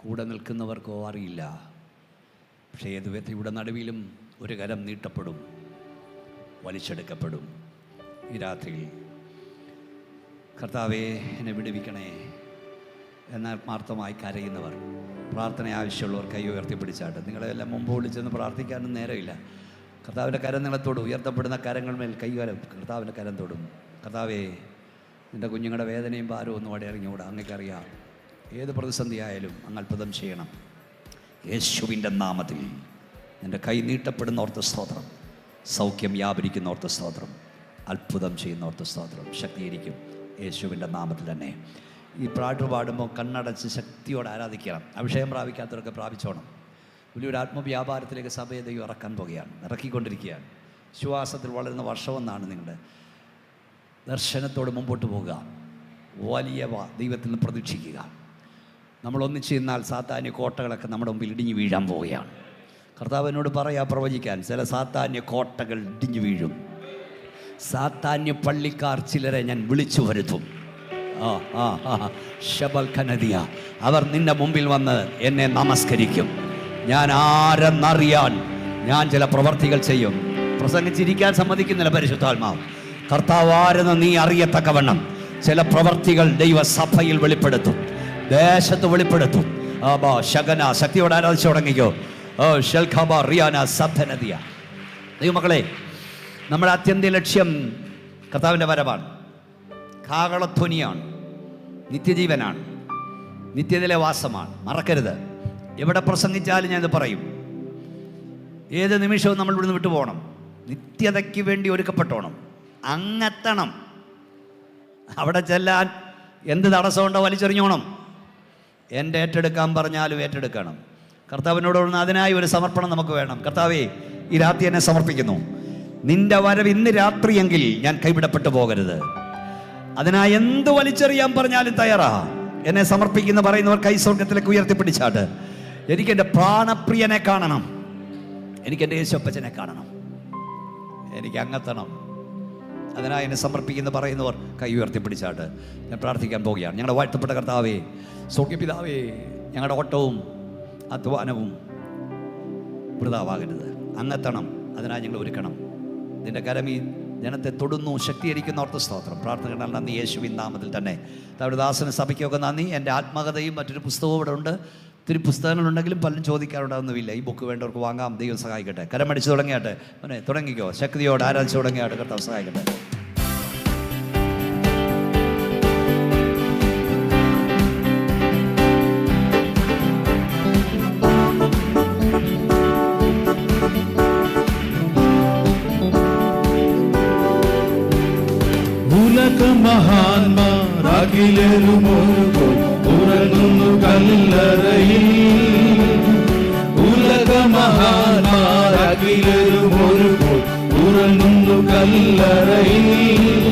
കൂടെ നിൽക്കുന്നവർക്കോ അറിയില്ല. പക്ഷേ ഏത് വ്യക്തിയുടെ നടുവിലും ഒരു കരം നീട്ടപ്പെടും, വലിച്ചെടുക്കപ്പെടും. ഈ രാത്രിയിൽ കർത്താവേ എന്നെ വിടുവിക്കണേ എന്നാത്മാർത്ഥമായി കരയുന്നവർ, പ്രാർത്ഥന ആവശ്യമുള്ളവർ കൈ ഉയർത്തിപ്പിടിച്ചാട്ട്. നിങ്ങളെല്ലാം മുമ്പ് വിളിച്ചെന്ന് പ്രാർത്ഥിക്കാനും നേരമില്ല. കർത്താവിൻ്റെ കരം നിങ്ങളെ തൊടും. ഉയർത്തപ്പെടുന്ന കരങ്ങൾമേൽ കർത്താവിൻ്റെ കരം തൊടും. കർത്താവേ നിൻ്റെ കുഞ്ഞുങ്ങളുടെ വേദനയും ഭാരവും ഒന്നും അവിടെ ഇറങ്ങിയോടാ. അങ്ങേക്കറിയാം. ഏത് പ്രതിസന്ധിയായാലും അങ്ങ് അത്ഭുതം ചെയ്യണം. യേശുവിൻ്റെ നാമത്തിൽ നിൻ്റെ കൈ നീട്ടപ്പെടുന്ന ഓർത്ത് സ്തോത്രം. സൗഖ്യം വ്യാപരിക്കുന്ന ഓർത്ത് സ്തോത്രം. അത്ഭുതം ചെയ്യുന്ന ഓർത്ത് സ്തോത്രം. ശക്തീകരിക്കും യേശുവിൻ്റെ നാമത്തിൽ തന്നെ. ഈ പാട്ട് പാടുമ്പോൾ കണ്ണടച്ച് ശക്തിയോടെ ആരാധിക്കണം. അഭിഷേകം പ്രാപിക്കാത്തവരൊക്കെ പ്രാപിച്ചോണം. വലിയൊരു ആത്മവ്യാപാരത്തിലേക്ക് സഭയെ ദൈവം ഇറക്കാൻ പോകുകയാണ്, ഇറക്കിക്കൊണ്ടിരിക്കുകയാണ്. വിശ്വാസത്തിൽ വളരുന്ന വർഷമെന്നാണ് നിങ്ങളുടെ ദർശനത്തോട് മുമ്പോട്ട് പോകുക. വലിയ ദൈവത്തിൽ നിന്ന് പ്രതീക്ഷിക്കുക. നമ്മൾ ഒന്നിച്ച് നിന്നാൽ സാത്താന്യ കോട്ടകളൊക്കെ നമ്മുടെ മുമ്പിൽ ഇടിഞ്ഞു വീഴാൻ പോവുകയാണ്. കർത്താവിനോട് പറയാ പ്രവചിക്കാൻ, ചില സാത്താന്യ കോട്ടകൾ ഇടിഞ്ഞു വീഴും. സാത്താന്യ പള്ളിക്കാർ ചിലരെ ഞാൻ വിളിച്ചു വരുത്തും. അവർ നിന്റെ മുമ്പിൽ വന്ന് എന്നെ നമസ്കരിക്കും. ഞാൻ ആരെന്നറിയാൻ ഞാൻ ചില പ്രവർത്തികൾ ചെയ്യും. പ്രസംഗിച്ചിരിക്കാൻ സമ്മതിക്കുന്നില്ല പരിശുദ്ധാത്മാവ്. കർത്താവ് ആരെന്ന് നീ അറിയത്തക്കവണ്ണം ചില പ്രവർത്തികൾ ദൈവസഭയിൽ വെളിപ്പെടുത്തും, ദേശത്ത് വെളിപ്പെടുത്തും. ശകന ശക്തിയോടെ ആരാധിച്ചു തുടങ്ങിക്കോ. ദൈവമക്കളെ, നമ്മുടെ അത്യന്ത ലക്ഷ്യം കർത്താവിൻ്റെ വരവാണ്, കാഹളധ്വനിയാണ്, നിത്യജീവനാണ്, നിത്യതയിലെ വാസമാണ്. മറക്കരുത്. എവിടെ പ്രസംഗിച്ചാലും ഞാനിത് പറയും. ഏത് നിമിഷവും നമ്മൾ ഇവിടുന്ന് വിട്ടുപോകണം. നിത്യതയ്ക്ക് വേണ്ടി ഒരുക്കപ്പെട്ടോണം, അങ്ങെത്തണം. അവിടെ ചെല്ലാൻ എന്ത് തടസ്സമുണ്ടോ വലിച്ചെറിഞ്ഞോണം. എൻ്റെ ഏറ്റെടുക്കാൻ പറഞ്ഞാലും ഏറ്റെടുക്കണം. കർത്താവിനോട് അതിനായി ഒരു സമർപ്പണം നമുക്ക് വേണം. കർത്താവേ, ഈ രാത്രി എന്നെ സമർപ്പിക്കുന്നു. നിന്റെ വരവ് ഇന്ന് രാത്രിയെങ്കിൽ ഞാൻ കൈവിടപ്പെട്ടു പോകരുത്. അതിനായി എന്ത് വലിച്ചെറിയാൻ പറഞ്ഞാലും തയ്യാറാ. എന്നെ സമർപ്പിക്കുന്ന പറയുന്നവർ കൈ സ്വർഗത്തിലേക്ക് ഉയർത്തിപ്പിടിച്ചാട്ട്. എനിക്ക് എൻ്റെ പ്രാണപ്രിയനെ കാണണം, എനിക്ക് എൻ്റെ യേശുപ്പച്ചനെ കാണണം, എനിക്ക് അങ്ങെത്തണം. അതിനായി എന്നെ സമർപ്പിക്കുന്ന പറയുന്നവർ കൈ ഉയർത്തിപ്പിടിച്ചാട്ട്. ഞാൻ പ്രാർത്ഥിക്കാൻ പോവുകയാണ്. ഞങ്ങളുടെ വാഴ്ത്തപ്പെട്ട കർത്താവേ, സ്വർഗ്ഗപിതാവേ, ഞങ്ങളുടെ ഓട്ടവും അധ്വാനവും വൃഥാവാകരുത്. അങ്ങെത്തണം. അതിനായി ഞങ്ങൾ ഒരുക്കണം. നിന്റെ കരം ഈ ജനത്തെ തൊടുന്നു, ശക്തീകരിക്കുന്ന ഓർത്ത് സ്തോത്രം. പ്രാർത്ഥനകൾ നന്ദി യേശുവിൻ നാമത്തിൽ തന്നെ. ദാസന സഭയ്ക്കൊക്കെ നന്ദി. എൻ്റെ ആത്മകഥയും മറ്റൊരു പുസ്തകവും ഇവിടെ ഉണ്ട്. ഒത്തിരി പുസ്തകങ്ങളുണ്ടെങ്കിലും പലരും ചോദിക്കാറുണ്ടാകുന്നില്ല. ഈ ബുക്ക് വേണ്ടവർക്ക് വാങ്ങാം. ദൈവം സഹായിക്കട്ടെ. കരമടിച്ച് തുടങ്ങിയാട്ടെ. തുടങ്ങിക്കോ. ശക്തിയോട് ആരാധിച്ച് തുടങ്ങിയാട്ടെ. കർത്താവ് സഹായിക്കട്ടെ. മഹാന്മാർ അഖിലരും ഒരുപോൽ ഉറങ്ങുന്നു കല്ലറയിൽ. ഉലക മഹാന്മാർ അഖിലരും ഒരുപോൽ ഉറങ്ങുന്നു കല്ലറയിൽ.